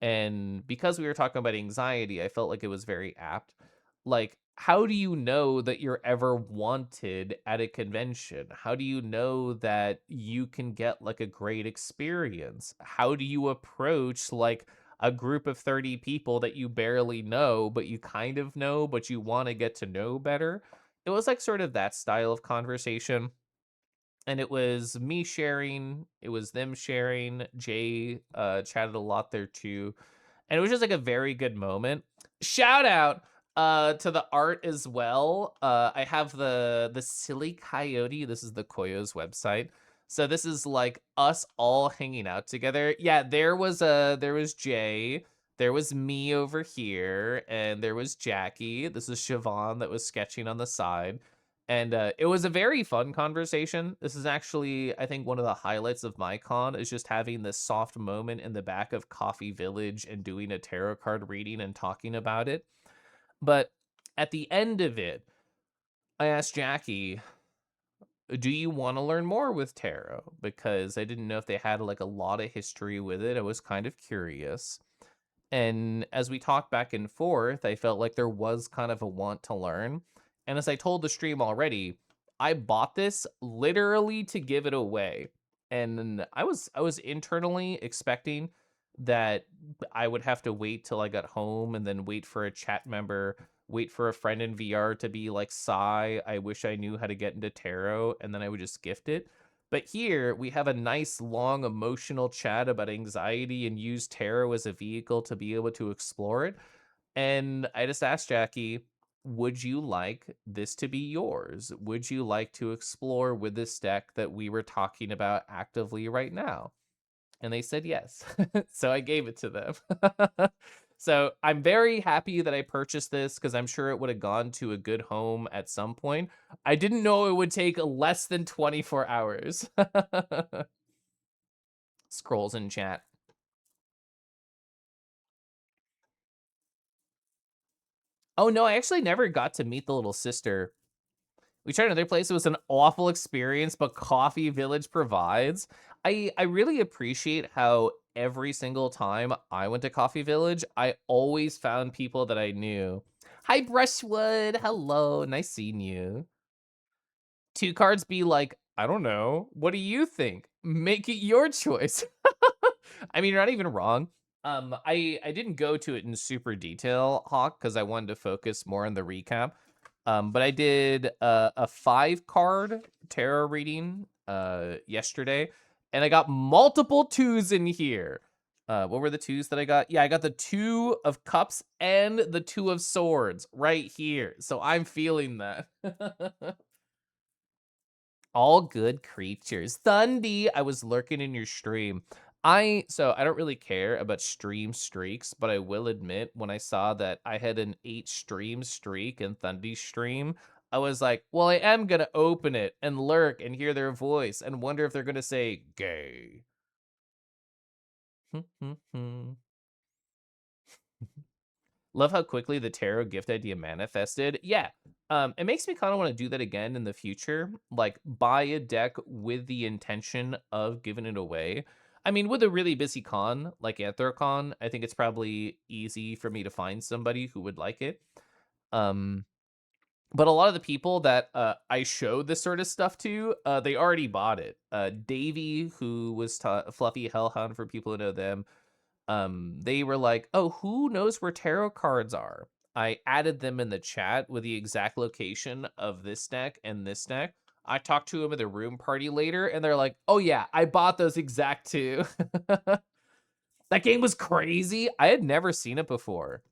And because we were talking about anxiety, I felt like it was very apt. Like how do you know that you're ever wanted at a convention? How do you know that you can get like a great experience? How do you approach like a group of 30 people that you barely know, but you kind of know, but you want to get to know better? It was like sort of that style of conversation. And it was me sharing, it was them sharing. Jay chatted a lot there too, and it was just like a very good moment. Shout out to the art as well. I have the silly coyote. This is the Koyo's website. So this is like us all hanging out together. Yeah, there was Jay, there was me over here, and there was Jackie. This is Siobhan that was sketching on the side. And it was a very fun conversation. This is actually, I think, one of the highlights of my con is just having this soft moment in the back of Coffee Village and doing a tarot card reading and talking about it. But at the end of it, I asked Jackie, do you want to learn more with tarot? Because I didn't know if they had like a lot of history with it. I was kind of curious. And as we talked back and forth, I felt like there was kind of a want to learn. And as I told the stream already, I bought this literally to give it away. And I was internally expecting that I would have to wait till I got home and then wait for a chat member, wait for a friend in VR to be like, "Sigh, I wish I knew how to get into tarot," and then I would just gift it. But here we have a nice long emotional chat about anxiety and use tarot as a vehicle to be able to explore it. And I just asked Jackie, would you like this to be yours? Would you like to explore with this deck that we were talking about actively right now? And they said yes. So I gave it to them. So I'm very happy that I purchased this because I'm sure it would have gone to a good home at some point. I didn't know it would take less than 24 hours. Scrolls in chat. Oh no, I actually never got to meet the little sister. We tried another place. It was an awful experience, but Coffee Village provides. I really appreciate how every single time I went to Coffee Village, I always found people that I knew. Hi, Brushwood. Hello. Nice seeing you. Two cards be like, I don't know. What do you think? Make it your choice. I mean, you're not even wrong. I didn't go to it in super detail, Hawk, because I wanted to focus more on the recap. But I did a 5 card tarot reading yesterday, and I got multiple twos in here. What were the twos that I got? Yeah, I got the 2 of cups and the 2 of swords right here. So I'm feeling that. All good creatures. Thundy, I was lurking in your stream. I don't really care about stream streaks, but I will admit when I saw that I had an 8 stream streak in Thundy's stream, I was like, well, I am gonna open it and lurk and hear their voice and wonder if they're gonna say gay. Love how quickly the tarot gift idea manifested. Yeah. It makes me kind of want to do that again in the future. Like buy a deck with the intention of giving it away. I mean, with a really busy con like Anthrocon, I think it's probably easy for me to find somebody who would like it. Um, but a lot of the people that I showed this sort of stuff to, they already bought it. Davey, who was Fluffy Hellhound for people who know them, they were like, "Oh, who knows where tarot cards are?" I added them in the chat with the exact location of this deck and this deck. I talked to them at the room party later, and they're like, "Oh yeah, I bought those exact two." That game was crazy. I had never seen it before.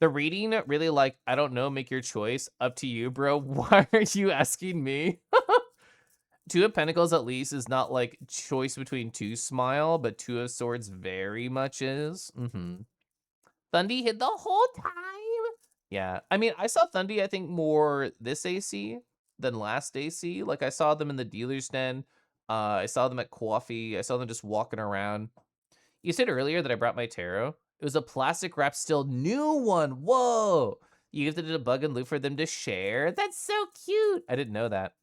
The reading really like, I don't know, make your choice. Up to you, bro. Why are you asking me? 2 of Pentacles at least is not like choice between two smile, but 2 of Swords very much is. Thundy hit the whole time. Yeah, I mean, I saw Thundy, I think, more this AC than last AC. Like, I saw them in the dealer's den. I saw them at Coffee. I saw them just walking around. You said earlier that I brought my tarot. It was a plastic wrap still new one. Whoa. You gifted it a bug and loop for them to share. That's so cute. I didn't know that.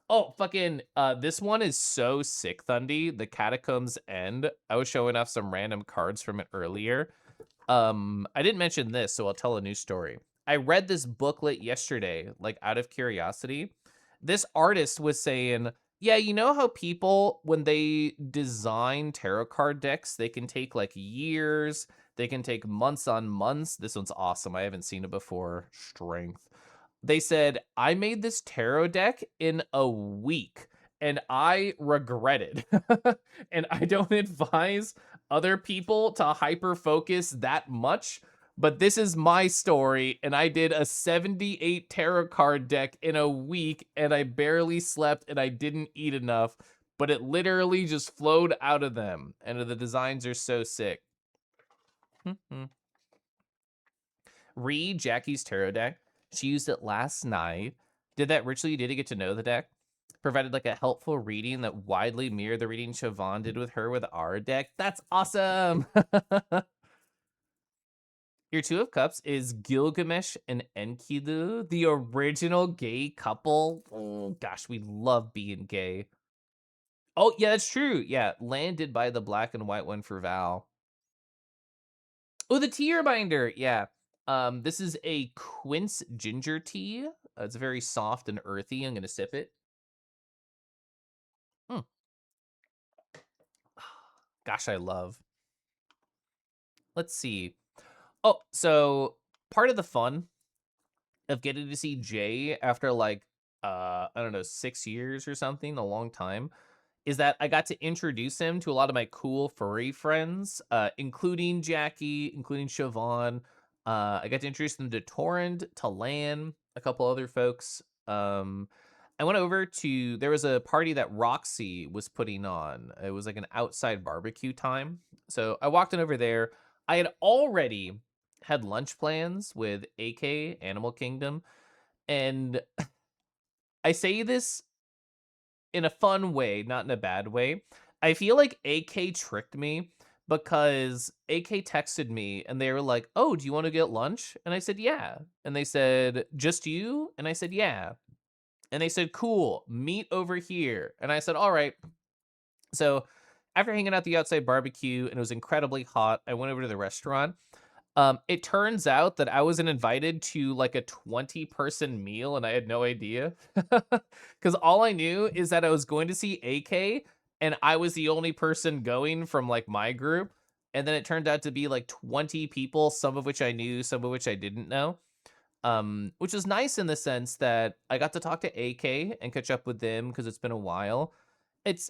Oh, fucking, this one is so sick, Thundy. The Catacombs End. I was showing off some random cards from it earlier. I didn't mention this, so I'll tell a new story. I read this booklet yesterday, like out of curiosity. This artist was saying, yeah, you know how people, when they design tarot card decks, they can take like years, they can take months on months. This one's awesome. I haven't seen it before. Strength. They said, I made this tarot deck in a week and I regret it. And I don't advise other people to hyper focus that much, but this is my story, and I did a 78 tarot card deck in a week, and I barely slept, and I didn't eat enough, but it literally just flowed out of them, and the designs are so sick. Read Jackie's tarot deck. She used it last night. Did that ritual you did to get to know the deck. Provided like a helpful reading that widely mirrored the reading Siobhan did with her with our deck. That's awesome. Your Two of Cups is Gilgamesh and Enkidu, the original gay couple. Oh, gosh, we love being gay. Oh, yeah, that's true. Yeah, landed by the black and white one for Val. Oh, the tea reminder. Yeah. This is a quince ginger tea. It's very soft and earthy. I'm gonna sip it. Mm. Gosh, I love. Let's see. Oh, so part of the fun of getting to see Jay after like I don't know, 6 years or something, a long time, is that I got to introduce him to a lot of my cool furry friends, including Jackie, including Siobhan. I got to introduce them to Torrent, to Lan, a couple other folks. I went over to there was a party that Roxy was putting on. It was like an outside barbecue time. So I walked in over there. I had already had lunch plans with AK Animal Kingdom, and I say this in a fun way, not in a bad way. I feel like AK tricked me because AK texted me and they were like, "Oh, do you want to get lunch?" And I said, "Yeah." And they said, "Just you?" And I said, "Yeah." And they said, "Cool, meet over here." And I said, "All right." So after hanging out the outside barbecue and it was incredibly hot, I went over to the restaurant. It turns out that I wasn't invited to like a 20-person meal and I had no idea. Cause all I knew is that I was going to see AK and I was the only person going from like my group. And then it turned out to be like 20 people, some of which I knew, some of which I didn't know. Which was nice in the sense that I got to talk to AK and catch up with them because it's been a while. It's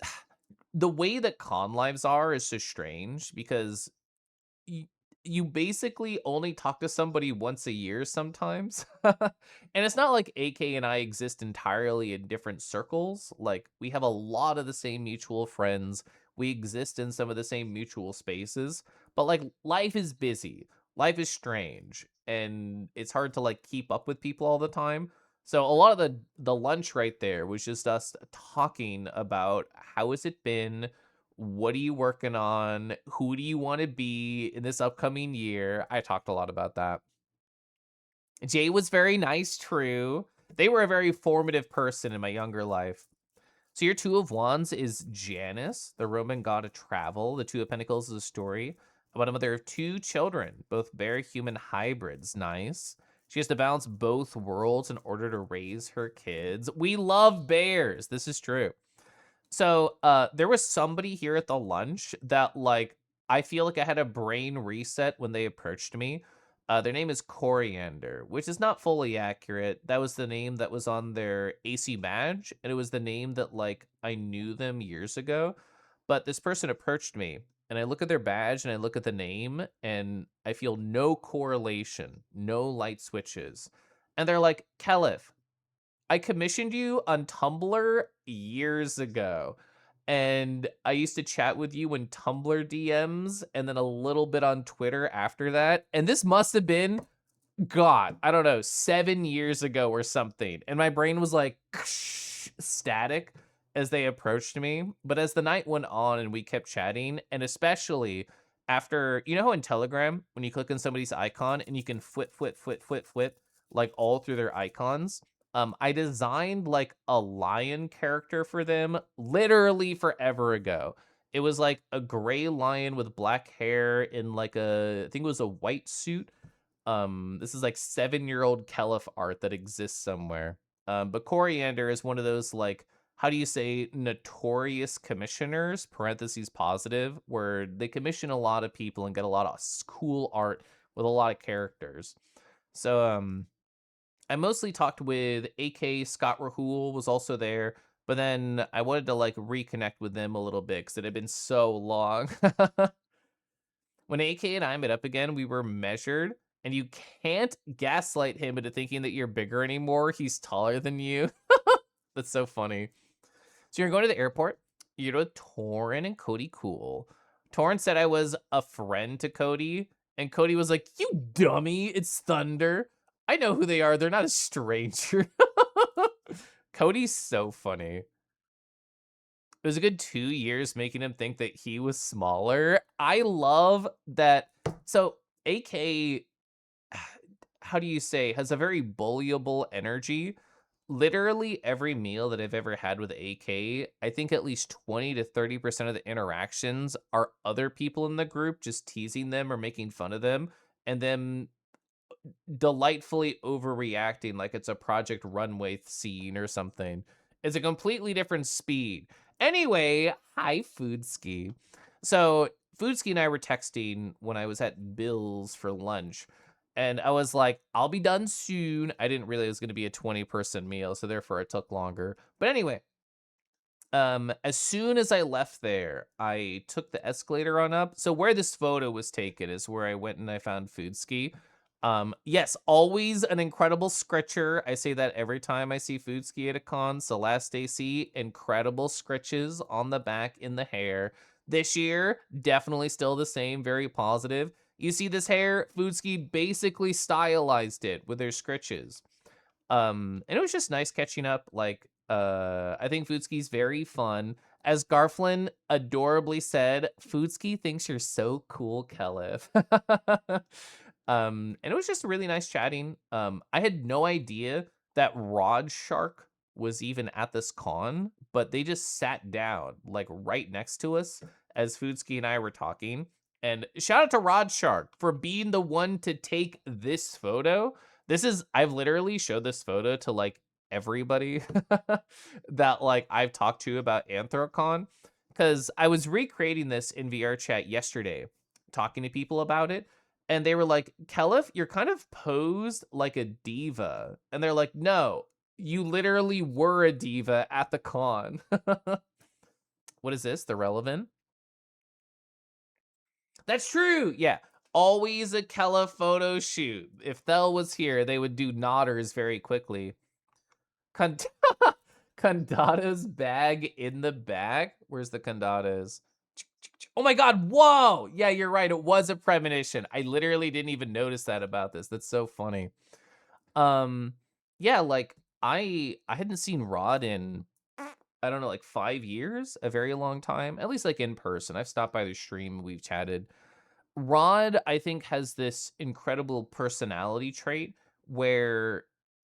the way that con lives are is so strange because you you basically only talk to somebody once a year sometimes. And it's not like AK and I exist entirely in different circles. Like we have a lot of the same mutual friends. We exist in some of the same mutual spaces, but like life is busy. Life is strange and it's hard to like keep up with people all the time. So a lot of the lunch right there was just us talking about how has it been, what are you working on? Who do you want to be in this upcoming year? I talked a lot about that. Jay was very nice, true. They were a very formative person in my younger life. So your Two of Wands is Janus, the Roman god of travel. The Two of Pentacles is a story about a mother of two children, both bear-human hybrids. Nice. She has to balance both worlds in order to raise her kids. We love bears. This is true. So, there was somebody here at the lunch that, like, I feel like I had a brain reset when they approached me. Their name is Coriander, which is not fully accurate. That was the name that was on their AC badge, and it was the name that, like, I knew them years ago. But this person approached me, and I look at their badge and I look at the name, and I feel no correlation, no light switches. And they're like, Caliph, I commissioned you on Tumblr years ago, and I used to chat with you in Tumblr DMs and then a little bit on Twitter after that, and this must have been, God, I don't know, 7 years ago or something, and my brain was like, static as they approached me, but as the night went on and we kept chatting, and especially after you know how in Telegram, when you click on somebody's icon and you can flip, like, all through their icons? I designed, like, a lion character for them literally forever ago. It was, like, a gray lion with black hair in, like, I think it was a white suit, This is like 7-year-old Kelif art that exists somewhere. But Coriander is one of those like, how do you say, notorious commissioners, parentheses positive, where they commission a lot of people and get a lot of cool art with a lot of characters. So I mostly talked with AK. Scott Rahul was also there, but then I wanted to like reconnect with them a little bit because it had been so long. When AK and I met up again, we were measured, and you can't gaslight him into thinking that you're bigger anymore. He's taller than you. That's so funny. So you're going to the airport. You're with Torin and Cody Cool. Torin said I was a friend to Cody, and Cody was like, "You dummy, it's Thunder. I know who they are. They're not a stranger." Cody's so funny. It was a good 2 years making him think that he was smaller. I love that. So AK, how do you say, has a very bullyable energy. Literally every meal that I've ever had with AK, I think at least 20 to 30% of the interactions are other people in the group just teasing them or making fun of them, and then delightfully overreacting like it's a Project Runway scene or something. It's a completely different speed. Anyway, hi Foodski. So Foodski and I were texting when I was at Bill's for lunch. And I was like, I'll be done soon. I didn't realize it was going to be a 20-person meal, so therefore it took longer. But anyway, as soon as I left there, I took the escalator on up. So where this photo was taken is where I went and I found Foodski. Yes, always an incredible scritcher. I say that every time I see Foodski at a con. So last AC, incredible scritches on the back in the hair. This year, definitely still the same, very positive. You see this hair, Foodski basically stylized it with their scritches. And it was just nice catching up. Like, I think Foodski's very fun. As Garflin adorably said, Foodski thinks you're so cool, Kelif. And it was just really nice chatting. I had no idea that Rod Shark was even at this con, but they just sat down like right next to us as Foodski and I were talking. And shout out to Rod Shark for being the one to take this photo. I've literally showed this photo to like everybody that like I've talked to about Anthrocon, because I was recreating this in VR chat yesterday, talking to people about it, and they were like, "Kelif, you're kind of posed like a diva," and they're like, "No, you literally were a diva at the con." What is this? The relevant? That's true. Yeah. Always a Kella photo shoot. If Thel was here, they would do nodders very quickly. Kand- Kandada's bag in the back. Where's the Kandada's? Oh my god, whoa! Yeah, you're right. It was a premonition. I literally didn't even notice that about this. That's so funny. Um, yeah, like I hadn't seen Rod in, I don't know, like 5 years, a very long time. At least like in person. I've stopped by the stream, we've chatted. Rod, I think, has this incredible personality trait where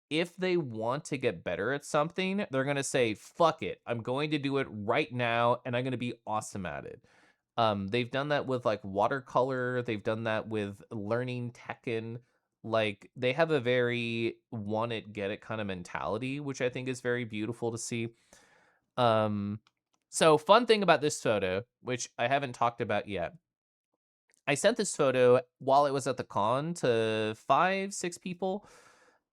if they want to get better at something, they're going to say, fuck it, I'm going to do it right now, and I'm going to be awesome at it. They've done that with like watercolor, they've done that with learning Tekken. Like they have a very want it, get it kind of mentality, which I think is very beautiful to see. Um, so fun thing about this photo, which I haven't talked about yet, I sent this photo while I was at the con to 5, 6 people,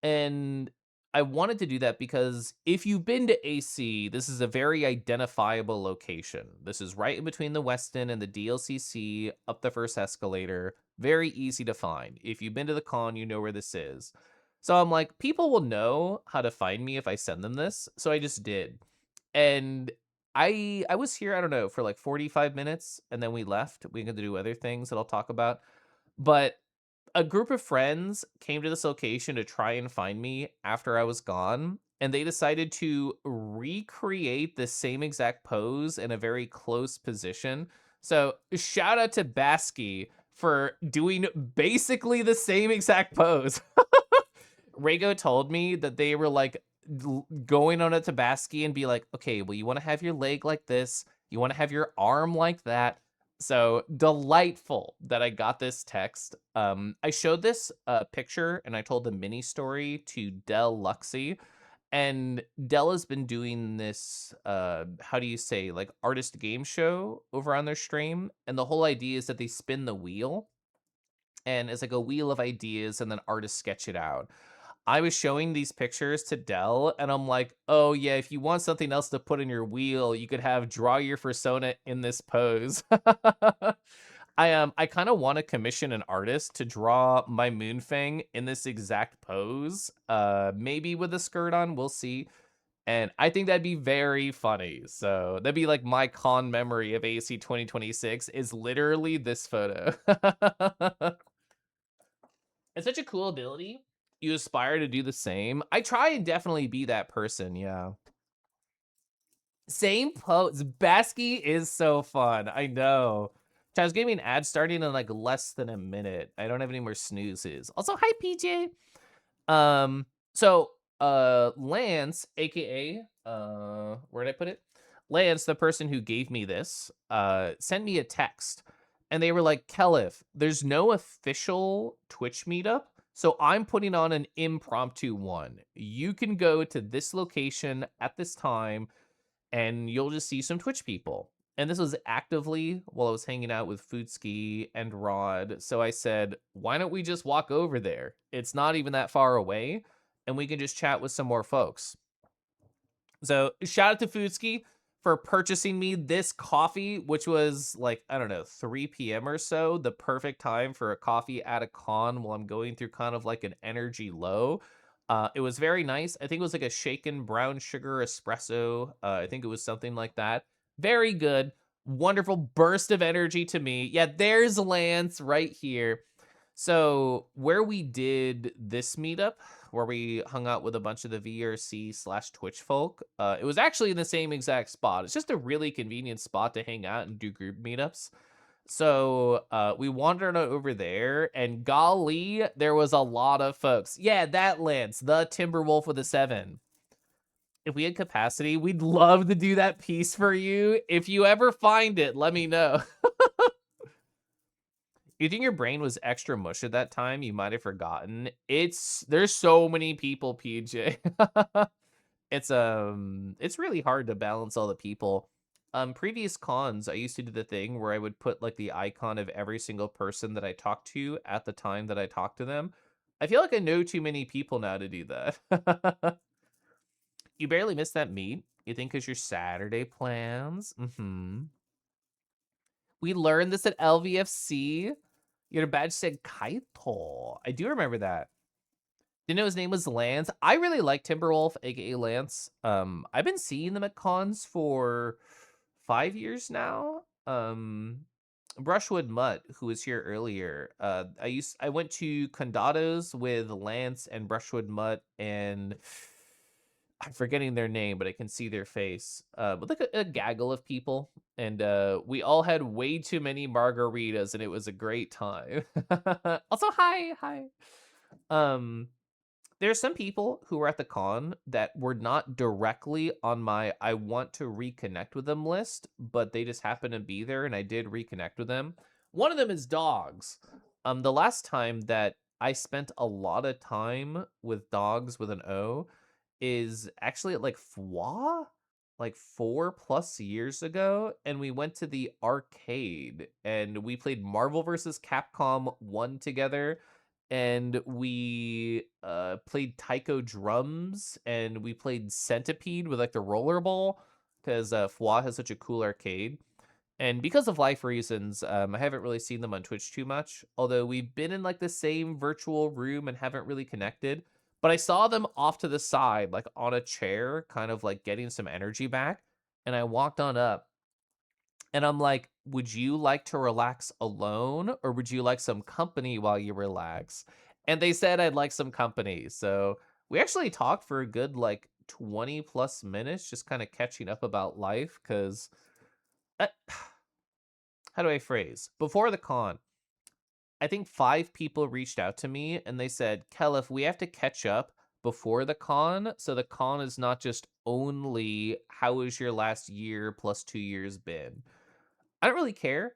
and I wanted to do that because if you've been to AC, this is a very identifiable location. This is right in between the Westin and the DLCC, up the first escalator. Very easy to find. If you've been to the con, you know where this is. So I'm like, people will know how to find me if I send them this. So I just did. And I was here, I don't know, for like 45 minutes, and then we left. We had to do other things that I'll talk about. But a group of friends came to this location to try and find me after I was gone, and they decided to recreate the same exact pose in a very close position. So shout out to Basky for doing basically the same exact pose. Rago told me that they were like going on a Tabasky and be like, okay, well, you want to have your leg like this, you want to have your arm like that. So delightful that I got this text. I showed this picture and I told the mini story to Dell Luxy, and Dell has been doing this, how do you say, like artist game show over on their stream. And the whole idea is that they spin the wheel and it's like a wheel of ideas and then artists sketch it out. I was showing these pictures to Dell and I'm like, oh yeah, if you want something else to put in your wheel, you could have draw your persona in this pose. I kind of want to commission an artist to draw my Moonfang in this exact pose. Maybe with a skirt on, we'll see. And I think that'd be very funny. So that'd be like my con memory of AC 2026 is literally this photo. It's such a cool ability. You aspire to do the same. I try and definitely be that person, yeah. Same pose. Basky is so fun. I know. I was getting an ad starting in like less than a minute. I don't have any more snoozes. Also, hi PJ. Um, so Lance, aka where did I put it? Lance, the person who gave me this, sent me a text and they were like, Kelif, there's no official Twitch meetup. So I'm putting on an impromptu one. You can go to this location at this time and you'll just see some Twitch people. And this was actively while I was hanging out with Foodski and Rod. So I said, why don't we just walk over there? It's not even that far away, and we can just chat with some more folks. So shout out to Foodski for purchasing me this coffee, which was like, I don't know, 3 p.m. or so, the perfect time for a coffee at a con while I'm going through kind of like an energy low. It was very nice. I think it was like a shaken brown sugar espresso. I think it was something like that. Very good. Wonderful burst of energy to me. Yeah, there's Lance right here. So where we did this meetup, where we hung out with a bunch of the VRC/Twitch folk, it was actually in the same exact spot. It's just a really convenient spot to hang out and do group meetups. So we wandered over there, and golly, there was a lot of folks. Yeah, that Lance, the Timberwolf with a 7. If we had capacity, we'd love to do that piece for you. If you ever find it, let me know. You think your brain was extra mush at that time? You might have forgotten. There's so many people, PJ. It's really hard to balance all the people. Previous cons, I used to do the thing where I would put like the icon of every single person that I talked to at the time that I talked to them. I feel like I know too many people now to do that. You barely missed that meet. You think because your Saturday plans? Mm-hmm. We learned this at LVFC. Your badge said Kaito. I do remember that. Didn't know his name was Lance. I really like Timberwolf, aka Lance. I've been seeing them at cons for 5 years now. Brushwood Mutt, who was here earlier. I went to Condados with Lance and Brushwood Mutt and I'm forgetting their name, but I can see their face. But like a gaggle of people, and we all had way too many margaritas, and it was a great time. Also, hi. Um, there are some people who were at the con that were not directly on my I want to reconnect with them list, but they just happened to be there, and I did reconnect with them. One of them is dogs. The last time that I spent a lot of time with dogs with an O is actually at like FWA, like 4+ years ago, and we went to the arcade and we played Marvel vs. Capcom 1 together, and we played taiko drums, and we played Centipede with like the rollerball because FWA has such a cool arcade. And because of life reasons, I haven't really seen them on Twitch too much, although we've been in like the same virtual room and haven't really connected. But I saw them off to the side, like on a chair, kind of like getting some energy back. And I walked on up and I'm like, would you like to relax alone or would you like some company while you relax? And they said I'd like some company. So we actually talked for a good like 20+ minutes, just kind of catching up about life because how do I phrase? Before the con, I think 5 people reached out to me and they said, Kelif, we have to catch up before the con. So the con is not just only how was your last year plus 2 years been. I don't really care.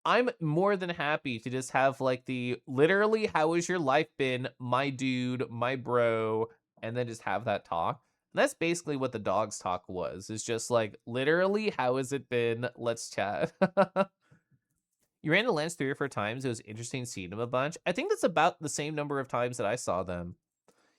I'm more than happy to just have like the literally, how has your life been, my dude, my bro, and then just have that talk. And that's basically what the dogs talk was. It's just like literally, how has it been? Let's chat. You ran to Lance 3 or 4 times. It was interesting seeing him a bunch. I think that's about the same number of times that I saw them.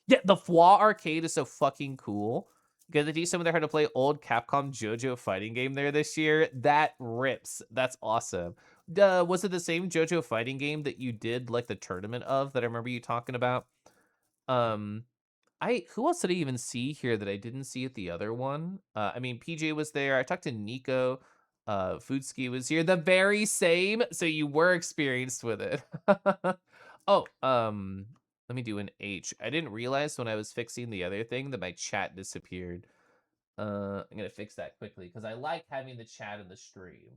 Yeah, the Fwa arcade is so fucking cool. Get to teach someone there how to play old Capcom JoJo fighting game there this year. That rips. That's awesome. Was it the same JoJo fighting game that you did like the tournament of that I remember you talking about? Um, who else did I even see here that I didn't see at the other one? I mean, PJ was there. I talked to Nico. Foodski was here. The very same. So you were experienced with it. Oh, let me do an H. I didn't realize when I was fixing the other thing that my chat disappeared. I'm gonna fix that quickly because I like having the chat in the stream.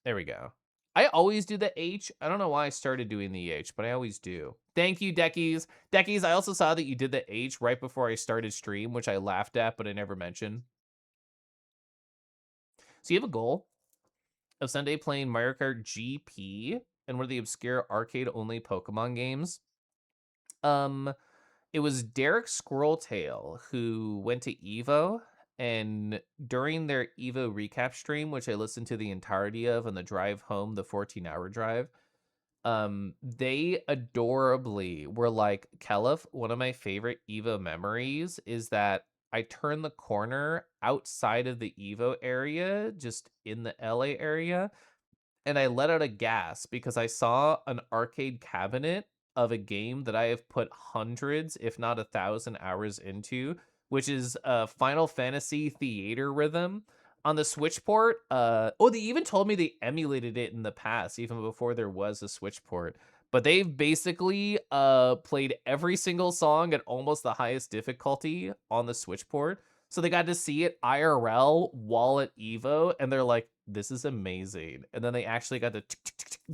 There we go. I always do the H. I don't know why I started doing the H, but I always do. Thank you, Deckies. Deckies, I also saw that you did the H right before I started stream, which I laughed at, but I never mentioned. So you have a goal of Sunday playing Mario Kart GP and one of the obscure arcade-only Pokemon games. It was Derek Squirreltail who went to Evo, and during their Evo recap stream, which I listened to the entirety of on the drive home, the 14-hour drive, they adorably were like, Kelif, one of my favorite Evo memories is that I turned the corner outside of the Evo area, just in the LA area, and I let out a gasp because I saw an arcade cabinet of a game that I have put hundreds, if not 1,000 hours into, which is Final Fantasy Theater Rhythm on the Switch port. They even told me they emulated it in the past, even before there was a Switch port. But they've basically played every single song at almost the highest difficulty on the Switch port. So they got to see it IRL while at Evo, and they're like, this is amazing. And then they actually got to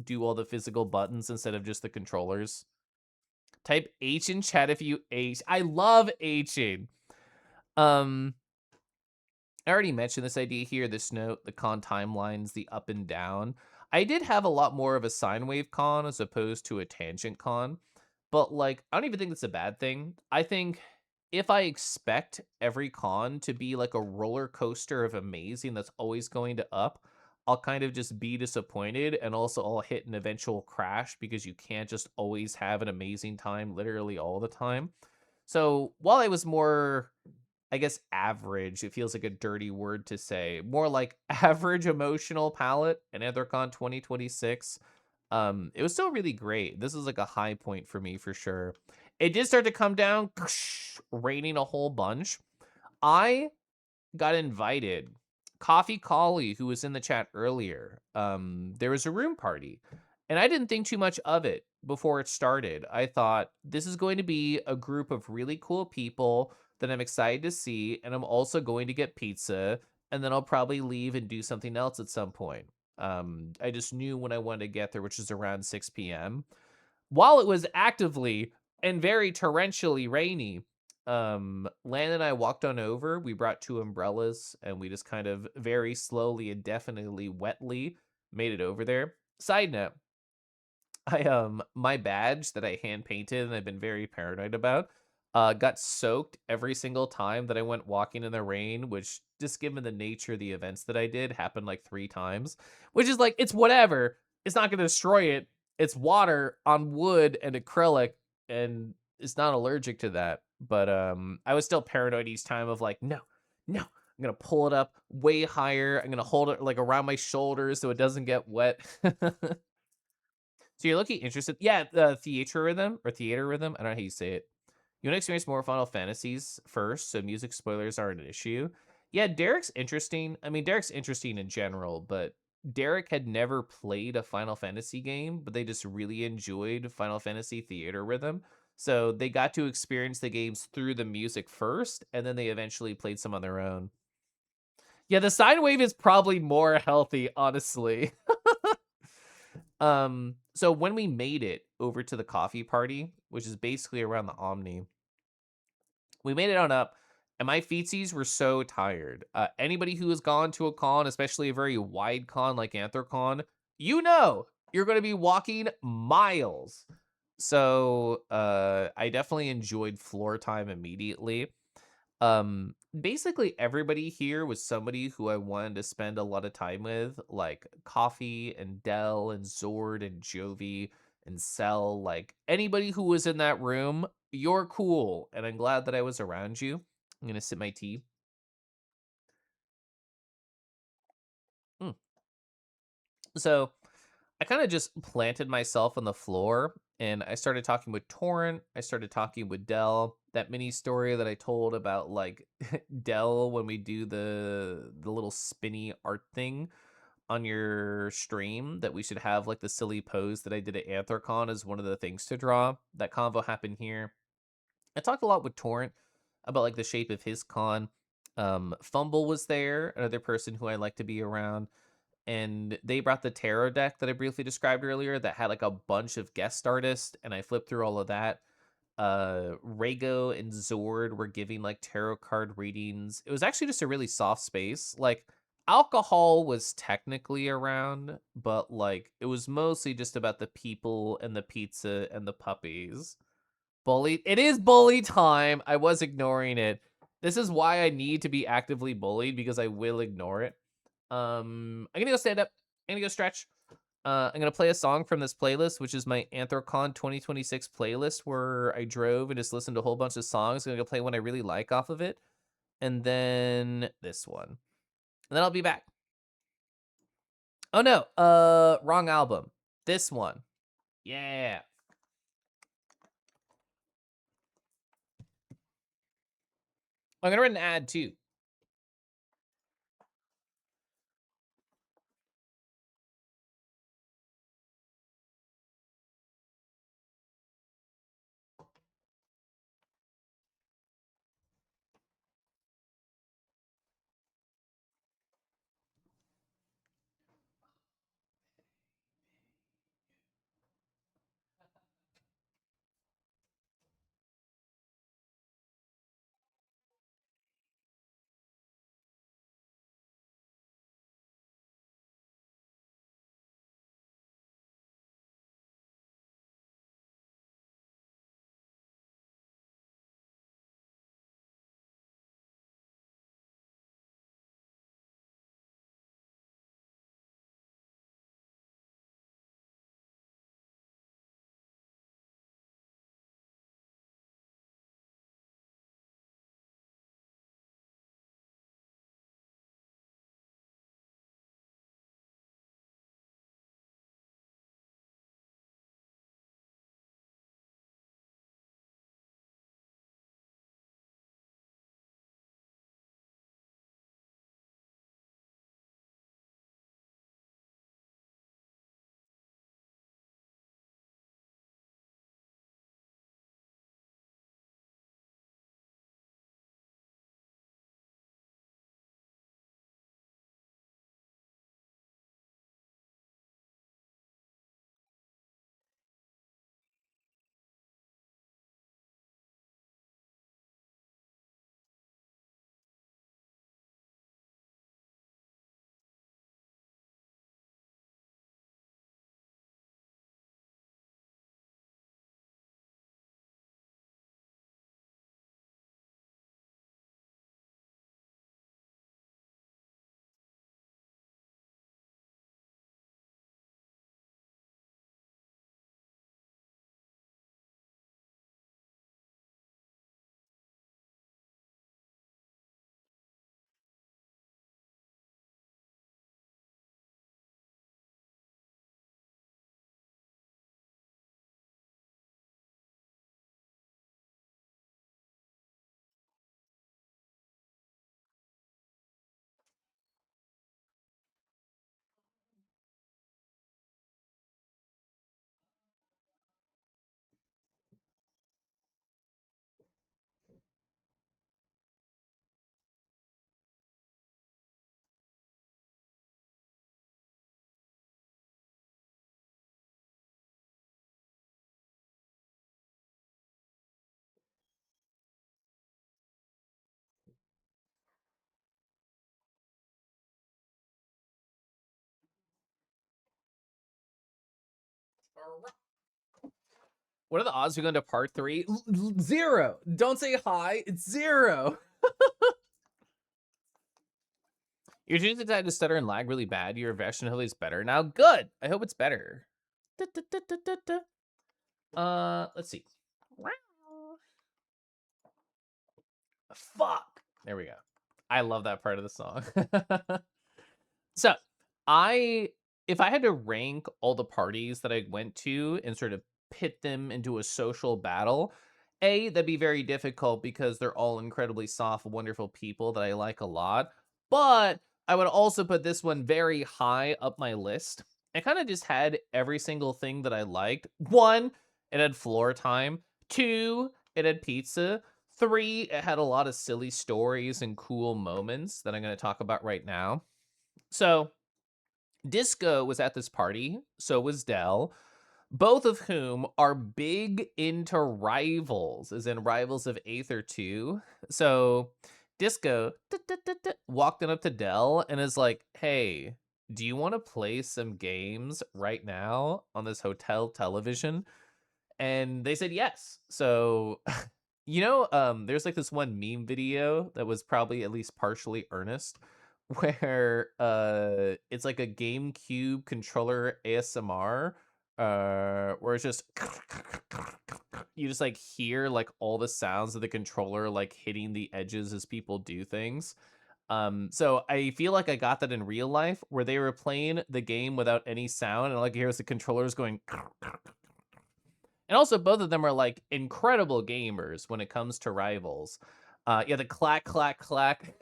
do all the physical buttons instead of just the controllers. Type H in chat if you H. I love Hing. I already mentioned this idea here, this note, the con timelines, the up and down. I did have a lot more of a sine wave con as opposed to a tangent con. But like, I don't even think that's a bad thing. I think if I expect every con to be like a roller coaster of amazing that's always going to up, I'll kind of just be disappointed, and also I'll hit an eventual crash because you can't just always have an amazing time literally all the time. So while I was more, I guess, average, it feels like a dirty word to say, more like average emotional palette in Anthrocon 2026, it was still really great. This is like a high point for me for sure. It did start to come down, raining a whole bunch. I got invited. Coffee Collie, who was in the chat earlier, there was a room party, and I didn't think too much of it before it started. I thought this is going to be a group of really cool people that I'm excited to see, and I'm also going to get pizza, and then I'll probably leave and do something else at some point. I just knew when I wanted to get there, which is around 6 p.m. While it was actively and very torrentially rainy, Lan and I walked on over. We brought 2 umbrellas, and we just kind of very slowly and definitely wetly made it over there. Side note, my badge that I hand painted and I've been very paranoid about, got soaked every single time that I went walking in the rain, which, just given the nature of the events that I did, happened like 3 times, which is like, it's whatever. It's not going to destroy it. It's water on wood and acrylic, and it's not allergic to that. But I was still paranoid each time of like, no, no, I'm going to pull it up way higher. I'm going to hold it like around my shoulders so it doesn't get wet. So you're looking interested. Yeah, the theater rhythm or theater rhythm. I don't know how you say it. You want to experience more Final Fantasies first, so music spoilers aren't an issue. Yeah, Derek's interesting. I mean, Derek's interesting in general, but Derek had never played a Final Fantasy game, but they just really enjoyed Final Fantasy Theater Rhythm. So they got to experience the games through the music first, and then they eventually played some on their own. Yeah, the sine wave is probably more healthy, honestly. So when we made it over to the coffee party, which is basically around the Omni, we made it on up, and my feetsies were so tired. Anybody who has gone to a con, especially a very wide con like Anthrocon, you know you're going to be walking miles. So I definitely enjoyed floor time immediately. Basically everybody here was somebody who I wanted to spend a lot of time with, like Coffee and Dell and Zord and Jovi and Cell. Like anybody who was in that room, you're cool, and I'm glad that I was around you. I'm gonna sip my tea. Mm. So I kind of just planted myself on the floor and I started talking with Torrent. I started talking with Dell. That mini story that I told about like Dell when we do the little spinny art thing on your stream, that we should have like the silly pose that I did at Anthrocon as one of the things to draw. That convo happened here. I talked a lot with Torrent about like the shape of his con. Fumble was there, another person who I like to be around, and they brought the tarot deck that I briefly described earlier that had like a bunch of guest artists, and I flipped through all of that. Rago and Zord were giving like tarot card readings. It was actually just a really soft space. Like alcohol was technically around, but like it was mostly just about the people and the pizza and the puppies. Bully. It is bully time. I was ignoring it. This is why I need to be actively bullied, because I will ignore it. I'm gonna go stand up. I'm gonna go stretch. I'm gonna play a song from this playlist, which is my Anthrocon 2026 playlist, where I drove and just listened to a whole bunch of songs. I'm gonna go play one I really like off of it, and then this one, and then I'll be back. Oh no, wrong album. This one. Yeah. I'm gonna write an ad too. What are the odds we go into part 3? 0. Don't say hi. It's 0. You're just decided to stutter and lag really bad. Your version hopefully is better. Now, good. I hope it's better. Let's see. Fuck. There we go. I love that part of the song. So, I if I had to rank all the parties that I went to and sort of pit them into a social battle, that'd be very difficult because they're all incredibly soft, wonderful people that I like a lot. But I would also put this one very high up my list. It kind of just had every single thing that I liked. One, it had floor time. Two, it had pizza. Three, it had a lot of silly stories and cool moments that I'm going to talk about right now. So, Disco was at this party, so was Dell, both of whom are big into Rivals, as in Rivals of Aether 2. So, Disco walked in up to Dell and is like, "Hey, do you want to play some games right now on this hotel television?" And they said yes. So, there's like this one meme video that was probably at least partially earnest where it's like a GameCube controller ASMR where it's just you just like hear like all the sounds of the controller like hitting the edges as people do things. So I feel like I got that in real life where they were playing the game without any sound and all I could hear was the controllers going. And also, both of them are like incredible gamers when it comes to Rivals. Yeah, the clack, clack, clack.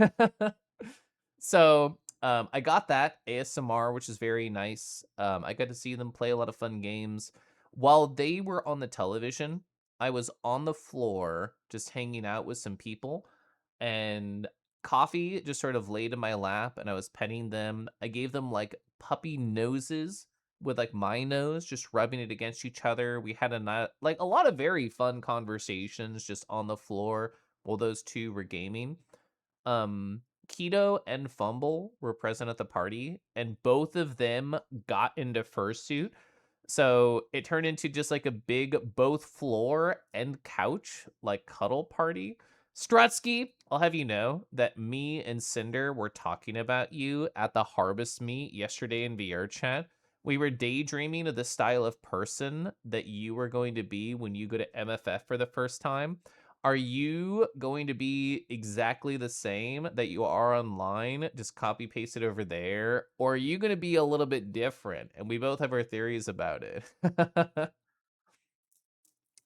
So I got that ASMR, which is very nice. I got to see them play a lot of fun games. While they were on the television, I was on the floor just hanging out with some people, and coffee just sort of laid in my lap, and I was petting them. I gave them like puppy noses with like my nose, just rubbing it against each other. We had like a lot of very fun conversations just on the floor while those two were gaming. Keto and Fumble were present at the party, and both of them got into fursuit. So it turned into just like a big both floor and couch like cuddle party. Strutsky, I'll have you know that me and Cinder were talking about you at the Harvest meet yesterday in VR chat. We were daydreaming of the style of person that you were going to be when you go to MFF for the first time. Are you going to be exactly the same that you are online, just copy paste it over there? Or are you going to be a little bit different? And we both have our theories about it.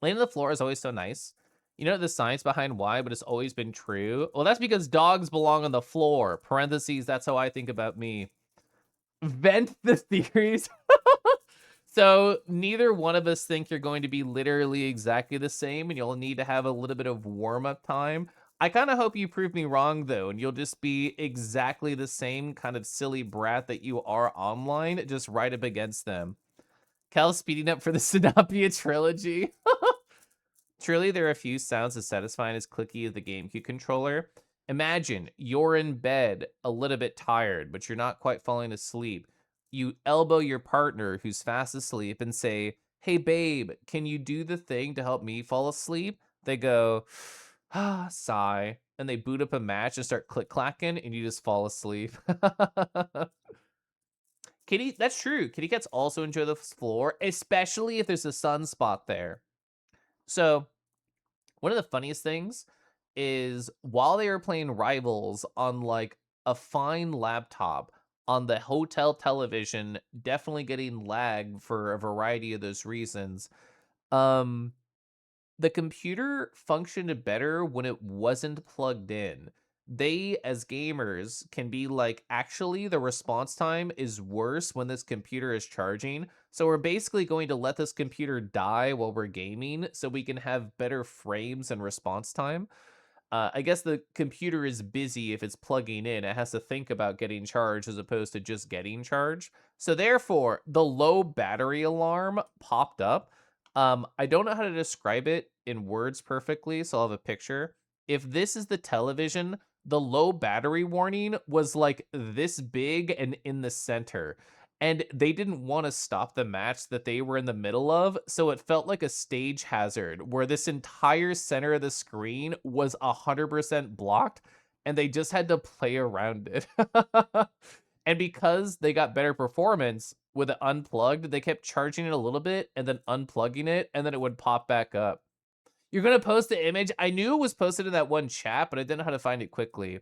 Laying on the floor is always so nice. You know the science behind why, but it's always been true? Well, that's because dogs belong on the floor. Parentheses, that's how I think about me. Vent the theories. So neither one of us think you're going to be literally exactly the same, and you'll need to have a little bit of warm-up time. I kind of hope you prove me wrong, though, and you'll just be exactly the same kind of silly brat that you are online, just right up against them. Cal speeding up for the Sinapia trilogy. Truly, there are a few sounds as satisfying as clicky of the GameCube controller. Imagine you're in bed, a little bit tired, but you're not quite falling asleep. You elbow your partner who's fast asleep and say, "Hey, babe, can you do the thing to help me fall asleep?" They go, sigh, and they boot up a match and start click clacking, and you just fall asleep. Kitty, that's true. Kitty cats also enjoy the floor, especially if there's a sunspot there. So, one of the funniest things is while they were playing Rivals on like a fine laptop on the hotel television, definitely getting lag for a variety of those reasons. Um, the computer functioned better when it wasn't plugged in. They, as gamers, can be like, actually, the response time is worse when this computer is charging. So we're basically going to let this computer die while we're gaming so we can have better frames and response time. I guess the computer is busy if it's plugging in. It has to think about getting charged as opposed to just getting charged. So therefore, the low battery alarm popped up. I don't know how to describe it in words perfectly, so I'll have a picture. If this is the television, the low battery warning was like this big and in the center. and they didn't wanna stop the match that they were in the middle of, so it felt like a stage hazard where this entire center of the screen was 100% blocked, and they just had to play around it. And because they got better performance with it unplugged, they kept charging it a little bit and then unplugging it, and then it would pop back up. You're gonna post the image? I knew it was posted in that one chat, but I didn't know how to find it quickly.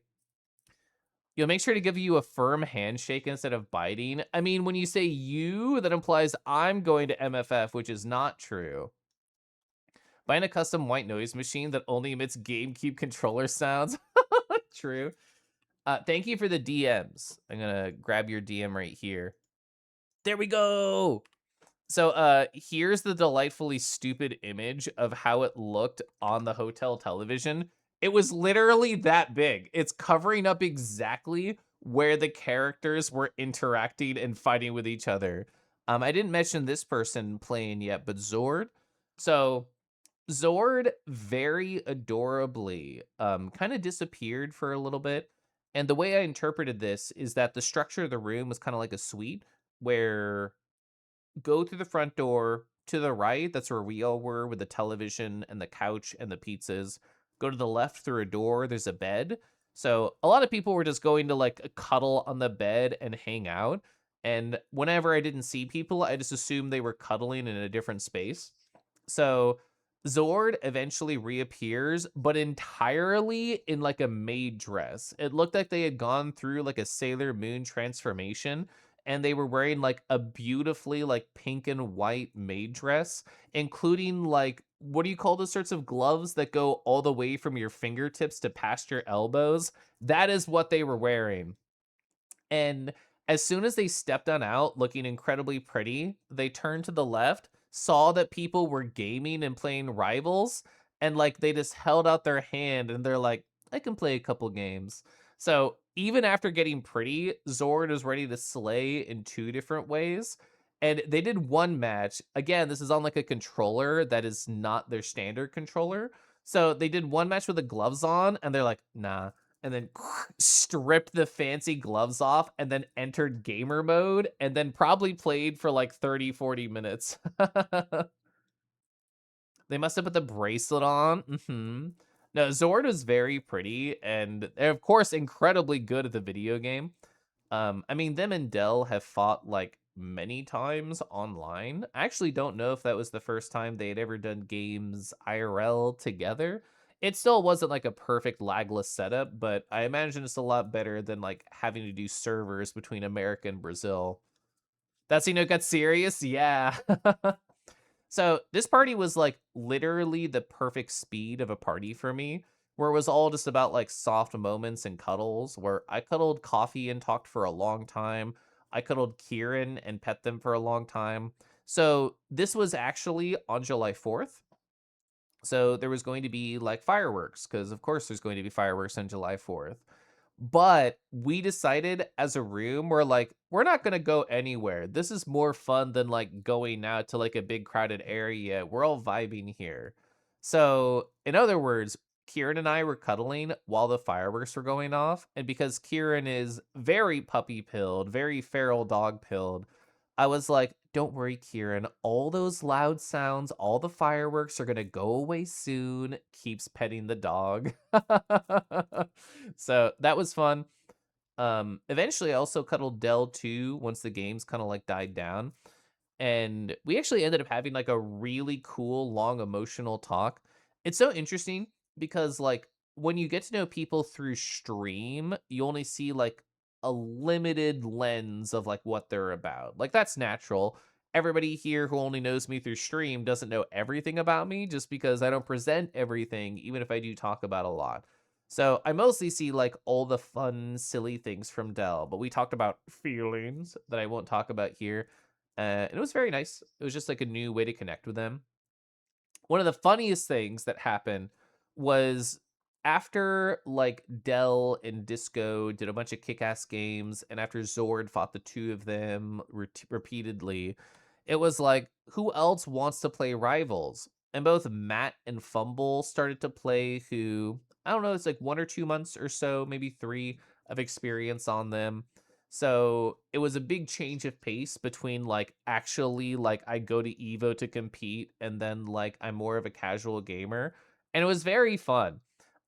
You'll make sure to give you a firm handshake instead of biting. I mean, when you say you, that implies I'm going to MFF, which is not true. Buying a custom white noise machine that only emits GameCube controller sounds. True. Thank you for the DMs. I'm gonna grab your DM right here. There we go. So here's the delightfully stupid image of how it looked on the hotel television. It was literally that big. It's covering up exactly where the characters were interacting and fighting with each other. I didn't mention this person playing yet, but Zord. So Zord very adorably kind of disappeared for a little bit. And the way I interpreted this is that the structure of the room was kind of like a suite where go through the front door to the right. That's where we all were with the television and the couch and the pizzas. Go to the left through a door. There's a bed. So a lot of people were just going to like cuddle on the bed and hang out. And whenever I didn't see people, I just assumed they were cuddling in a different space. So Zord eventually reappears, but entirely in like a maid dress. It looked like they had gone through like a Sailor Moon transformation, and they were wearing like a beautifully like pink and white maid dress, including like what do you call those sorts of gloves that go all the way from your fingertips to past your elbows? That is what they were wearing. And as soon as they stepped on out looking incredibly pretty, they turned to the left, saw that people were gaming and playing Rivals, and like they just held out their hand and they're like, I can play a couple games. So even after getting pretty, Zord is ready to slay in two different ways. And they did one match. Again, this is on like a controller that is not their standard controller. So they did one match with the gloves on, and they're like, nah, and then stripped the fancy gloves off and then entered gamer mode and then probably played for like 30, 40 minutes. They must have put the bracelet on. No, Zord is very pretty and of course incredibly good at the video game. I mean, them and Dell have fought like many times online. I actually don't know if that was the first time they had ever done games IRL together. It still wasn't like a perfect lagless setup, but I imagine it's a lot better than like having to do servers between America and Brazil. That's, it got serious? Yeah. So this party was like literally the perfect speed of a party for me, where it was all just about like soft moments and cuddles, where I cuddled Coffee and talked for a long time. I cuddled Kieran and pet them for a long time. So this was actually on July 4th. So there was going to be like fireworks, because of course there's going to be fireworks on July 4th. But we decided as a room, we're like, we're not gonna go anywhere. This is more fun than like going out to like a big crowded area. We're all vibing here. So, in other words, Kieran and I were cuddling while the fireworks were going off. And because Kieran is very puppy pilled, very feral dog pilled, I was like, don't worry, Kieran. All those loud sounds, all the fireworks are gonna go away soon. Keeps petting the dog. So that was fun. Eventually I also cuddled Dell too once the games kind of like died down. And we actually ended up having like a really cool, long, emotional talk. It's so interesting because like when you get to know people through stream, you only see like a limited lens of like what they're about. Like that's natural. Everybody here who only knows me through stream doesn't know everything about me just because I don't present everything, even if I do talk about a lot. So I mostly see like all the fun, silly things from Dell, but we talked about feelings that I won't talk about here. And it was very nice. It was just like a new way to connect with them. One of the funniest things that happened was after like Dell and Disco did a bunch of kick-ass games, and after Zord fought the two of them repeatedly, it was like, who else wants to play Rivals? And both Matt and Fumble started to play, who, I don't know, it's like 1 or 2 months or so, maybe 3 of experience on them. So it was a big change of pace between like actually like I go to Evo to compete and then like I'm more of a casual gamer. And it was very fun.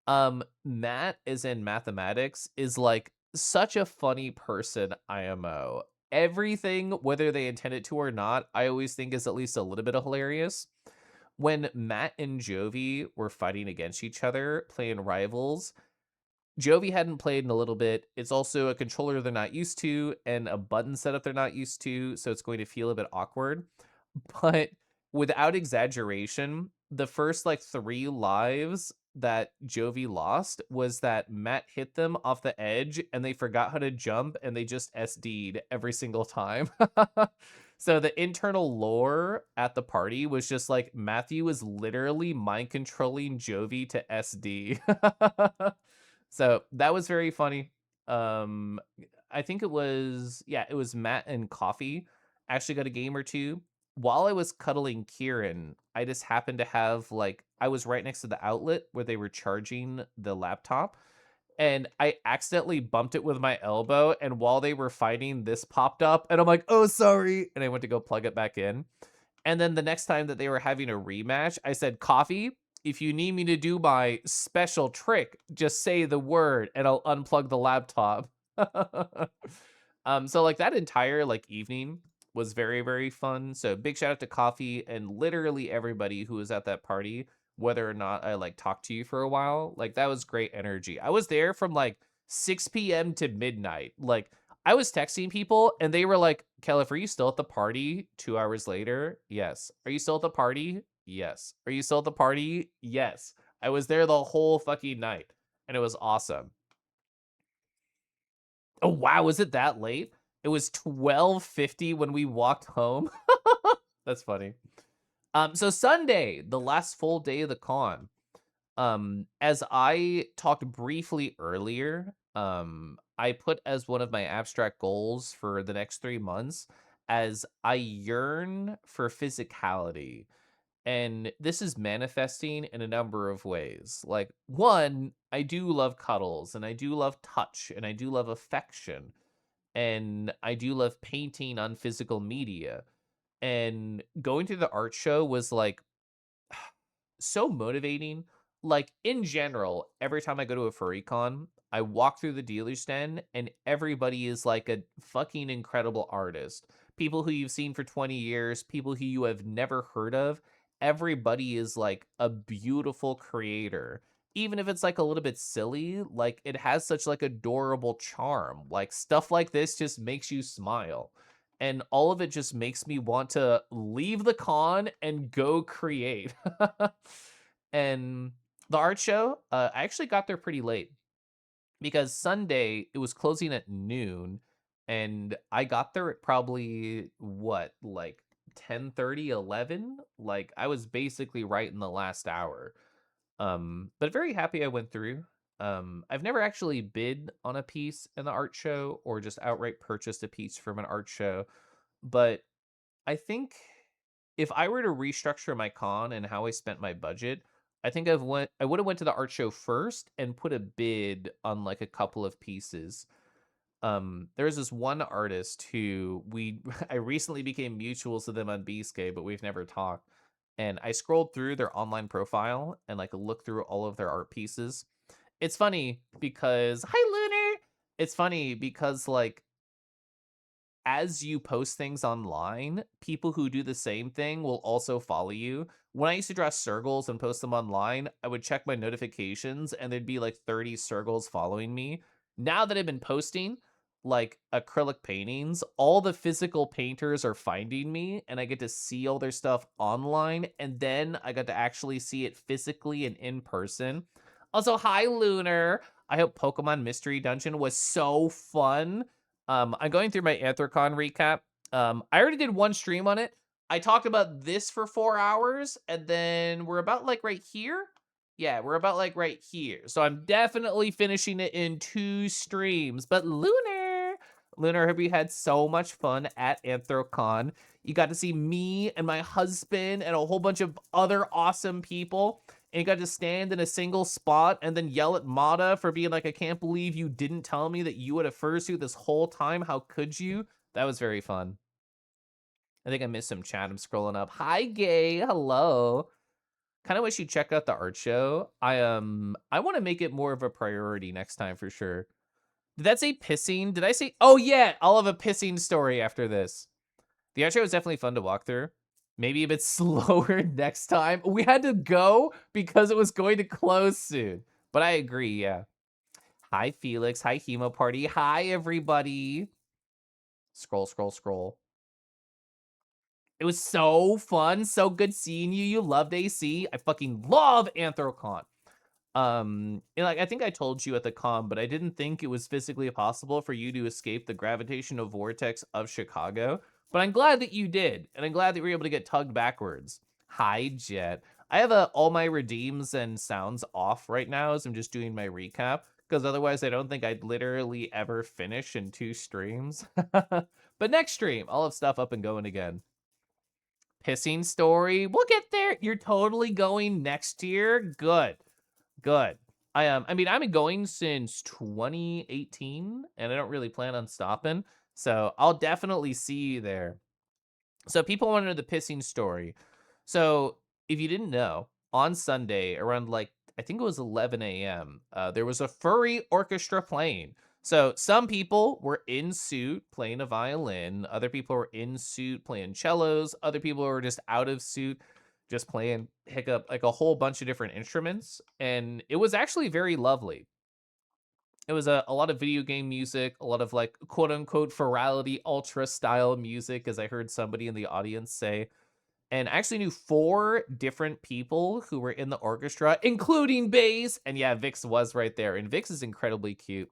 Matt is in mathematics is like such a funny person IMO. Everything, whether they intend it to or not, I always think is at least a little bit of hilarious. When Matt and Jovi were fighting against each other, playing rivals, Jovi hadn't played in a little bit. It's also a controller they're not used to and a button setup they're not used to, so it's going to feel a bit awkward. But without exaggeration, the first like 3 lives that Jovi lost was that Matt hit them off the edge and they forgot how to jump and they just SD'd every single time. So the internal lore at the party was just like Matthew was literally mind controlling Jovi to SD. So that was very funny. Um, I think it was, yeah, it was Matt and Coffee actually got a game or two. While I was cuddling Kieran, I just happened to have like I was right next to the outlet where they were charging the laptop, and I accidentally bumped it with my elbow. And while they were fighting, this popped up, and I'm like, "Oh, sorry!" And I went to go plug it back in. And then the next time that they were having a rematch, I said, "Coffee, if you need me to do my special trick, just say the word and I'll unplug the laptop." So like that entire like evening was very, very fun. So big shout out to Coffee and literally everybody who was at that party, whether or not I like talked to you for a while. Like that was great energy. I was there from like 6 p.m. to midnight. Like I was texting people and they were like, "Caliph, are you still at the party 2 hours later?" Yes. Are you still at the party? Yes. Are you still at the party? Yes. I was there the whole fucking night and it was awesome. Oh wow, was it that late? It was 12:50 when we walked home. That's funny. So Sunday, the last full day of the con. As I talked briefly earlier, I put as one of my abstract goals for the next 3 months as I yearn for physicality. And this is manifesting in a number of ways. Like, one, I do love cuddles and I do love touch and I do love affection and I do love painting on physical media. And going to the art show was like so motivating. Like in general, every time I go to a furry con, I walk through the dealer's den and everybody is like a fucking incredible artist. People who you've seen for 20 years, people who you have never heard of, everybody is like a beautiful creator. Even if it's like a little bit silly, like it has such like adorable charm. Like stuff like this just makes you smile. And all of it just makes me want to leave the con and go create. And the art show, I actually got there pretty late because Sunday it was closing at noon, and I got there at probably what, like 10:30, 11. Like I was basically right in the last hour. But very happy I went through. I've never actually bid on a piece in the art show or just outright purchased a piece from an art show, but I think if I were to restructure my con and how I spent my budget, I would have went to the art show first and put a bid on like a couple of pieces. There's this one artist who we I recently became mutuals with them on BSK, but we've never talked. And I scrolled through their online profile and like looked through all of their art pieces. It's funny because hi Lunar. It's funny because like as you post things online, people who do the same thing will also follow you. When I used to draw circles and post them online, I would check my notifications and there'd be like 30 circles following me. Now that I've been posting like acrylic paintings, all the physical painters are finding me and I get to see all their stuff online. And then I got to actually see it physically and in person. Also, hi, Lunar. I hope Pokemon Mystery Dungeon was so fun. I'm going through my Anthrocon recap. I already did one stream on it. I talked about this for 4 hours, and then we're about like right here. Yeah, we're about like right here. So I'm definitely finishing it in 2 streams. But Lunar, have you had so much fun at Anthrocon? You got to see me and my husband and a whole bunch of other awesome people. and you got to stand in a single spot and then yell at Mata for being like, I can't believe you didn't tell me that you had a fursuit this whole time. How could you? That was very fun. I think I missed some chat. I'm scrolling up. Hi, gay. Hello. Kind of wish you checked out the art show. I want to make it more of a priority next time for sure. Did that say pissing? Did I say? Oh yeah, I'll have a pissing story after this. The art show was definitely fun to walk through. Maybe a bit slower next time. We had to go because it was going to close soon. But I agree, yeah. Hi, Felix. Hi, Hemo Party. Hi, everybody. Scroll, scroll, scroll. It was so fun. So good seeing you. You loved AC. I fucking love Anthrocon. And like I think I told you at the con, but I didn't think it was physically possible for you to escape the gravitational vortex of Chicago. But I'm glad that you did, and I'm glad that we were able to get tugged backwards. Hi, Jet. I have all my redeems and sounds off right now as I'm just doing my recap, because otherwise I don't think I'd literally ever finish in 2 streams. But next stream, I'll have stuff up and going again. Pissing story. We'll get there. You're totally going next year. Good. Good. I mean, I've been going since 2018, and I don't really plan on stopping. So I'll definitely see you there. So people want to know the pissing story. So if you didn't know, on Sunday around like I think it was 11 a.m., there was a furry orchestra playing. So some people were in suit playing a violin. Other people were in suit playing cellos. Other people were just out of suit, just playing hiccup like a whole bunch of different instruments. And it was actually very lovely. It was a lot of video game music, a lot of like quote unquote ferality ultra style music, as I heard somebody in the audience say. And I actually knew 4 different people who were in the orchestra, including Bass. And yeah, Vix was right there. And Vix is incredibly cute.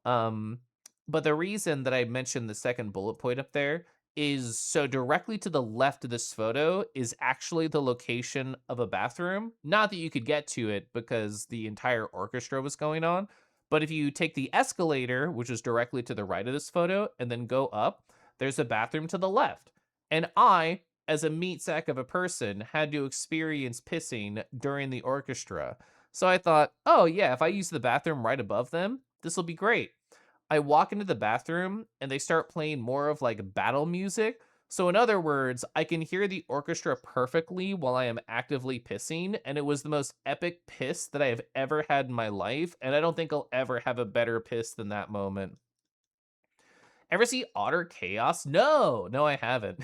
Um, but the reason that I mentioned the second bullet point up there is so directly to the left of this photo is actually the location of a bathroom. Not that you could get to it because the entire orchestra was going on. But if you take the escalator, which is directly to the right of this photo, and then go up, there's a bathroom to the left. And I, as a meat sack of a person, had to experience pissing during the orchestra. So I thought, oh yeah, if I use the bathroom right above them, this will be great. I walk into the bathroom and they start playing more of like battle music. So in other words, I can hear the orchestra perfectly while I am actively pissing, and it was the most epic piss that I have ever had in my life, and I don't think I'll ever have a better piss than that moment. Ever see Otter Chaos? No, I haven't.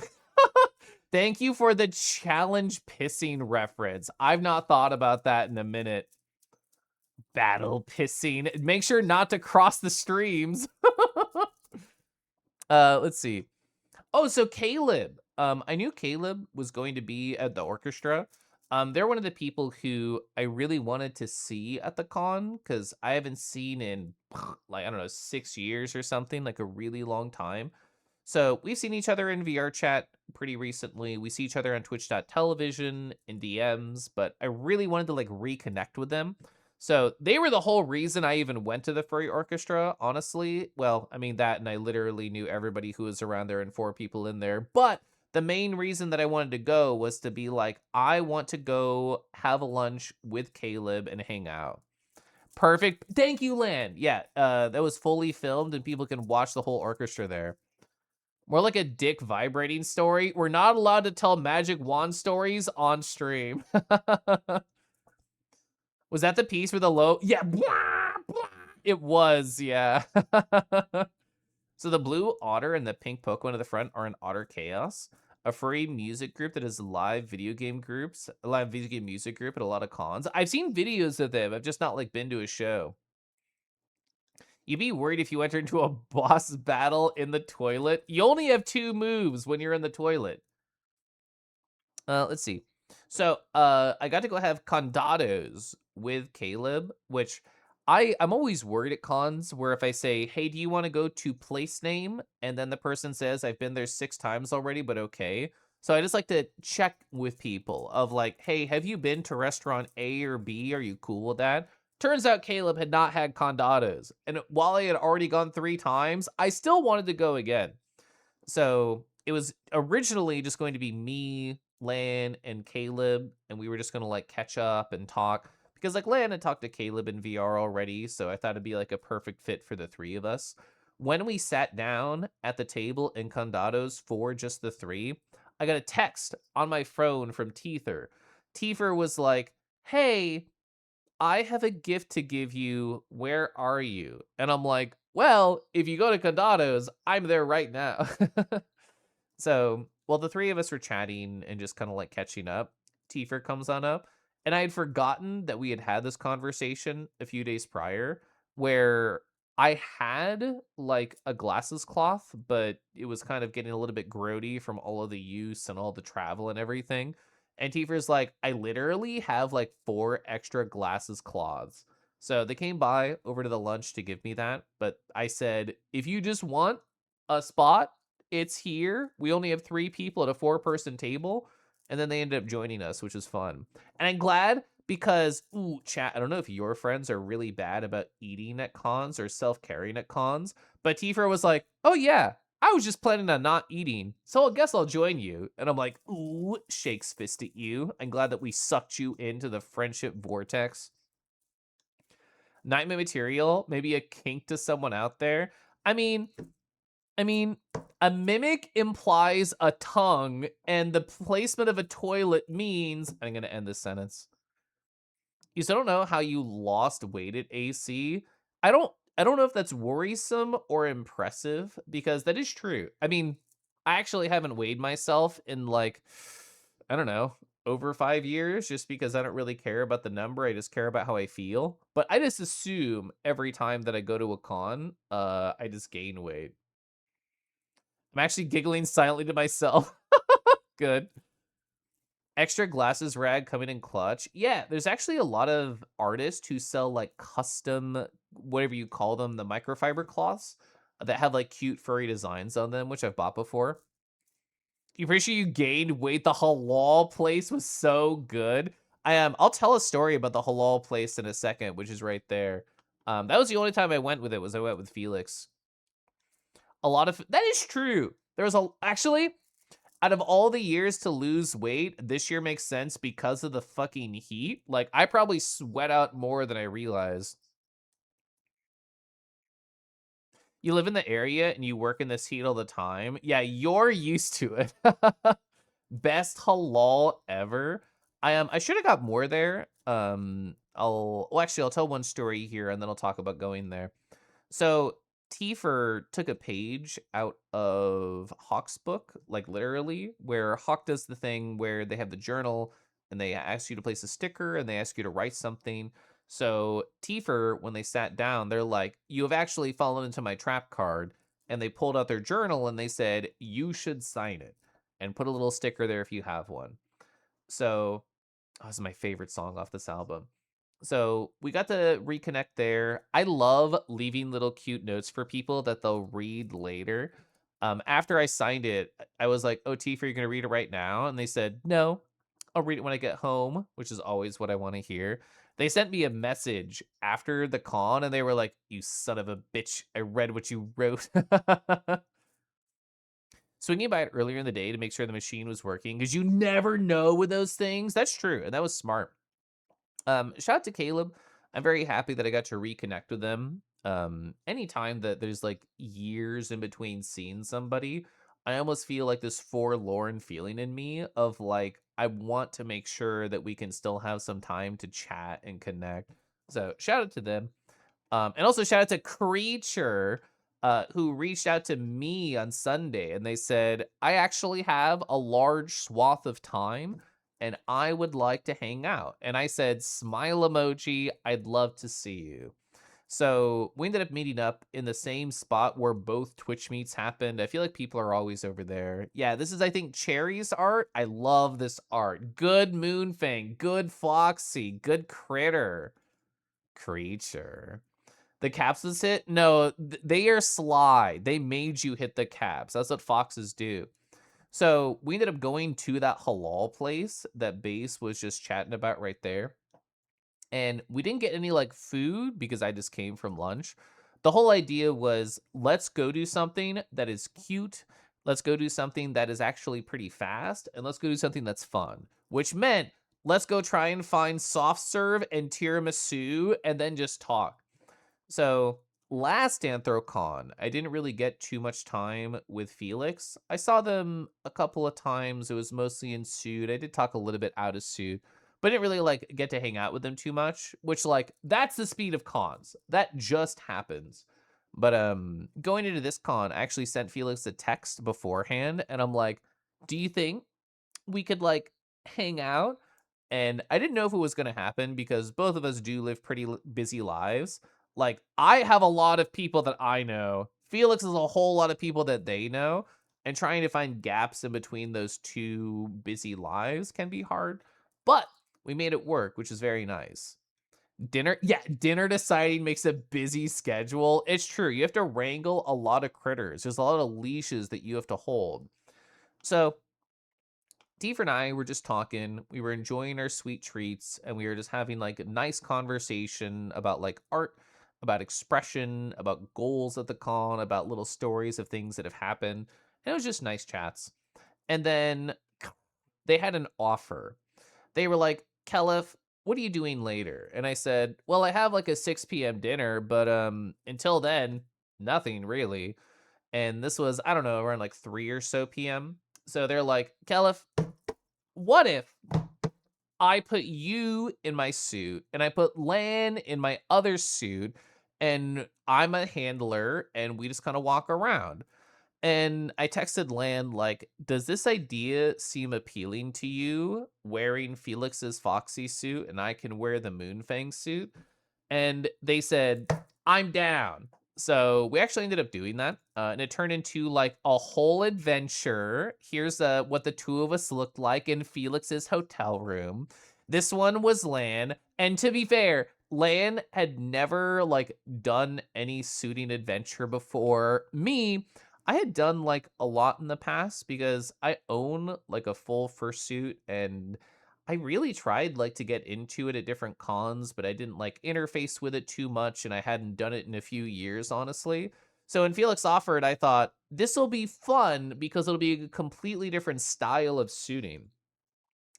Thank you for the challenge pissing reference. I've not thought about that in a minute. Battle pissing. Make sure not to cross the streams. Let's see. Oh, so Caleb. I knew Caleb was going to be at the orchestra. They're one of the people who I really wanted to see at the con because I haven't seen in like I don't know 6 years or something, like a really long time. So we've seen each other in VR chat pretty recently. We see each other on Twitch.television in DMs, but I really wanted to like reconnect with them. So they were the whole reason I even went to the Furry Orchestra, honestly. Well, I mean that, and I literally knew everybody who was around there and 4 people in there. But the main reason that I wanted to go was to be like, I want to go have a lunch with Caleb and hang out. Perfect. Thank you, Lan. Yeah, that was fully filmed and people can watch the whole orchestra there. More like a dick vibrating story. We're not allowed to tell magic wand stories on stream. Was that the piece where the low? Yeah. Blah, blah. It was, yeah. So the blue otter and the pink Pokemon at the front are an Otter Chaos, a free music group that is live video game music group at a lot of cons. I've seen videos of them. I've just not like been to a show. You'd be worried if you enter into a boss battle in the toilet. You only have 2 moves when you're in the toilet. Let's see. So, I got to go have condados with Caleb, which I'm always worried at cons where if I say, "Hey, do you want to go to place name?" and then the person says, "I've been there 6 times already, but okay." So I just like to check with people of like, "Hey, have you been to restaurant A or B? Are you cool with that?" Turns out Caleb had not had condados, and while I had already gone 3 times, I still wanted to go again. So it was originally just going to be me, Lan and Caleb, and we were just gonna like catch up and talk because like Lan had talked to Caleb in VR already, so I thought it'd be like a perfect fit for the three of us. When we sat down at the table in Condados for just the three, I got a text on my phone from Teether. Teether was like, "Hey, I have a gift to give you. Where are you?" And I'm like, "Well, if you go to Condados, I'm there right now." So, while the three of us were chatting and just kind of like catching up, Tifer comes on up. And I had forgotten that we had had this conversation a few days prior where I had like a glasses cloth, but it was kind of getting a little bit grody from all of the use and all the travel and everything. And Tifer's like, I literally have like 4 extra glasses cloths. So they came by over to the lunch to give me that. But I said, if you just want a spot, it's here. We only have 3 people at a 4-person table, and then they ended up joining us, which was fun. And I'm glad because, ooh, chat, I don't know if your friends are really bad about eating at cons or self-carrying at cons, but Tifa was like, "Oh yeah, I was just planning on not eating, so I guess I'll join you." And I'm like, ooh, shakes fist at you. I'm glad that we sucked you into the friendship vortex. Nightmare material, maybe a kink to someone out there. I mean, I mean, a mimic implies a tongue, and the placement of a toilet means I'm gonna end this sentence. You still don't know how you lost weight at AC. I don't know if that's worrisome or impressive because that is true. I mean, I actually haven't weighed myself in like I don't know, over 5 years just because I don't really care about the number. I just care about how I feel. But I just assume every time that I go to a con, I just gain weight. I'm actually giggling silently to myself. Good. Extra glasses rag coming in clutch. Yeah, there's actually a lot of artists who sell like custom, whatever you call them, the microfiber cloths that have like cute furry designs on them, which I've bought before. You pretty sure you gained weight? The halal place was so good. I'll tell a story about the halal place in a second, which is right there. That was the only time I went with it. Was I went with Felix. A lot of that is true. There was a actually out of all the years to lose weight, this year makes sense because of the fucking heat. Like, I probably sweat out more than I realized. You live in the area and you work in this heat all the time. Yeah, you're used to it. Best halal ever. I should have got more there. I'll tell one story here and then I'll talk about going there. So Tifer took a page out of Hawk's book, like literally, where Hawk does the thing where they have the journal and they ask you to place a sticker and they ask you to write something. So Tifer, when they sat down, they're like, "You have actually fallen into my trap card." And they pulled out their journal and they said, "You should sign it and put a little sticker there if you have one." So, oh, this is my favorite song off this album. So we got to reconnect there. I love leaving little cute notes for people that they'll read later. After I signed it, I was like, "Oh, Tifa, you're gonna read it right now?" And they said, "No, I'll read it when I get home," which is always what I want to hear. They sent me a message after the con, and they were like, "You son of a bitch! I read what you wrote." Swinging by it earlier in the day to make sure the machine was working because you never know with those things. That's true, and that was smart. Shout out to Caleb. I'm very happy that I got to reconnect with them. Anytime that there's like years in between seeing somebody, I almost feel like this forlorn feeling in me of like, I want to make sure that we can still have some time to chat and connect. So shout out to them. And also shout out to Creature, who reached out to me on Sunday and they said, I actually have a large swath of time and I would like to hang out. And I said, smile emoji, I'd love to see you. So we ended up meeting up in the same spot where both Twitch meets happened. I feel like people are always over there. Yeah, this is, I think, Cherry's art. I love this art. Good Moonfang, good Foxy, good Critter. Creature. The caps was hit? No, they are sly. They made you hit the caps. That's what foxes do. So we ended up going to that halal place that Base was just chatting about right there. And we didn't get any like food because I just came from lunch. The whole idea was let's go do something that is cute, let's go do something that is actually pretty fast, and let's go do something that's fun, which meant let's go try and find soft serve and tiramisu and then just talk. So last Anthrocon, I didn't really get too much time with Felix. I saw them a couple of times. It was mostly in suit. I did talk a little bit out of suit, but didn't really like get to hang out with them too much, which like that's the speed of cons. That just happens. But going into this con, I actually sent Felix a text beforehand and I'm like, "Do you think we could like hang out?" And I didn't know if it was going to happen because both of us do live pretty busy lives. Like, I have a lot of people that I know. Felix is a whole lot of people that they know. And trying to find gaps in between those two busy lives can be hard. But we made it work, which is very nice. Dinner, yeah, dinner deciding makes a busy schedule. It's true. You have to wrangle a lot of critters. There's a lot of leashes that you have to hold. So Steve and I were just talking. We were enjoying our sweet treats, and we were just having like a nice conversation about like art, about expression, about goals at the con, about little stories of things that have happened. And it was just nice chats. And then they had an offer. They were like, "Kelif, what are you doing later?" And I said, "Well, I have like a 6 p.m. dinner, but until then, nothing really." And this was, I don't know, around like 3 or so p.m. So they're like, "Kelif, what if I put you in my suit and I put Lan in my other suit and I'm a handler and we just kind of walk around?" And I texted Lan, like, "Does this idea seem appealing to you? Wearing Felix's Foxy suit and I can wear the Moonfang suit?" And they said, "I'm down." So we actually ended up doing that, and it turned into like a whole adventure. Here's what the two of us looked like in Felix's hotel room. This one was Lan, and to be fair, Lan had never like done any suiting adventure before. Me, I had done like a lot in the past because I own like a full fursuit and I really tried like to get into it at different cons, but I didn't like interface with it too much and I hadn't done it in a few years, honestly. So when Felix offered, I thought this will be fun because it'll be a completely different style of suiting.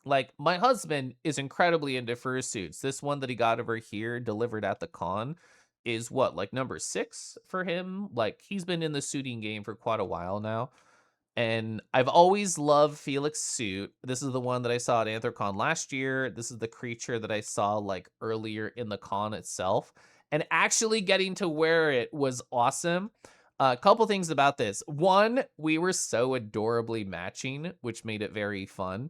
Like my husband is incredibly into fursuits. This one that he got over here delivered at the con is what, like number 6 for him? Like he's been in the suiting game for quite a while now. And I've always loved Felix suit. This is the one that I saw at Anthrocon last year. This is the creature that I saw like earlier in the con itself. And actually getting to wear it was awesome. A couple things about this. One, we were so adorably matching, which made it very fun.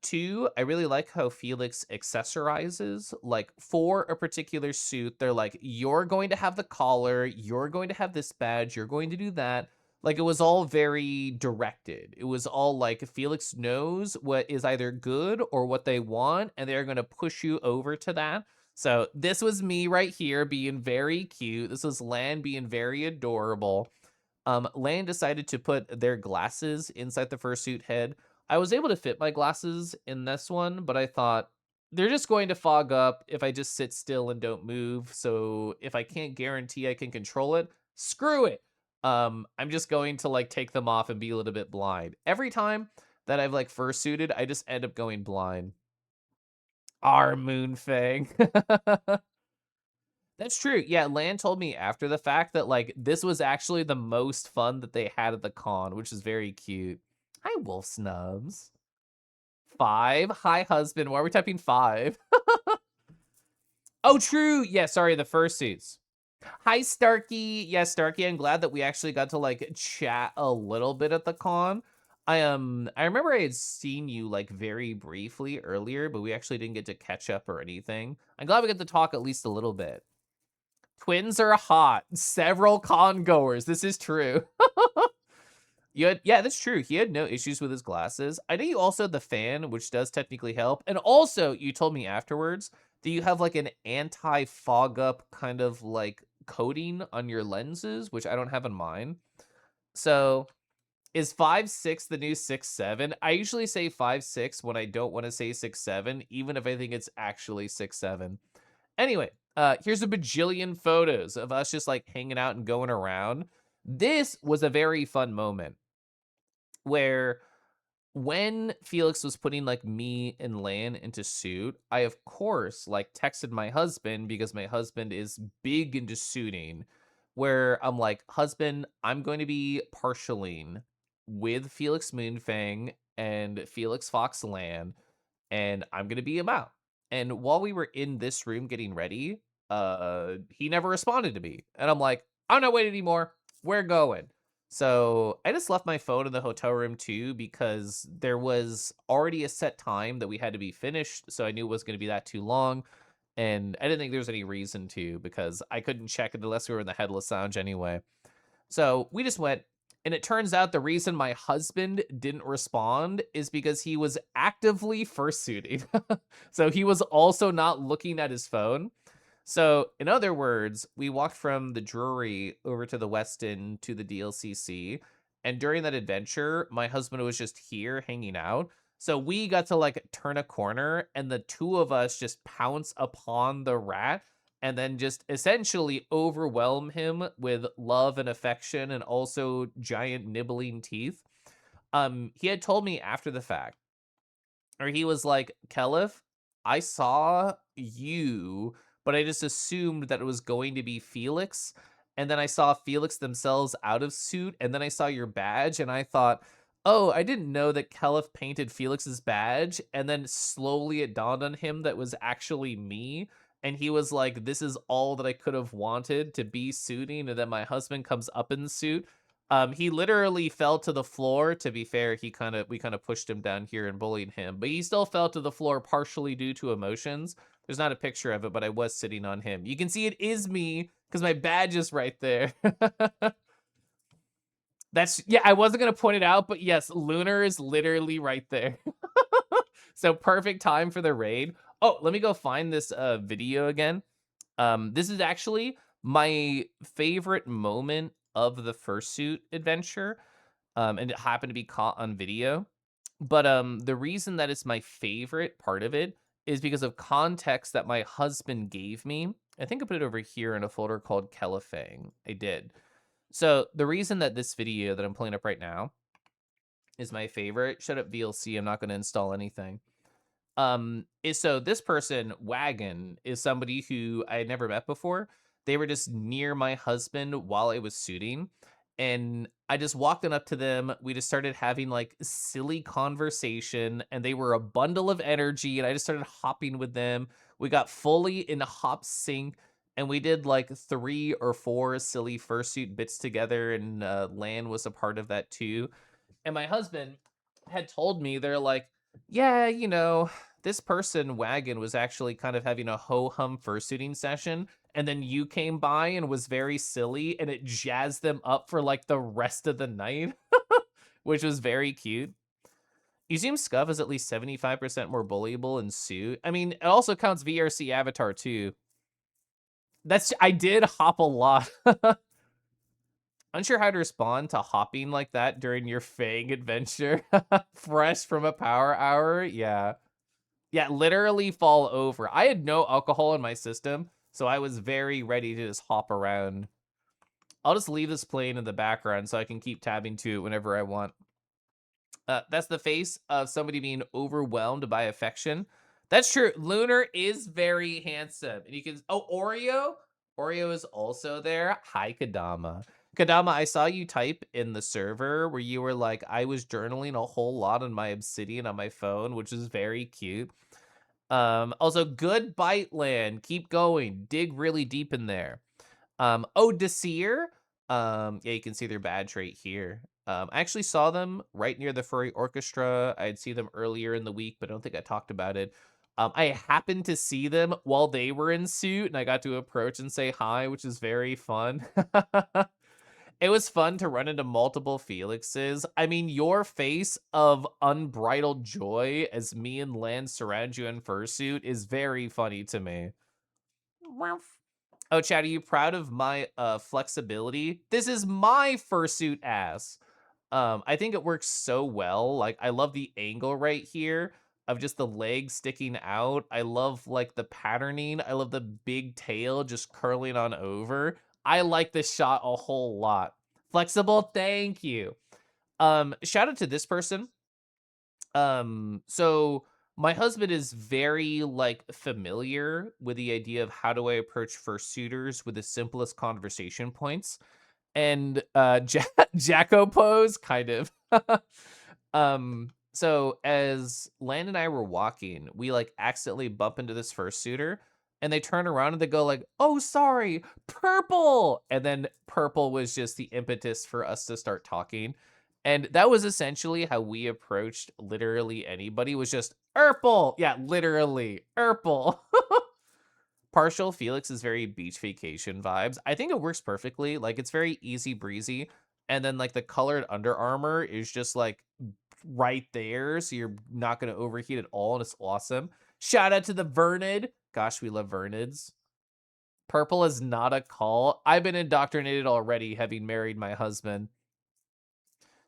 Two, I really like how Felix accessorizes. Like for a particular suit, they're like, "You're going to have the collar, you're going to have this badge, you're going to do that." Like it was all very directed. It was all like Felix knows what is either good or what they want, and they're gonna push you over to that. So this was me right here being very cute. This was Lan being very adorable. Lan decided to put their glasses inside the fursuit head. I was able to fit my glasses in this one, but I thought they're just going to fog up if I just sit still and don't move. So if I can't guarantee I can control it, screw it. I'm just going to like take them off and be a little bit blind. Every time that I've like fursuited, I just end up going blind. Our Moonfang. That's true. Yeah, Lan told me after the fact that like this was actually the most fun that they had at the con, which is very cute. Hi, Wolf Snubs. 5. Hi, husband. Why are we typing 5? Oh, true. Yeah, sorry, the fursuits. Hi, Starkey. Yeah, Starkey, I'm glad that we actually got to like chat a little bit at the con. I remember I had seen you like very briefly earlier, but we actually didn't get to catch up or anything. I'm glad we got to talk at least a little bit. Twins are hot. Several con goers. This is true. Yeah, that's true. He had no issues with his glasses. I know you also had the fan, which does technically help. And also, you told me afterwards that you have like an anti-fog up kind of like coating on your lenses, which I don't have in mine. So is 5.6 the new 6.7? I usually say 5.6 when I don't want to say 6.7, even if I think it's actually 6.7. Anyway, here's a bajillion photos of us just like hanging out and going around. This was a very fun moment. where when Felix was putting like me and Lan into suit, I of course like texted my husband because my husband is big into suiting. Where I'm like, husband, I'm going to be partialing with Felix Moonfang and Felix Fox Lan, and I'm gonna be him out. And while we were in this room getting ready, he never responded to me. And I'm like, I'm not waiting anymore. We're going. So I just left my phone in the hotel room too because there was already a set time that we had to be finished. So I knew it was going to be that too long. And I didn't think there was any reason to because I couldn't check it unless we were in the headless lounge anyway. So we just went, and it turns out the reason my husband didn't respond is because he was actively fursuiting. So he was also not looking at his phone. So, in other words, we walked from the Drury over to the Westin to the DLCC. And during that adventure, my husband was just here hanging out. So we got to like turn a corner, and the two of us just pounce upon the rat and then just essentially overwhelm him with love and affection and also giant nibbling teeth. He had told me after the fact, or he was like, Kelif, I saw you, but I just assumed that it was going to be Felix. And then I saw Felix themselves out of suit. And then I saw your badge and I thought, oh, I didn't know that Kelif painted Felix's badge. And then slowly it dawned on him that was actually me. And he was like, this is all that I could have wanted to be suiting. And then my husband comes up in the suit. He literally fell to the floor. To be fair, we kind of pushed him down here and bullied him, but he still fell to the floor partially due to emotions. There's not a picture of it, but I was sitting on him. You can see it is me because my badge is right there. That's yeah. I wasn't gonna point it out, but yes, Lunar is literally right there. So perfect time for the raid. Oh, let me go find this video again. This is actually my favorite moment of the fursuit adventure, and it happened to be caught on video. But the reason that it's my favorite part of it is because of context that my husband gave me. I think I put it over here in a folder called Kelifang. I did. So the reason that this video that I'm pulling up right now is my favorite. Shut up, VLC. I'm not going to install anything. Is so this person, Wagon, is somebody who I had never met before. They were just near my husband while I was shooting. And I just walked on up to them. We just started having like silly conversation, and they were a bundle of energy. And I just started hopping with them. We got fully in hop sync, and we did like 3 or 4 silly fursuit bits together. And Lan was a part of that too. And my husband had told me, they're like, yeah, this person, Wagon, was actually kind of having a ho-hum fursuiting session. And then you came by and was very silly, and it jazzed them up for like the rest of the night, which was very cute. You seem Scuff is at least 75% more bullyable in suit. I mean, it also counts VRC Avatar too. I did hop a lot. Unsure how to respond to hopping like that during your Fang adventure. Fresh from a power hour? Yeah. Yeah, literally fall over. I had no alcohol in my system, so I was very ready to just hop around. I'll just leave this playing in the background so I can keep tabbing to it whenever I want. That's the face of somebody being overwhelmed by affection. That's true. Lunar is very handsome. And you can... Oh, Oreo? Oreo is also there. Hi, Kadama. Kadama, I saw you type in the server where you were like, I was journaling a whole lot on my Obsidian on my phone, which is very cute. Also, good bite land. Keep going. Dig really deep in there. Oh, Desir. Yeah, you can see their badge right here. I actually saw them right near the Furry Orchestra. I'd see them earlier in the week, but I don't think I talked about it. I happened to see them while they were in suit, and I got to approach and say hi, which is very fun. It was fun to run into multiple Felixes. I mean, your face of unbridled joy as me and Lan surround you in fursuit is very funny to me. Oh, Chad, are you proud of my flexibility? This is my fursuit ass. I think it works so well. Like, I love the angle right here of just the legs sticking out. I love like the patterning. I love the big tail just curling on over. I like this shot a whole lot. Flexible, thank you. Shout out to this person. So my husband is very like familiar with the idea of how do I approach fursuiters with the simplest conversation points. And Jacko pose kind of. So as Land and I were walking, we like accidentally bump into this fursuiter and they turn around and they go like, "Oh, sorry, purple." And then purple was just the impetus for us to start talking. And that was essentially how we approached literally anybody, was just purple. Yeah, literally purple. Partial Felix is very beach vacation vibes. I think it works perfectly. Like it's very easy breezy. And then like the colored Under Armour is just like right there. So you're not gonna overheat at all. And it's awesome. Shout out to the Vernid. Gosh, we love Vernids. Purple is not a call. I've been indoctrinated already, having married my husband.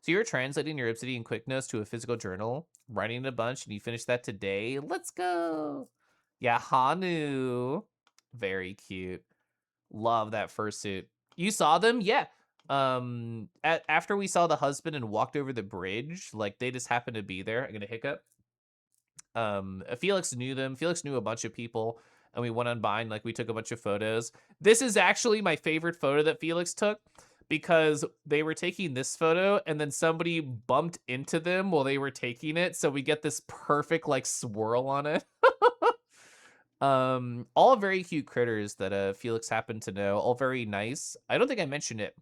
So you're translating your Obsidian Quick Notes to a physical journal, writing a bunch, and you finish that today. Let's go. Yeah, Hanu. Very cute. Love that fursuit. You saw them? Yeah. After we saw the husband and walked over the bridge, like they just happened to be there. I'm gonna hiccup. Felix knew them. Felix knew a bunch of people, and we went on by and like we took a bunch of photos. This is actually my favorite photo that Felix took because they were taking this photo and then somebody bumped into them while they were taking it, so we get this perfect like swirl on it. All very cute critters that Felix happened to know, all very nice. I don't think I mentioned it.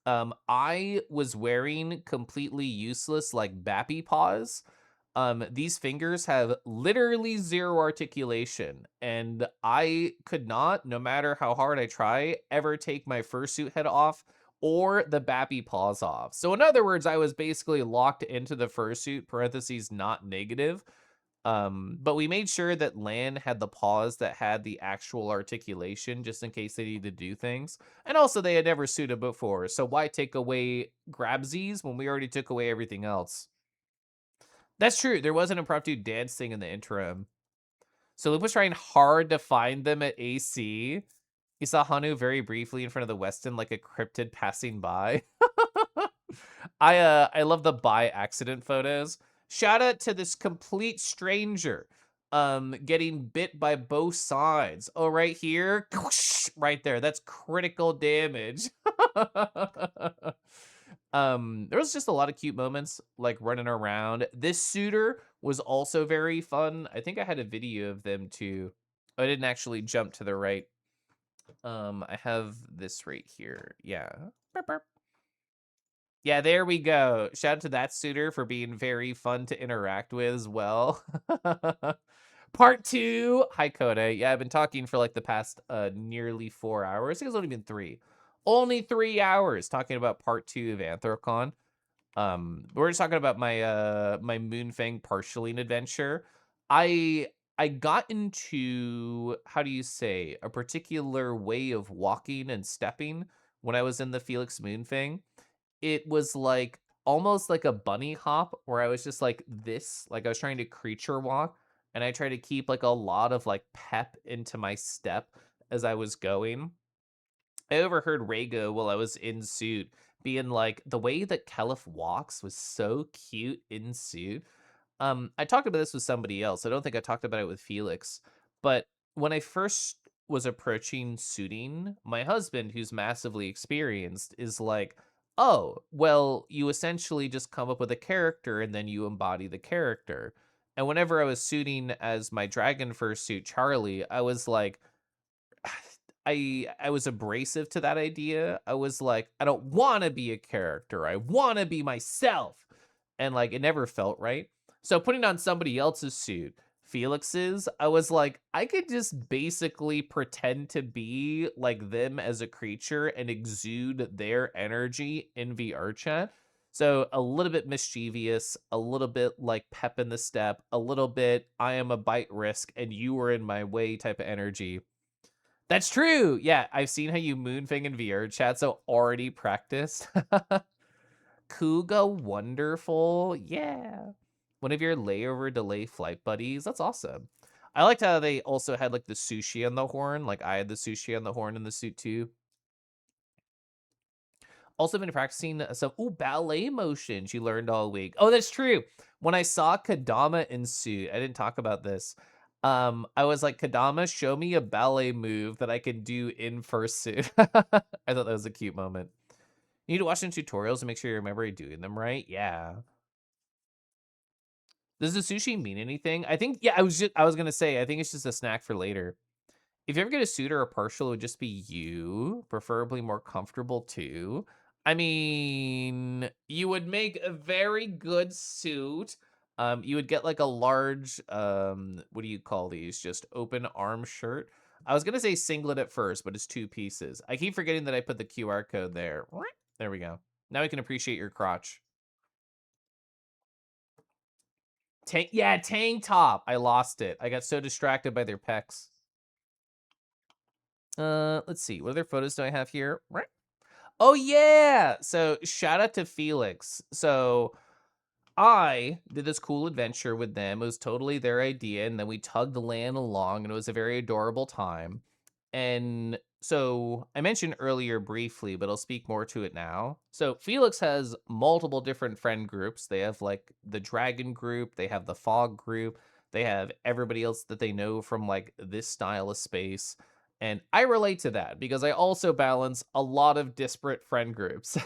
I was wearing completely useless like bappy paws. These fingers have literally zero articulation, and I could not, no matter how hard I try, ever take my fursuit head off or the bappy paws off. So in other words, I was basically locked into the fursuit, parentheses not negative. But we made sure that Lan had the paws that had the actual articulation just in case they needed to do things. And also they had never suited before, so why take away grabsies when we already took away everything else? That's true. There was an impromptu dance thing in the interim. So Luke was trying hard to find them at AC. He saw Hanu very briefly in front of the Westin like a cryptid passing by. I love the by accident photos. Shout out to this complete stranger getting bit by both sides. Oh, right here. Right there. That's critical damage. There was just a lot of cute moments like running around. This suitor was also very fun. I think I had a video of them too. I didn't actually jump to the right. I have this right here. Yeah. Burp, burp. Yeah, there we go. Shout out to that suitor for being very fun to interact with as well. Part two. Hi, Koda. Yeah, I've been talking for like the past nearly 4 hours. I think it's only been three. Only 3 hours talking about part two of Anthrocon. We're just talking about my my Moonfang partialing adventure. I I got into, how do you say, a particular way of walking and stepping when I was in the Felix Moonfang. It was like almost like a bunny hop where I was just like this, like I was trying to creature walk, and I try to keep like a lot of like pep into my step as I was going. I overheard Rhaego while I was in suit being like, the way that Kelif walks was so cute in suit. I talked about this with somebody else. I don't think I talked about it with Felix, but when I first was approaching suiting, my husband, who's massively experienced, is like, "Oh, well, you essentially just come up with a character and then you embody the character." And whenever I was suiting as my dragon fursuit Charlie, I was like, I was abrasive to that idea. I was like, I don't want to be a character. I want to be myself. And like it never felt right. So putting on somebody else's suit, Felix's, I was like, I could just basically pretend to be like them as a creature and exude their energy in VR chat. So a little bit mischievous, a little bit like pep in the step, a little bit I am a bite risk and you are in my way type of energy. That's true. Yeah, I've seen how you moonfing in VR chat, so already practiced. Kuga wonderful. Yeah. One of your layover delay flight buddies. That's awesome. I liked how they also had like the sushi on the horn. Like I had the sushi on the horn in the suit too. Also been practicing some ballet motion she learned all week. Oh, that's true. When I saw Kadama in suit, I didn't talk about this. I was like, Kadama, show me a ballet move that I can do in fursuit. I thought that was a cute moment. You need to watch some tutorials and make sure you remember doing them right. Yeah. Does the sushi mean anything? I think, yeah, I was gonna say, I think it's just a snack for later. If you ever get a suit or a partial, it would just be you, preferably more comfortable too. I mean, you would make a very good suit. You would get like a large, what do you call these? Just open arm shirt. I was gonna say singlet at first, but it's two pieces. I keep forgetting that I put the QR code there. There we go. Now we can appreciate your crotch. Yeah, tank top. I lost it. I got so distracted by their pecs. Let's see. What other photos do I have here? Oh yeah. So shout out to Felix. So I did this cool adventure with them. It was totally their idea, and then we tugged the land along, and it was a very adorable time. And so I mentioned earlier briefly, but I'll speak more to it now. So Felix has multiple different friend groups. They have like the dragon group, they have the fog group, they have everybody else that they know from like this style of space. And I relate to that because I also balance a lot of disparate friend groups.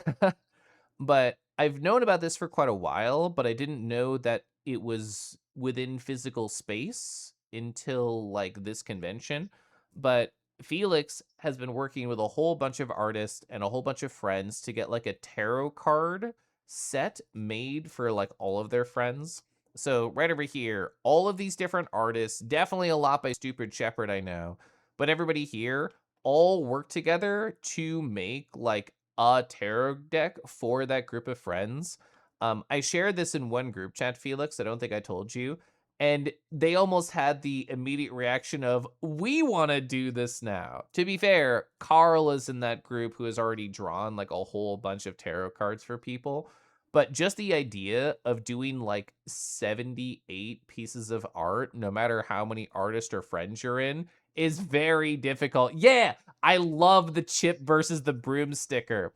But I've known about this for quite a while, but I didn't know that it was within physical space until like this convention. But Felix has been working with a whole bunch of artists and a whole bunch of friends to get like a tarot card set made for like all of their friends. So right over here, all of these different artists, definitely a lot by Stupid Shepherd, I know, but everybody here all work together to make like a tarot deck for that group of friends. I shared this in one group chat, Felix. I don't think I told you. And they almost had the immediate reaction of, we want to do this now. To be fair, Carl is in that group who has already drawn like a whole bunch of tarot cards for people. But just the idea of doing like 78 pieces of art, no matter how many artists or friends you're in, is very difficult. Yeah, I love the chip versus the broom sticker.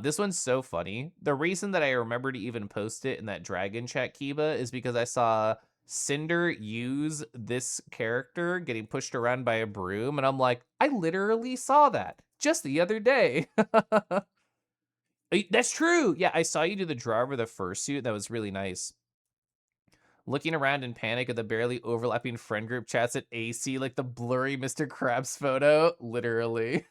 This one's so funny. The reason that I remember to even post it in that Dragon Chat Kiba is because I saw Cinder use this character getting pushed around by a broom, and I'm like, I literally saw that just the other day. That's true. Yeah, I saw you do the draw over the fursuit. That was really nice. Looking around in panic at the barely overlapping friend group chats at AC, like the blurry Mr. Krabs photo. Literally.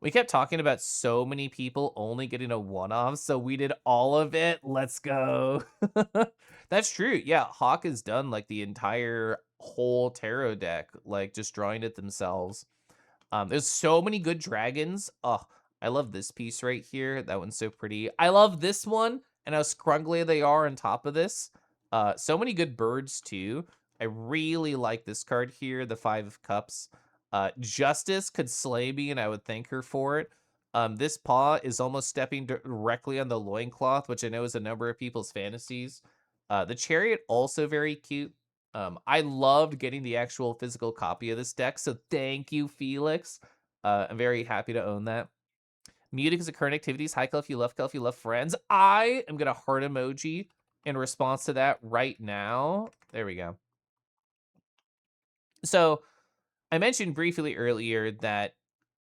We kept talking about so many people only getting a one-off, so we did all of it. Let's go. That's true. Yeah, Hawk has done like the entire whole tarot deck, like just drawing it themselves. There's so many good dragons. Oh, I love this piece right here. That one's so pretty. I love this one and how scruggly they are on top of this. So many good birds too. I really like this card here, the Five of Cups. Justice could slay me and I would thank her for it. This paw is almost stepping directly on the loincloth, which I know is a number of people's fantasies. The chariot also very cute. I loved getting the actual physical copy of this deck, so thank you, Felix. I'm very happy to own that. Muting is a current activities. Hi, Clef, you love friends. I am gonna heart emoji in response to that right now. There we go. So I mentioned briefly earlier that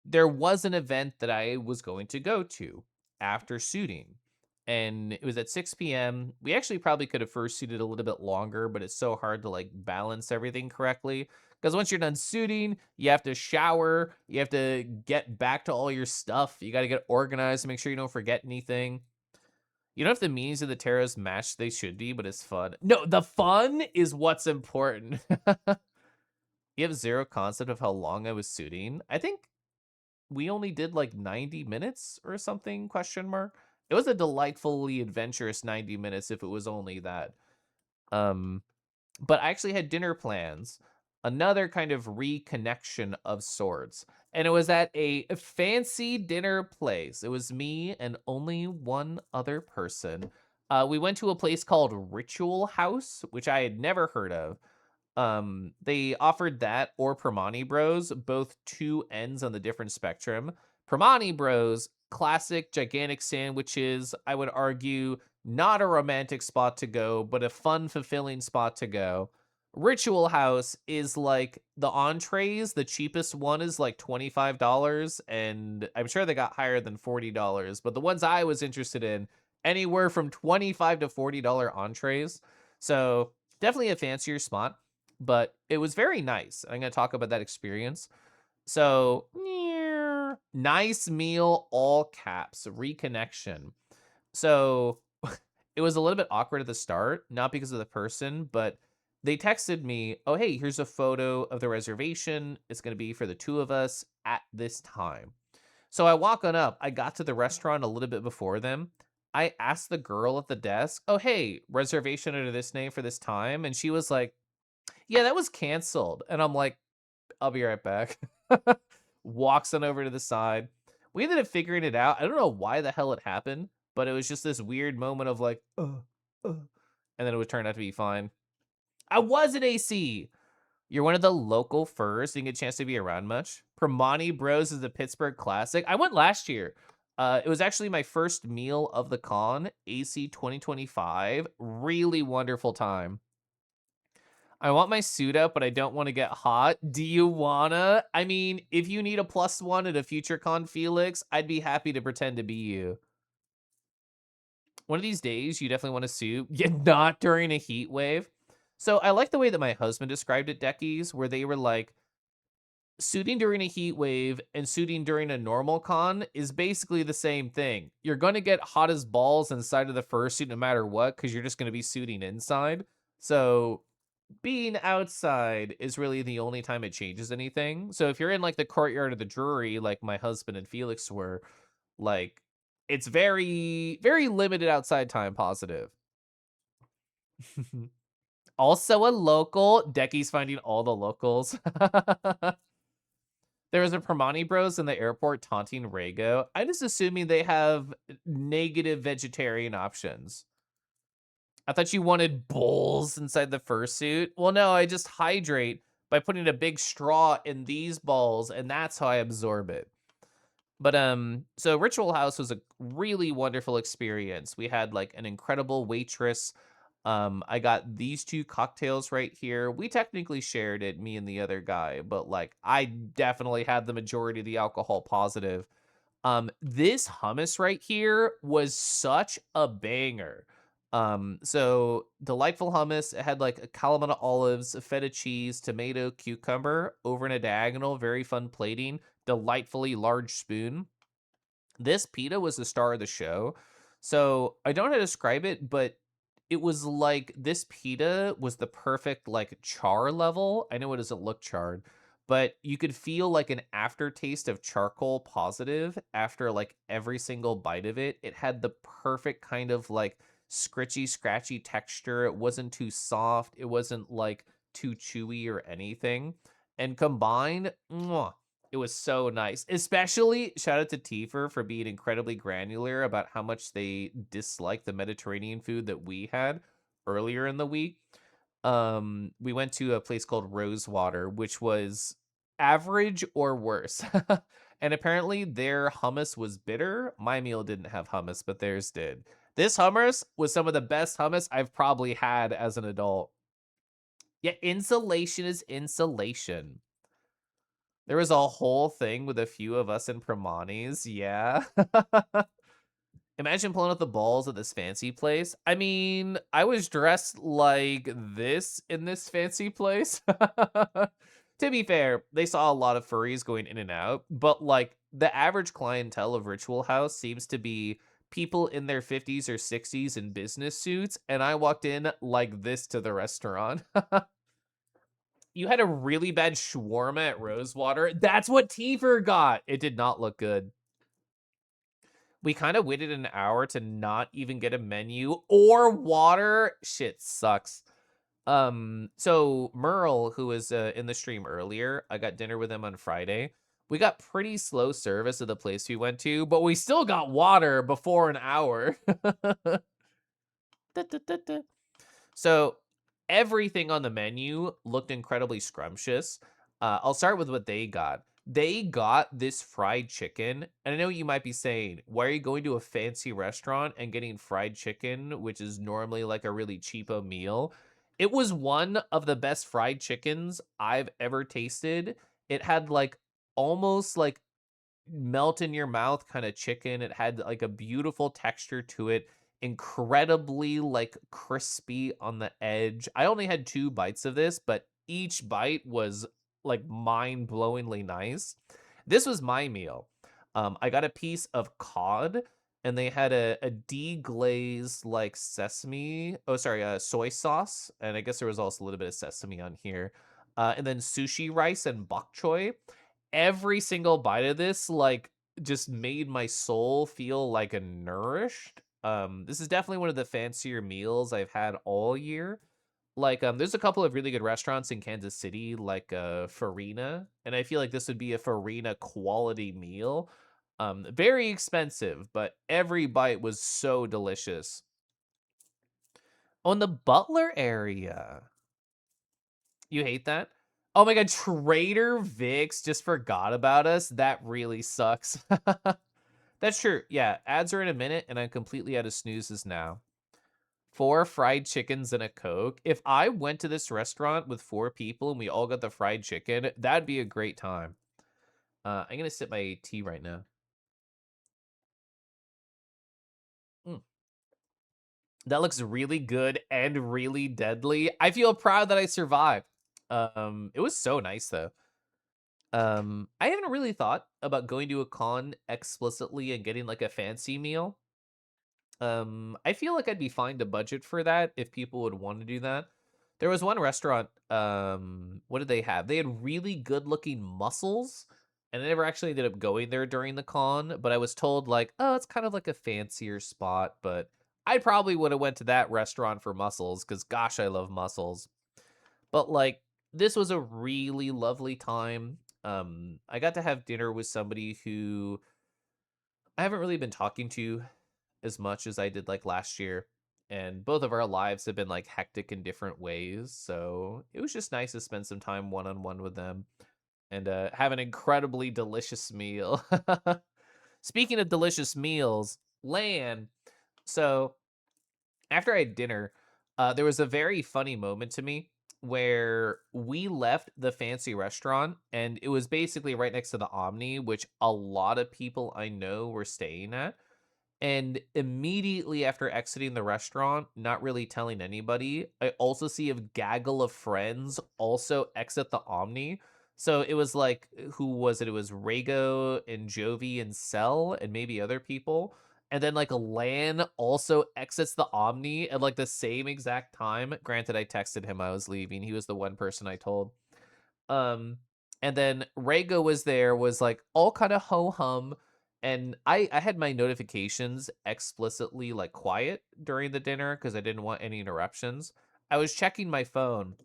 there was an event that I was going to go to after shooting. And it was at 6 p.m. We actually probably could have first suited a little bit longer, but it's so hard to like balance everything correctly. Because once you're done shooting, you have to shower, you have to get back to all your stuff, you got to get organized to make sure you don't forget anything. You know if the meanings of the tarots match, they should be, but it's fun. No, the fun is what's important. You have zero concept of how long I was shooting. I think we only did like 90 minutes or something, question mark. It was a delightfully adventurous 90 minutes if it was only that. Um, but I actually had dinner plans, another kind of reconnection of sorts. And it was at a fancy dinner place. It was me and only one other person. We went to a place called Ritual House, which I had never heard of. They offered that or Primani Bros, both two ends on the different spectrum. Primani Bros, classic gigantic sandwiches, I would argue not a romantic spot to go, but a fun, fulfilling spot to go. Ritual House is like the entrees. The cheapest one is like $25, and I'm sure they got higher than $40. But the ones I was interested in, anywhere from $25 to $40 entrees. So definitely a fancier spot, but it was very nice. I'm going to talk about that experience. So, nice meal, all caps, reconnection. So, it was a little bit awkward at the start, not because of the person, but they texted me, "Oh, hey, here's a photo of the reservation. It's going to be for the two of us at this time." So I walk on up. I got to the restaurant a little bit before them. I asked the girl at the desk, "Oh, hey, reservation under this name for this time." And she was like, "Yeah, that was canceled." And I'm like, "I'll be right back." Walks on over to the side. We ended up figuring it out. I don't know why the hell it happened, but it was just this weird moment of like, and then it would turn out to be fine. I was at AC. You're one of the local furs. Didn't get a chance to be around much. Primani Bros is a Pittsburgh classic. I went last year. It was actually my first meal of the con, AC 2025. Really wonderful time. I want my suit up, but I don't want to get hot. Do you wanna? I mean, if you need a plus one at a future con, Felix, I'd be happy to pretend to be you. One of these days, you definitely want a suit. Yeah, not during a heat wave. So I like the way that my husband described it, Deckies, where they were like, suiting during a heat wave and suiting during a normal con is basically the same thing. You're going to get hot as balls inside of the fursuit no matter what, because you're just going to be suiting inside. So being outside is really the only time it changes anything. So if you're in like the courtyard of the brewery, like my husband and Felix were, like, it's very, very limited outside time positive. Also a local. Decky's finding all the locals. There was a Primani Bros in the airport taunting Rago. I'm just assuming they have negative vegetarian options. I thought you wanted bowls inside the fursuit. Well, no, I just hydrate by putting a big straw in these balls, and that's how I absorb it. But so Ritual House was a really wonderful experience. We had like an incredible waitress. I got these two cocktails right here. We technically shared it, me and the other guy, but like I definitely had the majority of the alcohol positive. This hummus right here was such a banger. So delightful hummus. It had like a Kalamata olives, feta cheese, tomato, cucumber over in a diagonal. Very fun plating. Delightfully large spoon. This pita was the star of the show. So I don't know how to describe it, but it was like this pita was the perfect like char level. I know it doesn't look charred, but you could feel like an aftertaste of charcoal positive after like every single bite of it. It had the perfect kind of like scritchy, scratchy texture. It wasn't too soft. It wasn't like too chewy or anything. And combined, mwah, it was so nice. Especially shout out to Tifer for being incredibly granular about how much they dislike the Mediterranean food that we had earlier in the week. We went to a place called Rosewater, which was average or worse. And apparently their hummus was bitter. My meal didn't have hummus, but theirs did. This hummus was some of the best hummus I've probably had as an adult. Yeah, insulation is insulation. There was a whole thing with a few of us in Primanis, yeah. Imagine pulling out the balls at this fancy place. I mean, I was dressed like this in this fancy place. To be fair, they saw a lot of furries going in and out, but like the average clientele of Ritual House seems to be people in their 50s or 60s in business suits, and I walked in like this to the restaurant. You had a really bad shawarma at Rosewater. That's what Tifer got. It did not look good. We kind of waited an hour to not even get a menu or water. Shit sucks. So Merle, who was in the stream earlier, I got dinner with him on Friday. We got pretty slow service at the place we went to, but we still got water before an hour. Da, da, da, da. So Everything on the menu looked incredibly scrumptious. I'll start with what they got. They got this fried chicken, and I know you might be saying, "Why are you going to a fancy restaurant and getting fried chicken, which is normally like a really cheapo meal?" It was one of the best fried chickens I've ever tasted. It had like almost like melt in your mouth kind of chicken. It had like a beautiful texture to it, incredibly like crispy on the edge. I only had 2 bites of this, but each bite was like mind-blowingly nice. This was my meal. I got a piece of cod and they had a deglazed like sesame, oh sorry, soy sauce, and I guess there was also a little bit of sesame on here. And then sushi rice and bok choy. Every single bite of this, like, just made my soul feel, like, nourished. This is definitely one of the fancier meals I've had all year. Like, there's a couple of really good restaurants in Kansas City, like, Farina, and I feel like this would be a Farina quality meal. Very expensive, but every bite was so delicious. On the Butler area. You hate that? Oh my god, Trader Vic's just forgot about us? That really sucks. That's true. Yeah, ads are in a minute, and I'm completely out of snoozes now. 4 fried chickens and a Coke. If I went to this restaurant with 4 people and we all got the fried chicken, that'd be a great time. I'm gonna sip my tea right now. Mm, that looks really good and really deadly. I feel proud that I survived. It was so nice though. I haven't really thought about going to a con explicitly and getting like a fancy meal. I feel like I'd be fine to budget for that if people would want to do that. There was one restaurant, what did they have? They had really good looking mussels, and I never actually ended up going there during the con, but I was told like, oh, it's kind of like a fancier spot, but I probably would have went to that restaurant for mussels because gosh, I love mussels. But like this was a really lovely time. I got to have dinner with somebody who I haven't really been talking to as much as I did like last year. And both of our lives have been like hectic in different ways. So it was just nice to spend some time one on one with them and have an incredibly delicious meal. Speaking of delicious meals, Lan. So after I had dinner, there was a very funny moment to me where we left the fancy restaurant and it was basically right next to the Omni, which a lot of people I know were staying at. And immediately after exiting the restaurant, not really telling anybody, I also see a gaggle of friends also exit the Omni. So it was like, who was it? It was Rago and Jovi and Cell and maybe other people. And then like Lan also exits the Omni at like the same exact time. Granted, I texted him I was leaving. He was the one person I told. Um, and then Rhaego was there, was like all kind of ho hum, and I had my notifications explicitly like quiet during the dinner because I didn't want any interruptions. I was checking my phone,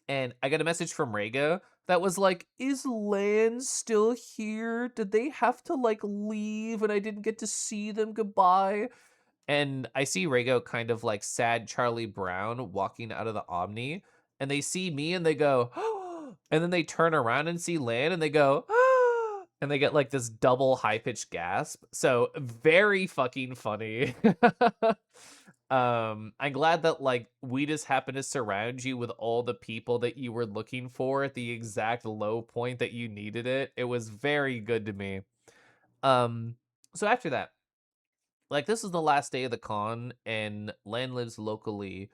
and I got a message from Rhaego that was like, "Is Lan still here? Did they have to like leave, and I didn't get to see them goodbye?" And I see Rhaego kind of like sad Charlie Brown walking out of the Omni, and they see me and they go, and then they turn around and see Lan and they go, and they get like this double high pitched gasp. So very fucking funny. I'm glad that like we just happened to surround you with all the people that you were looking for at the exact low point that you needed it. It was very good to me. Um, so after that, like this is the last day of the con and Len lives locally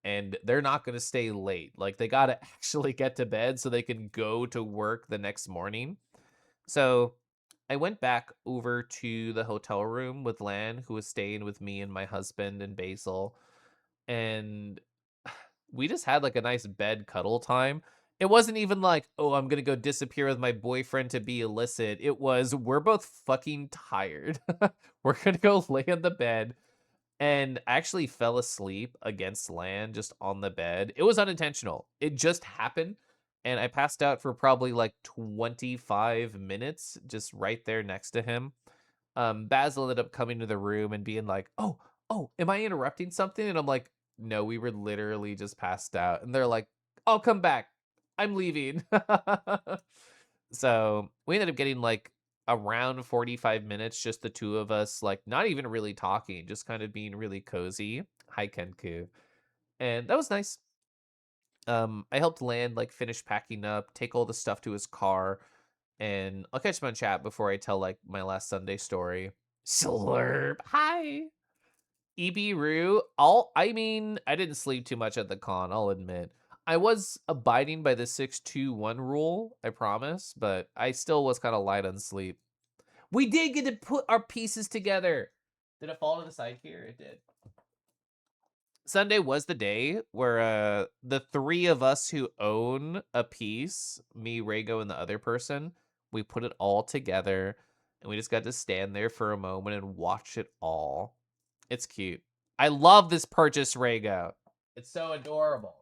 and they're not going to stay late. Like they got to actually get to bed so they can go to work the next morning. So I went back over to the hotel room with Lan, who was staying with me and my husband and Basil, and we just had like a nice bed cuddle time. It wasn't even like, oh, I'm gonna go disappear with my boyfriend to be illicit. It was, we're both fucking tired. We're gonna go lay in the bed. And I actually fell asleep against Lan just on the bed. It was unintentional. It just happened. And I passed out for probably like 25 minutes just right there next to him. Basil ended up coming to the room and being like, oh, am I interrupting something? And I'm like, No, we were literally just passed out, and they're like, "I'll come back. I'm leaving." So, we ended up getting, like, around 45 minutes, just the 2 of us, like, not even really talking, just kind of being really cozy. Hi, Kenku. And that was nice. I helped Land, like, finish packing up, take all the stuff to his car, and I'll catch him on chat before I tell, like, my last Sunday story. Slurp. Hi. EB Roo, I mean, I didn't sleep too much at the con, I'll admit. I was abiding by the 6-2-1 rule, I promise, but I still was kind of light on sleep. We did get to put our pieces together. Did it fall to the side here? It did. Sunday was the day where the 3 of us who own a piece, me, Rago, and the other person, we put it all together and we just got to stand there for a moment and watch it all. It's cute. I love this purchase, Rago. It's so adorable.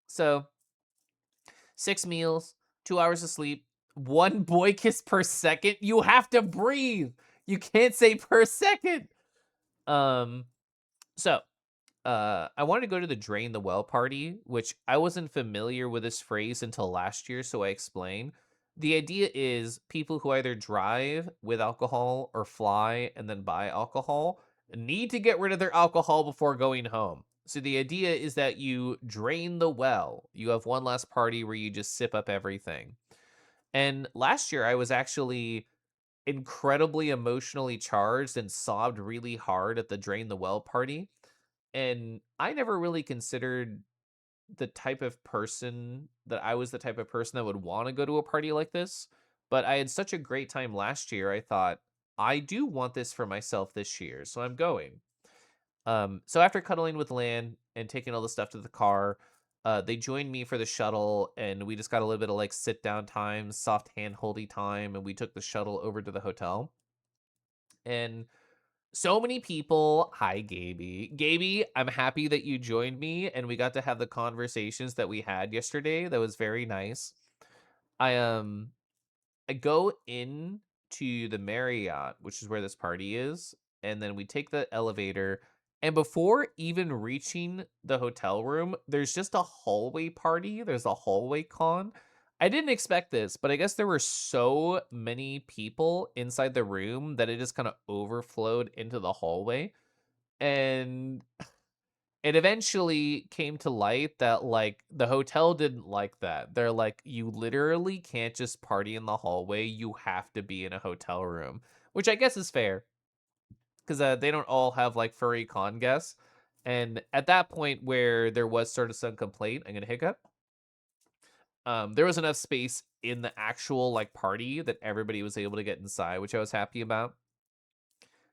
So, 6 meals, 2 hours of sleep, 1 boy kiss per second. You have to breathe. You can't say per second. Um, so I wanted to go to the Drain the Well party, which I wasn't familiar with this phrase until last year, so I explained. The idea is people who either drive with alcohol or fly and then buy alcohol need to get rid of their alcohol before going home. So the idea is that you drain the well. You have one last party where you just sip up everything. And last year I was actually incredibly emotionally charged and sobbed really hard at the Drain the Well party, and I never really considered the type of person that I was the type of person that would want to go to a party like this. But I had such a great time last year. I thought, I do want this for myself this year. So I'm going. So after cuddling with Lan and taking all the stuff to the car, they joined me for the shuttle and we just got a little bit of like sit down time, soft hand holdy time. And we took the shuttle over to the hotel. And so many people. Hi, Gaby. Gaby, I'm happy that you joined me and we got to have the conversations that we had yesterday. That was very nice. I I go in to the Marriott, which is where this party is, and then we take the elevator. And before even reaching the hotel room, there's just a hallway party. There's a hallway con. I didn't expect this, but I guess there were so many people inside the room that it just kind of overflowed into the hallway. And it eventually came to light that, like, the hotel didn't like that. They're like, "You literally can't just party in the hallway, you have to be in a hotel room," which I guess is fair, 'cause, they don't all have, like, furry con guests, and at that point where there was sort of some complaint, I'm gonna hiccup, there was enough space in the actual, like, party that everybody was able to get inside, which I was happy about.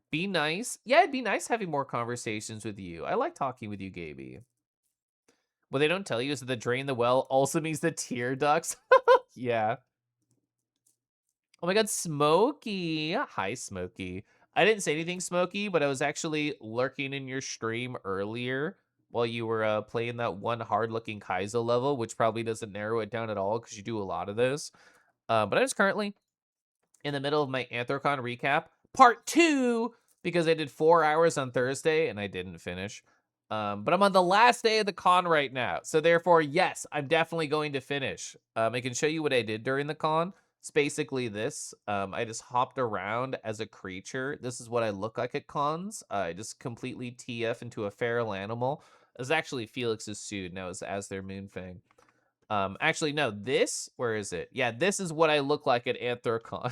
Be nice. Yeah, it'd be nice having more conversations with you. I like talking with you, Gaby. What they don't tell you is that the drain the well also means the tear ducts. Yeah. Oh my god, Smokey. Hi, Smokey. I didn't say anything, Smokey, but I was actually lurking in your stream earlier while you were playing that one hard-looking Kaizo level, which probably doesn't narrow it down at all because you do a lot of those. But I was currently in the middle of my Anthrocon recap, part 2, because I did 4 hours on Thursday and I didn't finish. But I'm on the last day of the con right now. So therefore, yes, I'm definitely going to finish. I can show you what I did during the con. It's basically this. I just hopped around as a creature. This is what I look like at cons. I just completely TF into a feral animal. It was actually Felix's suit. Now it's as their Moonfang. Actually, no, where is it? Yeah, this is what I look like at Anthrocon.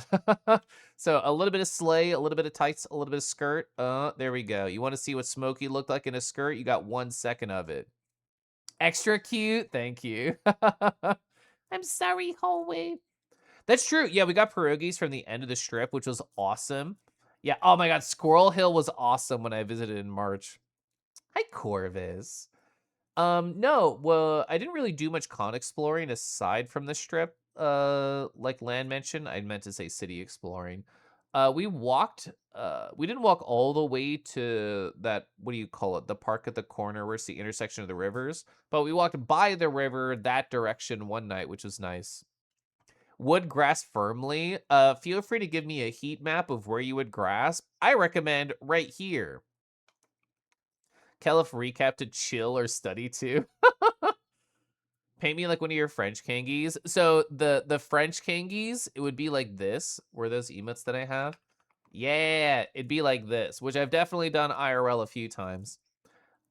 So a little bit of sleigh, a little bit of tights, a little bit of skirt. There we go. You want to see what Smokey looked like in a skirt? You got 1 second of it. Extra cute. Thank you. I'm sorry, hallway. That's true. Yeah, we got pierogies from the end of the strip, which was awesome. Yeah. Oh my God, Squirrel Hill was awesome when I visited in March. Hi, Corvus. No, well, I didn't really do much con exploring aside from the strip. Like Land mentioned, I meant to say city exploring. We didn't walk all the way to that, what do you call it? The park at the corner where it's the intersection of the rivers, but we walked by the river that direction one night, which was nice. Wood grass firmly. Feel free to give me a heat map of where you would grasp. I recommend right here. Caliph recap to chill or study to. Paint me like one of your French kangies. So the French kangies, it would be like this. Were those emotes that I have? Yeah, it'd be like this, which I've definitely done IRL a few times.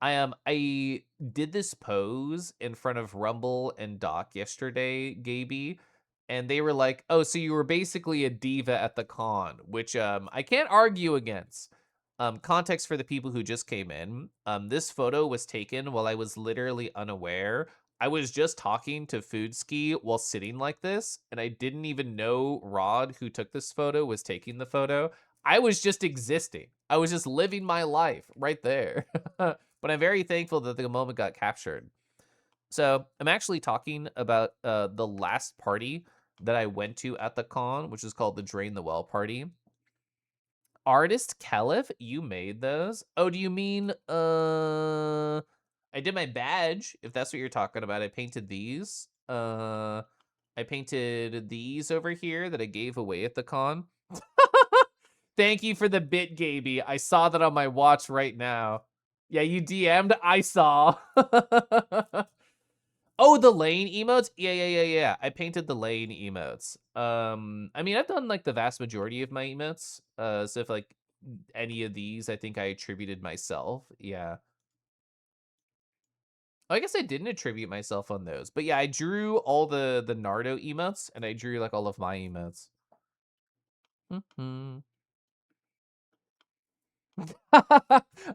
I did this pose in front of Rumble and Doc yesterday, Gaby, and they were like, "Oh, so you were basically a diva at the con," which I can't argue against. Context for the people who just came in. This photo was taken while I was literally unaware. I was just talking to Foodski while sitting like this, and I didn't even know Rod, who took this photo, was taking the photo. I was just existing. I was just living my life right there. But I'm very thankful that the moment got captured. So I'm actually talking about the last party that I went to at the con, which is called the Drain the Well party. Artist Caliph, you made those? Oh, do you mean I did my badge, if that's what you're talking about. I painted these. I painted these over here that I gave away at the con. Thank you for the bit, Gaby. I saw that on my watch right now. Yeah, you DM'd. I saw. Oh, the lane emotes? Yeah. I painted the lane emotes. I mean, I've done like the vast majority of my emotes. So if like any of these, I think I attributed myself. Yeah. I guess I didn't attribute myself on those, but yeah, I drew all the Nardo emotes, and I drew like all of my emotes. Mhm.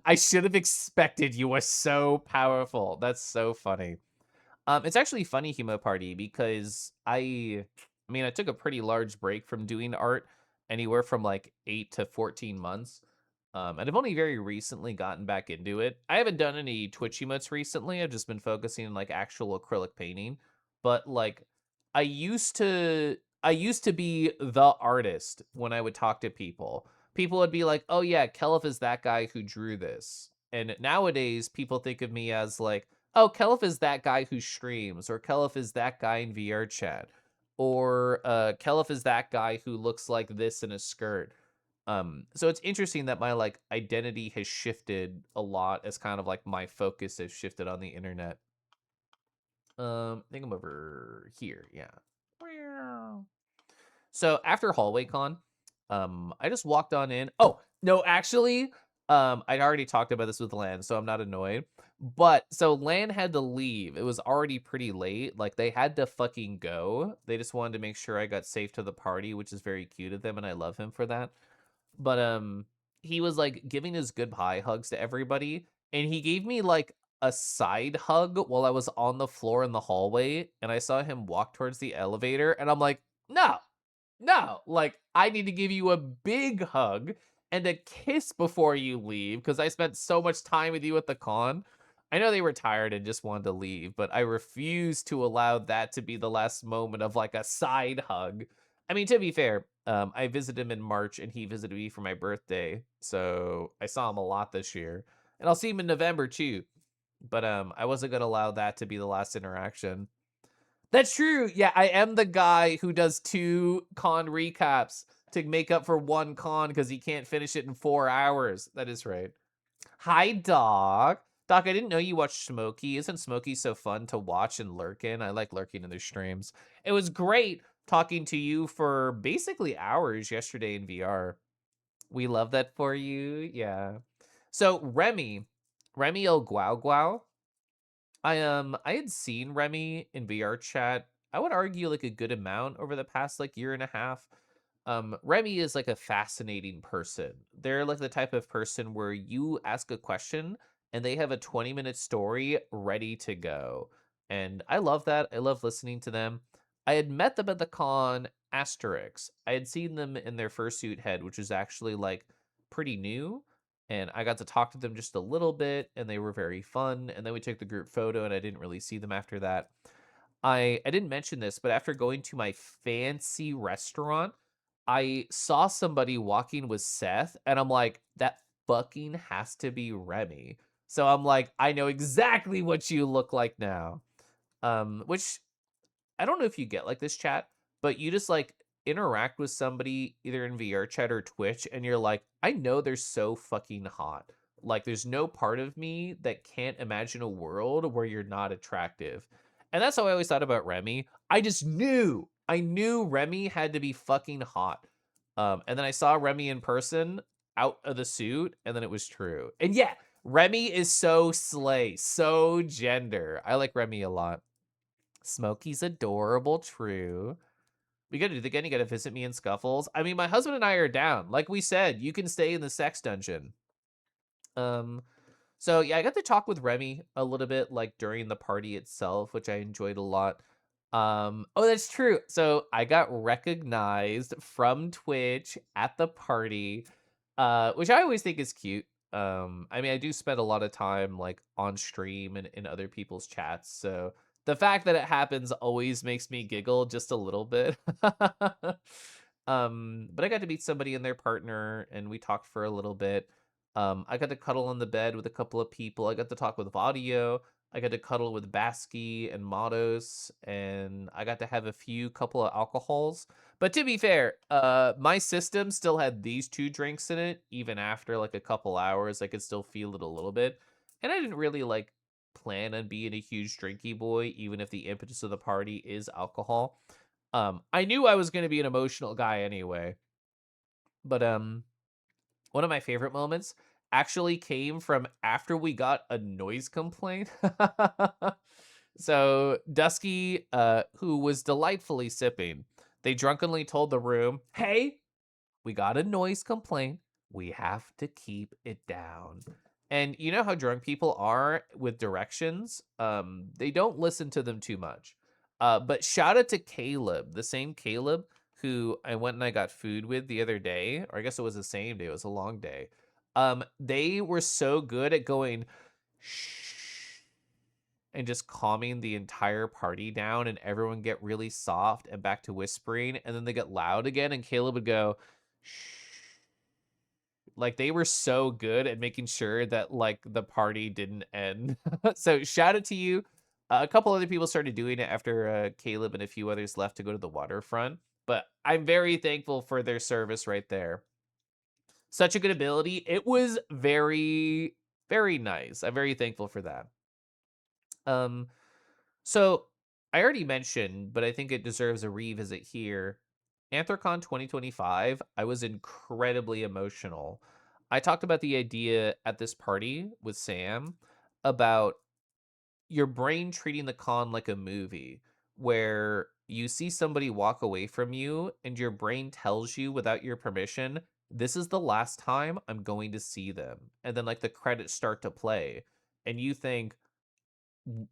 I should have expected you were so powerful. That's so funny. It's actually funny, Humo Party, because I mean, I took a pretty large break from doing art, anywhere from like 8 to 14 months. And I've only very recently gotten back into it. I haven't done any Twitch emotes recently. I've just been focusing on like actual acrylic painting. But like I used to I used to be the artist when I would talk to people. People would be like, "Oh yeah, Kelif is that guy who drew this." And nowadays people think of me as like, "Oh, Kelif is that guy who streams," or "Kelif is that guy in VR chat," or "Kelif is that guy who looks like this in a skirt." So it's interesting that my like identity has shifted a lot as kind of like my focus has shifted on the internet. I think I'm over here. Yeah. Meow. So after Hallway Con, I just walked on in. Oh, no, actually, I'd already talked about this with Lan, so I'm not annoyed. But so Lan had to leave. It was already pretty late. Like they had to fucking go. They just wanted to make sure I got safe to the party, which is very cute of them, and I love him for that. But he was like giving his goodbye hugs to everybody, and he gave me like a side hug while I was on the floor in the hallway, and I saw him walk towards the elevator, and I'm like, no, no, like I need to give you a big hug and a kiss before you leave because I spent so much time with you at the con. I know they were tired and just wanted to leave, but I refuse to allow that to be the last moment of like a side hug. I mean, to be fair, I visited him in March and he visited me for my birthday, so I saw him a lot this year, and I'll see him in November too. But I wasn't gonna allow that to be the last interaction. That's true. Yeah, I am the guy who does 2 con recaps to make up for 1 con because he can't finish it in 4 hours. That is right. Hi, Doc. Doc, I didn't know you watched Smokey. Isn't Smokey so fun to watch and lurk in? I like lurking in their streams. It was great talking to you for basically hours yesterday in VR. We love that for you. Yeah. So Remy El Guau Guau, I had seen Remy in VR chat. I would argue like a good amount over the past like year and a half. Remy is like a fascinating person. They're like the type of person where you ask a question and they have a 20-minute story ready to go. And I love that. I love listening to them. I had met them at the con Asterix. I had seen them in their fursuit head, which was actually like pretty new, and I got to talk to them just a little bit, and they were very fun. And then we took the group photo, and I didn't really see them after that. I didn't mention this, but after going to my fancy restaurant, I saw somebody walking with Seth, and I'm like, that fucking has to be Remy. So I'm like, I know exactly what you look like now. Which I don't know if you get like this, chat, but you just like interact with somebody either in VR chat or Twitch, and you're like, I know they're so fucking hot. Like, there's no part of me that can't imagine a world where you're not attractive. And that's how I always thought about Remy. I knew Remy had to be fucking hot. And then I saw Remy in person out of the suit, and then it was true. And yeah, Remy is so slay, so gender. I like Remy a lot. Smokey's adorable, true. We gotta do it again. You gotta visit me in Scuffles. I mean, my husband and I are down. Like we said, you can stay in the sex dungeon. Um, so yeah, I got to talk with Remy a little bit, like during the party itself, which I enjoyed a lot. Oh, that's true. So I got recognized from Twitch at the party, which I always think is cute. I mean, I do spend a lot of time like on stream and in other people's chats, so the fact that it happens always makes me giggle just a little bit. But I got to meet somebody and their partner, and we talked for a little bit. I got to cuddle on the bed with a couple of people. I got to talk with Vadio. I got to cuddle with Basky and Matos, and I got to have a few couple of alcohols. But to be fair, my system still had these two drinks in it, even after like a couple hours. I could still feel it a little bit, and I didn't really like plan on being a huge drinky boy, even if the impetus of the party is alcohol. I knew I was going to be an emotional guy anyway, but one of my favorite moments actually came from after we got a noise complaint. So Dusky, who was delightfully sipping, they drunkenly told the room, "Hey, we got a noise complaint. We have to keep it down." And you know how drunk people are with directions? They don't listen to them too much. But shout out to Caleb, the same Caleb who I went and I got food with the other day, or I guess it was the same day. It was a long day. They were so good at going shh and just calming the entire party down, and everyone get really soft and back to whispering, and then they get loud again, and Caleb would go shh. Like, they were so good at making sure that, like, the party didn't end. So, shout out to you. A couple other people started doing it after, Caleb and a few others left to go to the waterfront, but I'm very thankful for their service right there. Such a good ability. It was very, very nice. I'm very thankful for that. Um, so I already mentioned, but I think it deserves a revisit here. Anthrocon 2025, I was incredibly emotional. I talked about the idea at this party with Sam about your brain treating the con like a movie where you see somebody walk away from you and your brain tells you without your permission, this is the last time I'm going to see them. And then like the credits start to play and you think,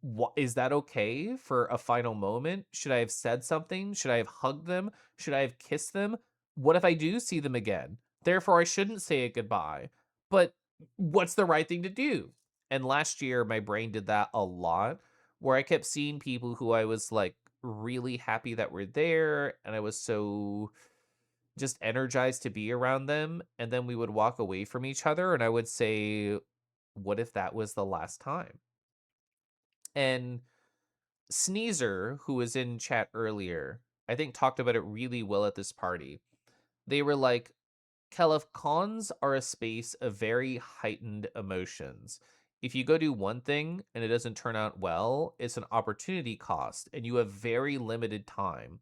what is that okay for a final moment? Should I have said something? Should I have hugged them? Should I have kissed them? What if I do see them again? Therefore, I shouldn't say a goodbye. But what's the right thing to do? And last year, my brain did that a lot, where I kept seeing people who I was like really happy that were there, and I was so just energized to be around them. And then we would walk away from each other, and I would say, what if that was the last time? And Sneezer, who was in chat earlier, I think talked about it really well at this party. They were like, Caliph, cons are a space of very heightened emotions. If you go do one thing and it doesn't turn out well, it's an opportunity cost and you have very limited time.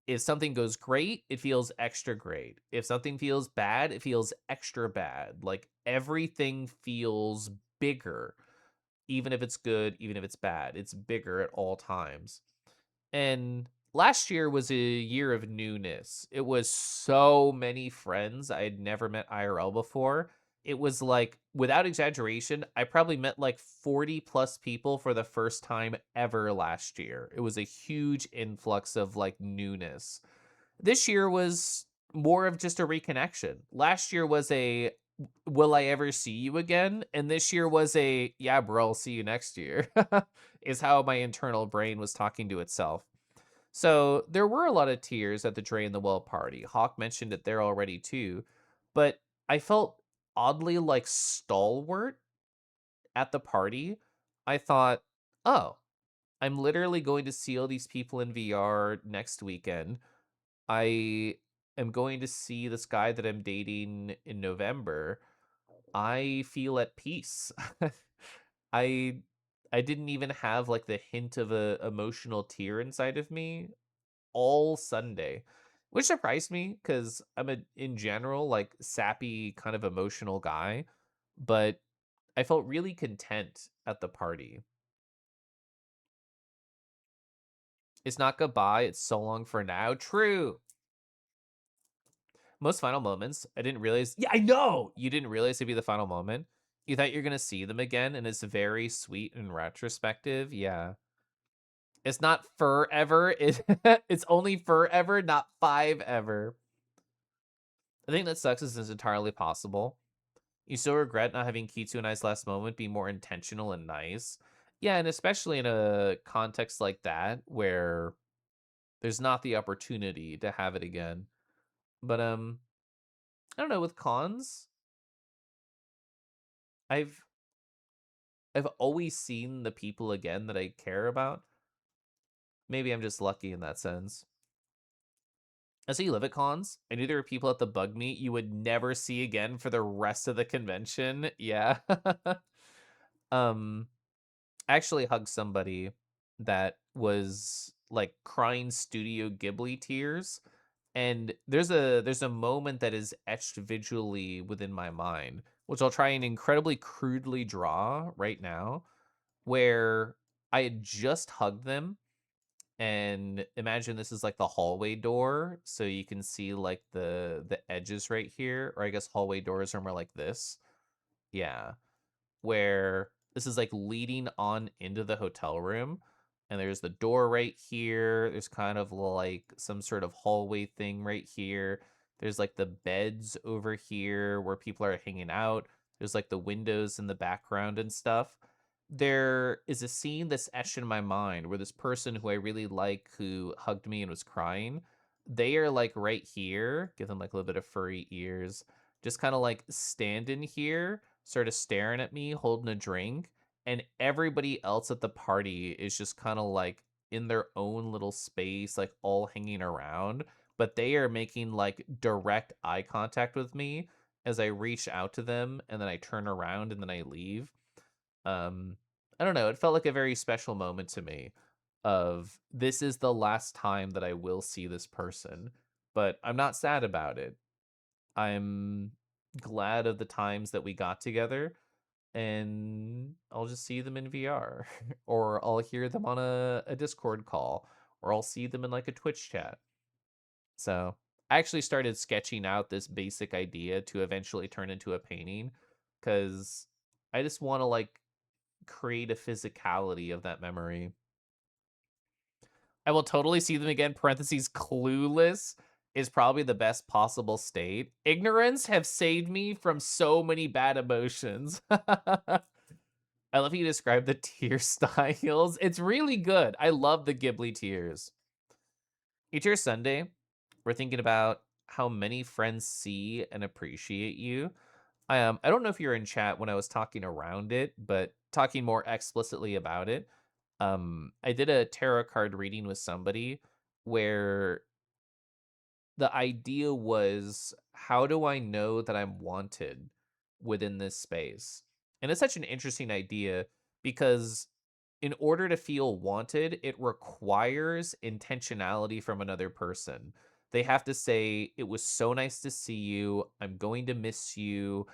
If something goes great, it feels extra great. If something feels bad, it feels extra bad. Like everything feels bigger, even if it's good, even if it's bad. It's bigger at all times. And last year was a year of newness. It was so many friends I had never met IRL before. It was like, without exaggeration, I probably met like 40 plus people for the first time ever last year. It was a huge influx of like newness. This year was more of just a reconnection. Last year was a will I ever see you again? And this year was a yeah, bro, I'll see you next year. Is how my internal brain was talking to itself. So there were a lot of tears at the Drain the Well party. Hawk mentioned it there already too. But I felt oddly like stalwart at the party. I thought, oh, I'm literally going to see all these people in VR next weekend. I am going to see this guy that I'm dating in November. I feel at peace. I I didn't even have like the hint of a emotional tear inside of me all Sunday, which surprised me because I'm a in general like sappy kind of emotional guy, but I felt really content at the party. It's not goodbye, it's so long for now. True. Most final moments, I didn't realize. Yeah, I know you didn't realize it'd be the final moment. You thought you're gonna see them again, and it's very sweet and retrospective. Yeah, it's not forever. It's only forever, not five ever. I think that sucks is entirely possible. You still regret not having Kitsu and I's last moment be more intentional and nice. Yeah, and especially in a context like that where there's not the opportunity to have it again. But I don't know, with cons, I've I've always seen the people again that I care about. Maybe I'm just lucky in that sense. I see you live at cons. I knew there were people at the bug meet you would never see again for the rest of the convention. Yeah. um I actually hugged somebody that was like crying Studio Ghibli tears. And there's a moment that is etched visually within my mind, which I'll try and incredibly crudely draw right now, where I had just hugged them, and imagine this is like the hallway door, so you can see like the edges right here, or I guess hallway doors are more like this. Yeah, where this is like leading on into the hotel room, and there's the door right here. There's kind of like some sort of hallway thing right here. There's like the beds over here where people are hanging out. There's like the windows in the background and stuff. There is a scene that's etched in my mind where this person who I really like, who hugged me and was crying, they are like right here. Give them like a little bit of furry ears, just kind of like standing here, sort of staring at me, holding a drink. And everybody else at the party is just kind of like in their own little space, like all hanging around. But they are making like direct eye contact with me as I reach out to them, and then I turn around and then I leave. Um, I don't know. It felt like a very special moment to me of this is the last time that I will see this person, but I'm not sad about it. I'm glad of the times that we got together, and I'll just see them in VR or I'll hear them on a Discord call, or I'll see them in like a Twitch chat. So I actually started sketching out this basic idea to eventually turn into a painting because I just want to like create a physicality of that memory. I will totally see them again. Parentheses clueless is probably the best possible state. Ignorance have saved me from so many bad emotions. I love how you describe the tear styles. It's really good. I love the Ghibli tears. Each year Sunday, we're thinking about how many friends see and appreciate you. I don't know if you're in chat when I was talking around it, but talking more explicitly about it. I did a tarot card reading with somebody where the idea was, how do I know that I'm wanted within this space? And it's such an interesting idea because in order to feel wanted, it requires intentionality from another person. They have to say, it was so nice to see you. I'm going to miss you.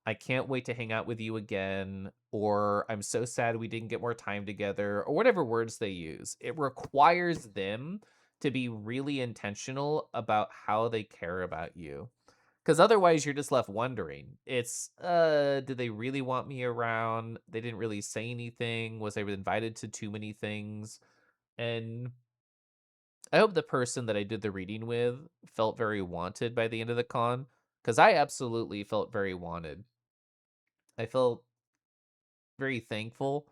I can't wait to hang out with you again. Or I'm so sad we didn't get more time together, or whatever words they use. It requires them to be really intentional about how they care about you. Because otherwise, you're just left wondering. It's, did they really want me around? They didn't really say anything. Was I invited to too many things? And I hope the person that I did the reading with felt very wanted by the end of the con. Because I absolutely felt very wanted. I felt very thankful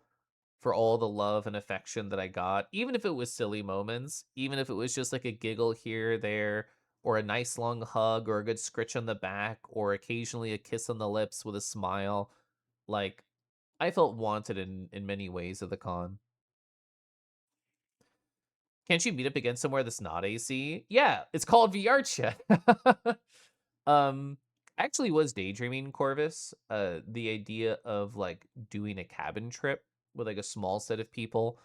for all the love and affection that I got, even if it was silly moments, even if it was just like a giggle here, there, or a nice long hug, or a good scritch on the back, or occasionally a kiss on the lips with a smile. Like, I felt wanted in many ways at the con. Can't you meet up again somewhere that's not AC? Yeah, it's called VR chat. um, Actually was daydreaming Corvus, the idea of, like, doing a cabin trip with, like, a small set of people.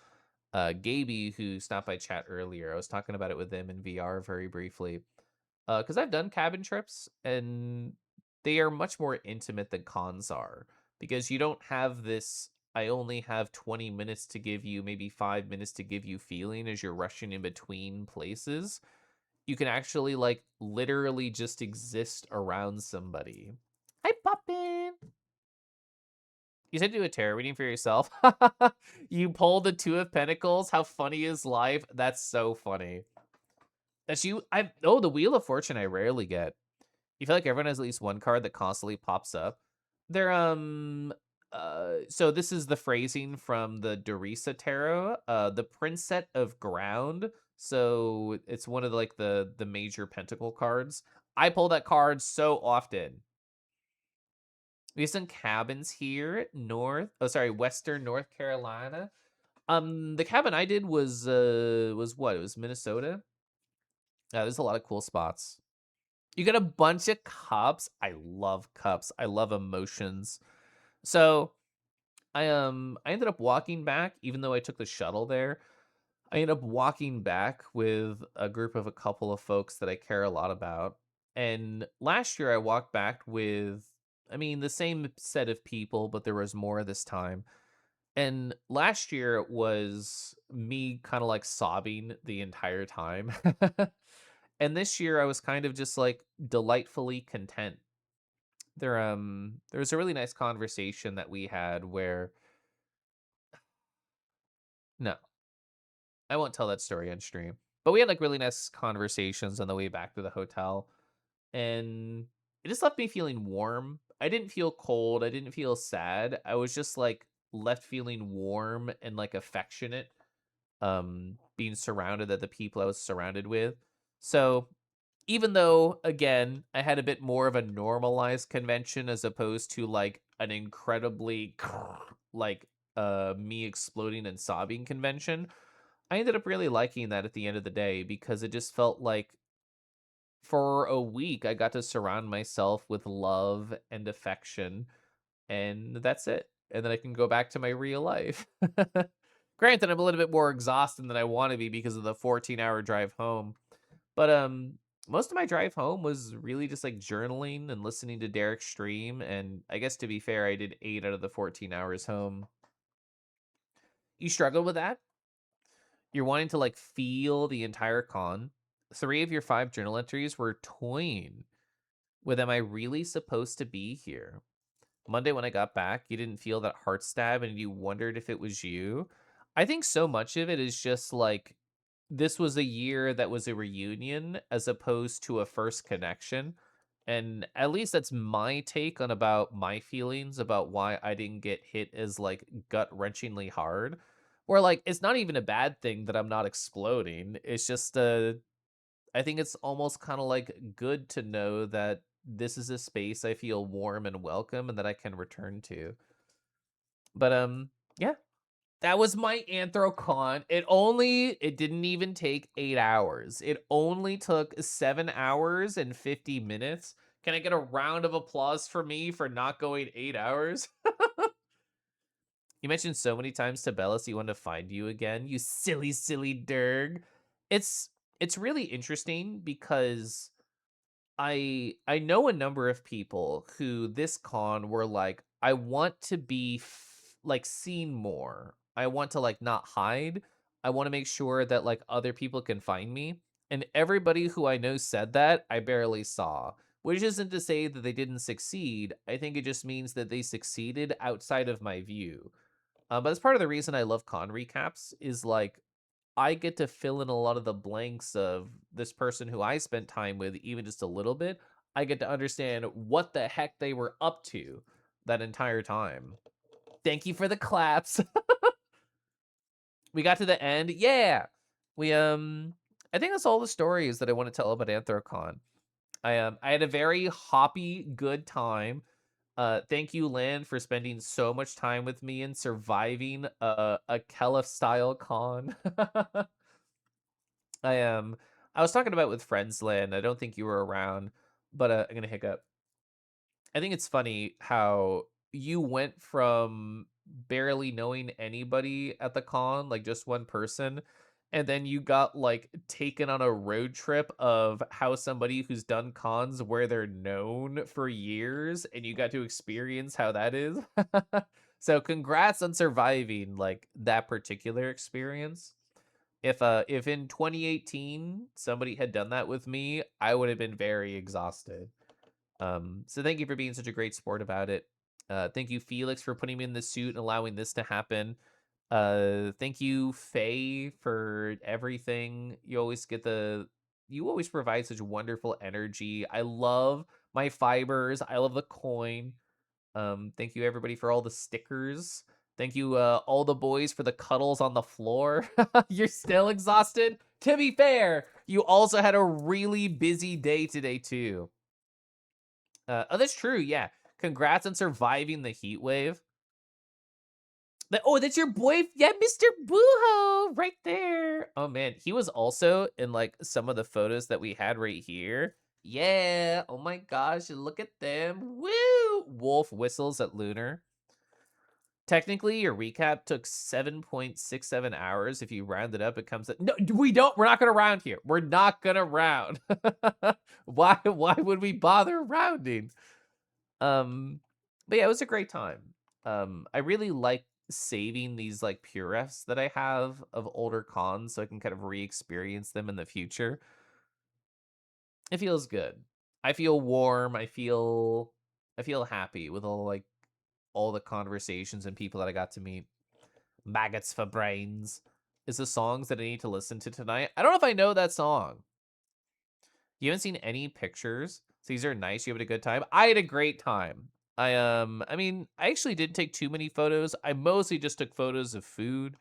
Gaby, who stopped by chat earlier, I was talking about it with them in VR very briefly. Because I've done cabin trips, and they are much more intimate than cons are, because you don't have this, "I only have 20 minutes to give you, maybe 5 minutes to give you" feeling as you're rushing in between places. You can actually, like, literally just exist around somebody. Hi, Poppin! You said do a tarot reading for yourself? You pull the Two of Pentacles? How funny is life? That's so funny. That's you. The Wheel of Fortune I rarely get. You feel like everyone has at least one card that constantly pops up. They're so this is the phrasing from the Dorisa Tarot, the Princess of Ground. So it's one of the, like, the major pentacle cards. I pull that card so often. We have some cabins here, Western North Carolina. The cabin I did was what? It was Minnesota. Yeah, there's a lot of cool spots. You get a bunch of cups. I love cups. I love emotions. So I ended up walking back, even though I took the shuttle there. I ended up walking back with a group of a couple of folks that I care a lot about. And last year I walked back with, I mean, the same set of people, but there was more this time. And last year it was me kind of like sobbing the entire time. And this year I was kind of just like delightfully content. There was a really nice conversation that we had where, no, I won't tell that story on stream. But we had like really nice conversations on the way back to the hotel, and it just left me feeling warm. I didn't feel cold, I didn't feel sad. I was just like left feeling warm and like affectionate, being surrounded at the people I was surrounded with. So even though, again, I had a bit more of a normalized convention as opposed to like an incredibly like me exploding and sobbing convention, I ended up really liking that at the end of the day, because it just felt like for a week I got to surround myself with love and affection, and that's it. And then I can go back to my real life. Granted, I'm a little bit more exhausted than I want to be because of the 14-hour drive home. But most of my drive home was really just like journaling and listening to Derek's stream. And I guess to be fair, I did 8 out of the 14 hours home. You struggle with that? You're wanting to like feel the entire con. 3 of your 5 journal entries were toying with, am I really supposed to be here? Monday when I got back, you didn't feel that heart stab and you wondered if it was you. I think so much of it is just like this was a year that was a reunion as opposed to a first connection. And at least that's my take on about my feelings about why I didn't get hit as like gut wrenchingly hard. Or like it's not even a bad thing that I'm not exploding. It's just I think it's almost kind of like good to know that this is a space I feel warm and welcome and that I can return to. But yeah, that was my Anthrocon. It didn't even take 8 hours. It only took 7 hours and 50 minutes. Can I get a round of applause for me for not going 8 hours? You mentioned so many times to Bellis you want to find you again. You silly, silly derg. It's it's really interesting because I know a number of people who this con were like, I want to be like seen more. I want to like not hide. I want to make sure that like other people can find me. And everybody who I know said that, I barely saw. Which isn't to say that they didn't succeed. I think it just means that they succeeded outside of my view. But that's part of the reason I love con recaps is like I get to fill in a lot of the blanks of this person who I spent time with, even just a little bit. I get to understand what the heck they were up to that entire time. Thank you for the claps. We got to the end. Yeah. We I think that's all the stories that I want to tell about Anthrocon. I had a very hoppy good time. Thank you, Lan, for spending so much time with me and surviving a Kelef style con. I was talking about with friends, Lynn. I don't think you were around, but I'm gonna hiccup. I think it's funny how you went from barely knowing anybody at the con, like just one person, and then you got like taken on a road trip of how somebody who's done cons where they're known for years and you got to experience how that is. So congrats on surviving like that particular experience. If in 2018 somebody had done that with me, I would have been very exhausted. So thank you for being such a great sport about it. Thank you, Felix, for putting me in the suit and allowing this to happen. Thank you, Faye, for everything. You always provide such wonderful energy. I love my fibers. I love the coin. Thank you everybody for all the stickers. Thank you, all the boys for the cuddles on the floor. You're still exhausted? To be fair, you also had a really busy day today too. Oh, that's true. Yeah. Congrats on surviving the heat wave. Oh, that's your boy. Yeah, Mr. Booho right there. Oh man, he was also in like some of the photos that we had right here. Yeah. Oh my gosh, look at them. Woo! Wolf whistles at Lunar. Technically, your recap took 7.67 hours. If you round it up, it comes. No, we don't. We're not gonna round here. We're not gonna round. Why would we bother rounding? But yeah, it was a great time. I really like saving these like pure-refs that I have of older cons so I can kind of re-experience them in the future. It feels good. I feel warm. I feel happy with all the conversations and people that I got to meet. Maggots for brains is the songs that I need to listen to tonight. I don't know if I know that song. You haven't seen any pictures. So these are nice. You had a good time. I had a great time. I mean, I actually didn't take too many photos. I mostly just took photos of food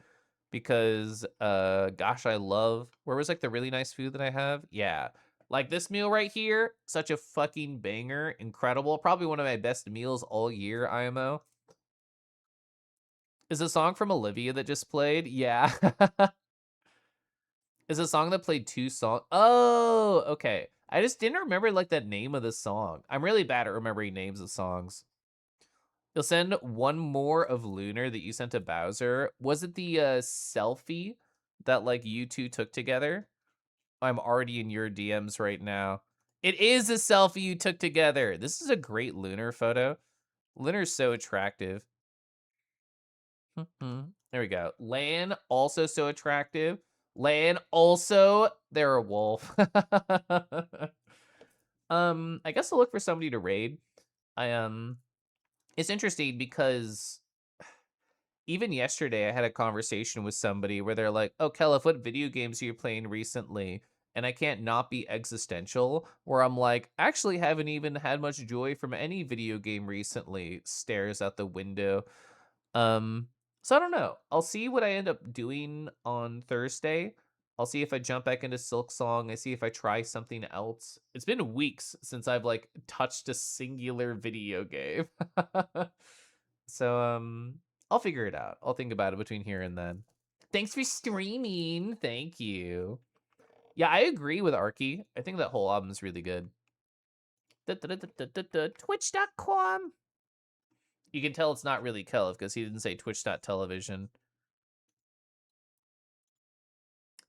because gosh, I love where was like the really nice food that I have? Yeah. Like this meal right here, such a fucking banger, incredible. Probably one of my best meals all year, IMO. Is a song from Olivia that just played? Yeah. Is a song that played two songs. Oh, okay. I just didn't remember like the name of the song. I'm really bad at remembering names of songs. You'll send one more of Lunar that you sent to Bowser. Was it the selfie that like you two took together? I'm already in your DMs right now. It is a selfie you took together. This is a great Lunar photo. Lunar's so attractive. There we go. Lan, also so attractive. Lan, also, they're a wolf. I guess I'll look for somebody to raid. I it's interesting because even yesterday I had a conversation with somebody where they're like, "Oh, Kelif, what video games are you playing recently?" And I can't not be existential, where I'm like, actually haven't even had much joy from any video game recently. Stares out the window. Um, so I don't know. I'll see what I end up doing on Thursday. I'll see if I jump back into Silk Song. I see if I try something else. It's been weeks since I've like touched a singular video game. So I'll figure it out. I'll think about it between here and then. Thanks for streaming. Thank you. Yeah, I agree with Arky. I think that whole album is really good. Twitch.com. You can tell it's not really Kelv because he didn't say twitch.television.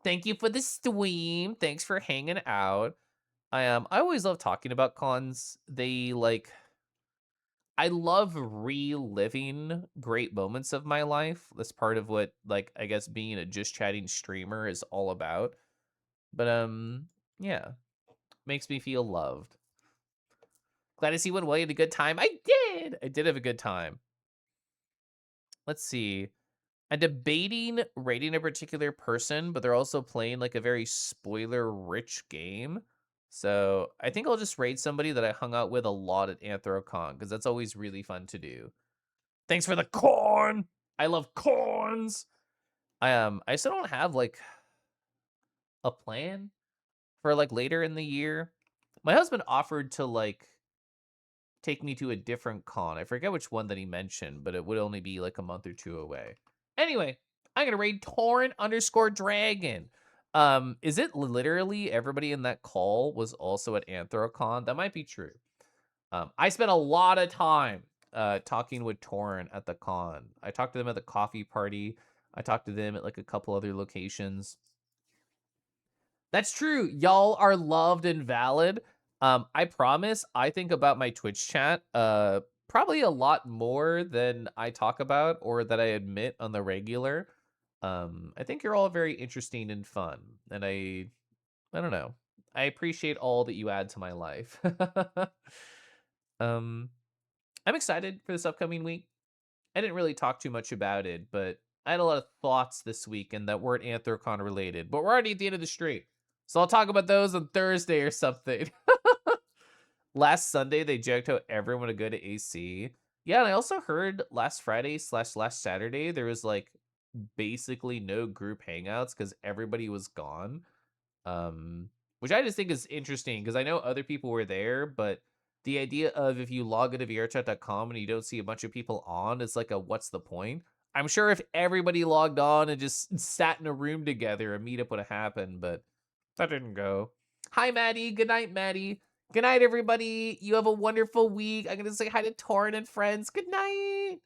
Thank you for the stream. Thanks for hanging out. I always love talking about cons. I love reliving great moments of my life. That's part of what like I guess being a just chatting streamer is all about. But yeah, makes me feel loved. Glad to see you had a good time. I did. I did have a good time. Let's see. I'm debating rating a particular person, but they're also playing like a very spoiler-rich game. So I think I'll just rate somebody that I hung out with a lot at Anthrocon because that's always really fun to do. Thanks for the corn. I love corns. I still don't have like a plan for like later in the year. My husband offered to like take me to a different con. I forget which one that he mentioned, but it would only be like a month or two away. Anyway, I'm gonna raid Torrent_Dragon. Is it literally everybody in that call was also at Anthrocon? That might be true. I spent a lot of time talking with Torrent at the con. I talked to them at the coffee party. I talked to them at like a couple other locations. That's true. Y'all are loved and valid. I promise I think about my Twitch chat probably a lot more than I talk about or that I admit on the regular. I think you're all very interesting and fun, and I don't know. I appreciate all that you add to my life. um I'm excited for this upcoming week. I didn't really talk too much about it, but I had a lot of thoughts this weekend that weren't Anthrocon related. But we're already at the end of the stream. So I'll talk about those on Thursday or something. Last Sunday, they joked how everyone would go to AC. Yeah, and I also heard last Friday slash last Saturday, there was like basically no group hangouts because everybody was gone. Which I just think is interesting because I know other people were there, but the idea of if you log into VRChat.com and you don't see a bunch of people on, it's like a what's the point? I'm sure if everybody logged on and just sat in a room together, a meetup would have happened, but that didn't go. Hi, Maddie. Good night, Maddie. Good night, everybody. You have a wonderful week. I'm gonna say hi to Torrin and friends. Good night.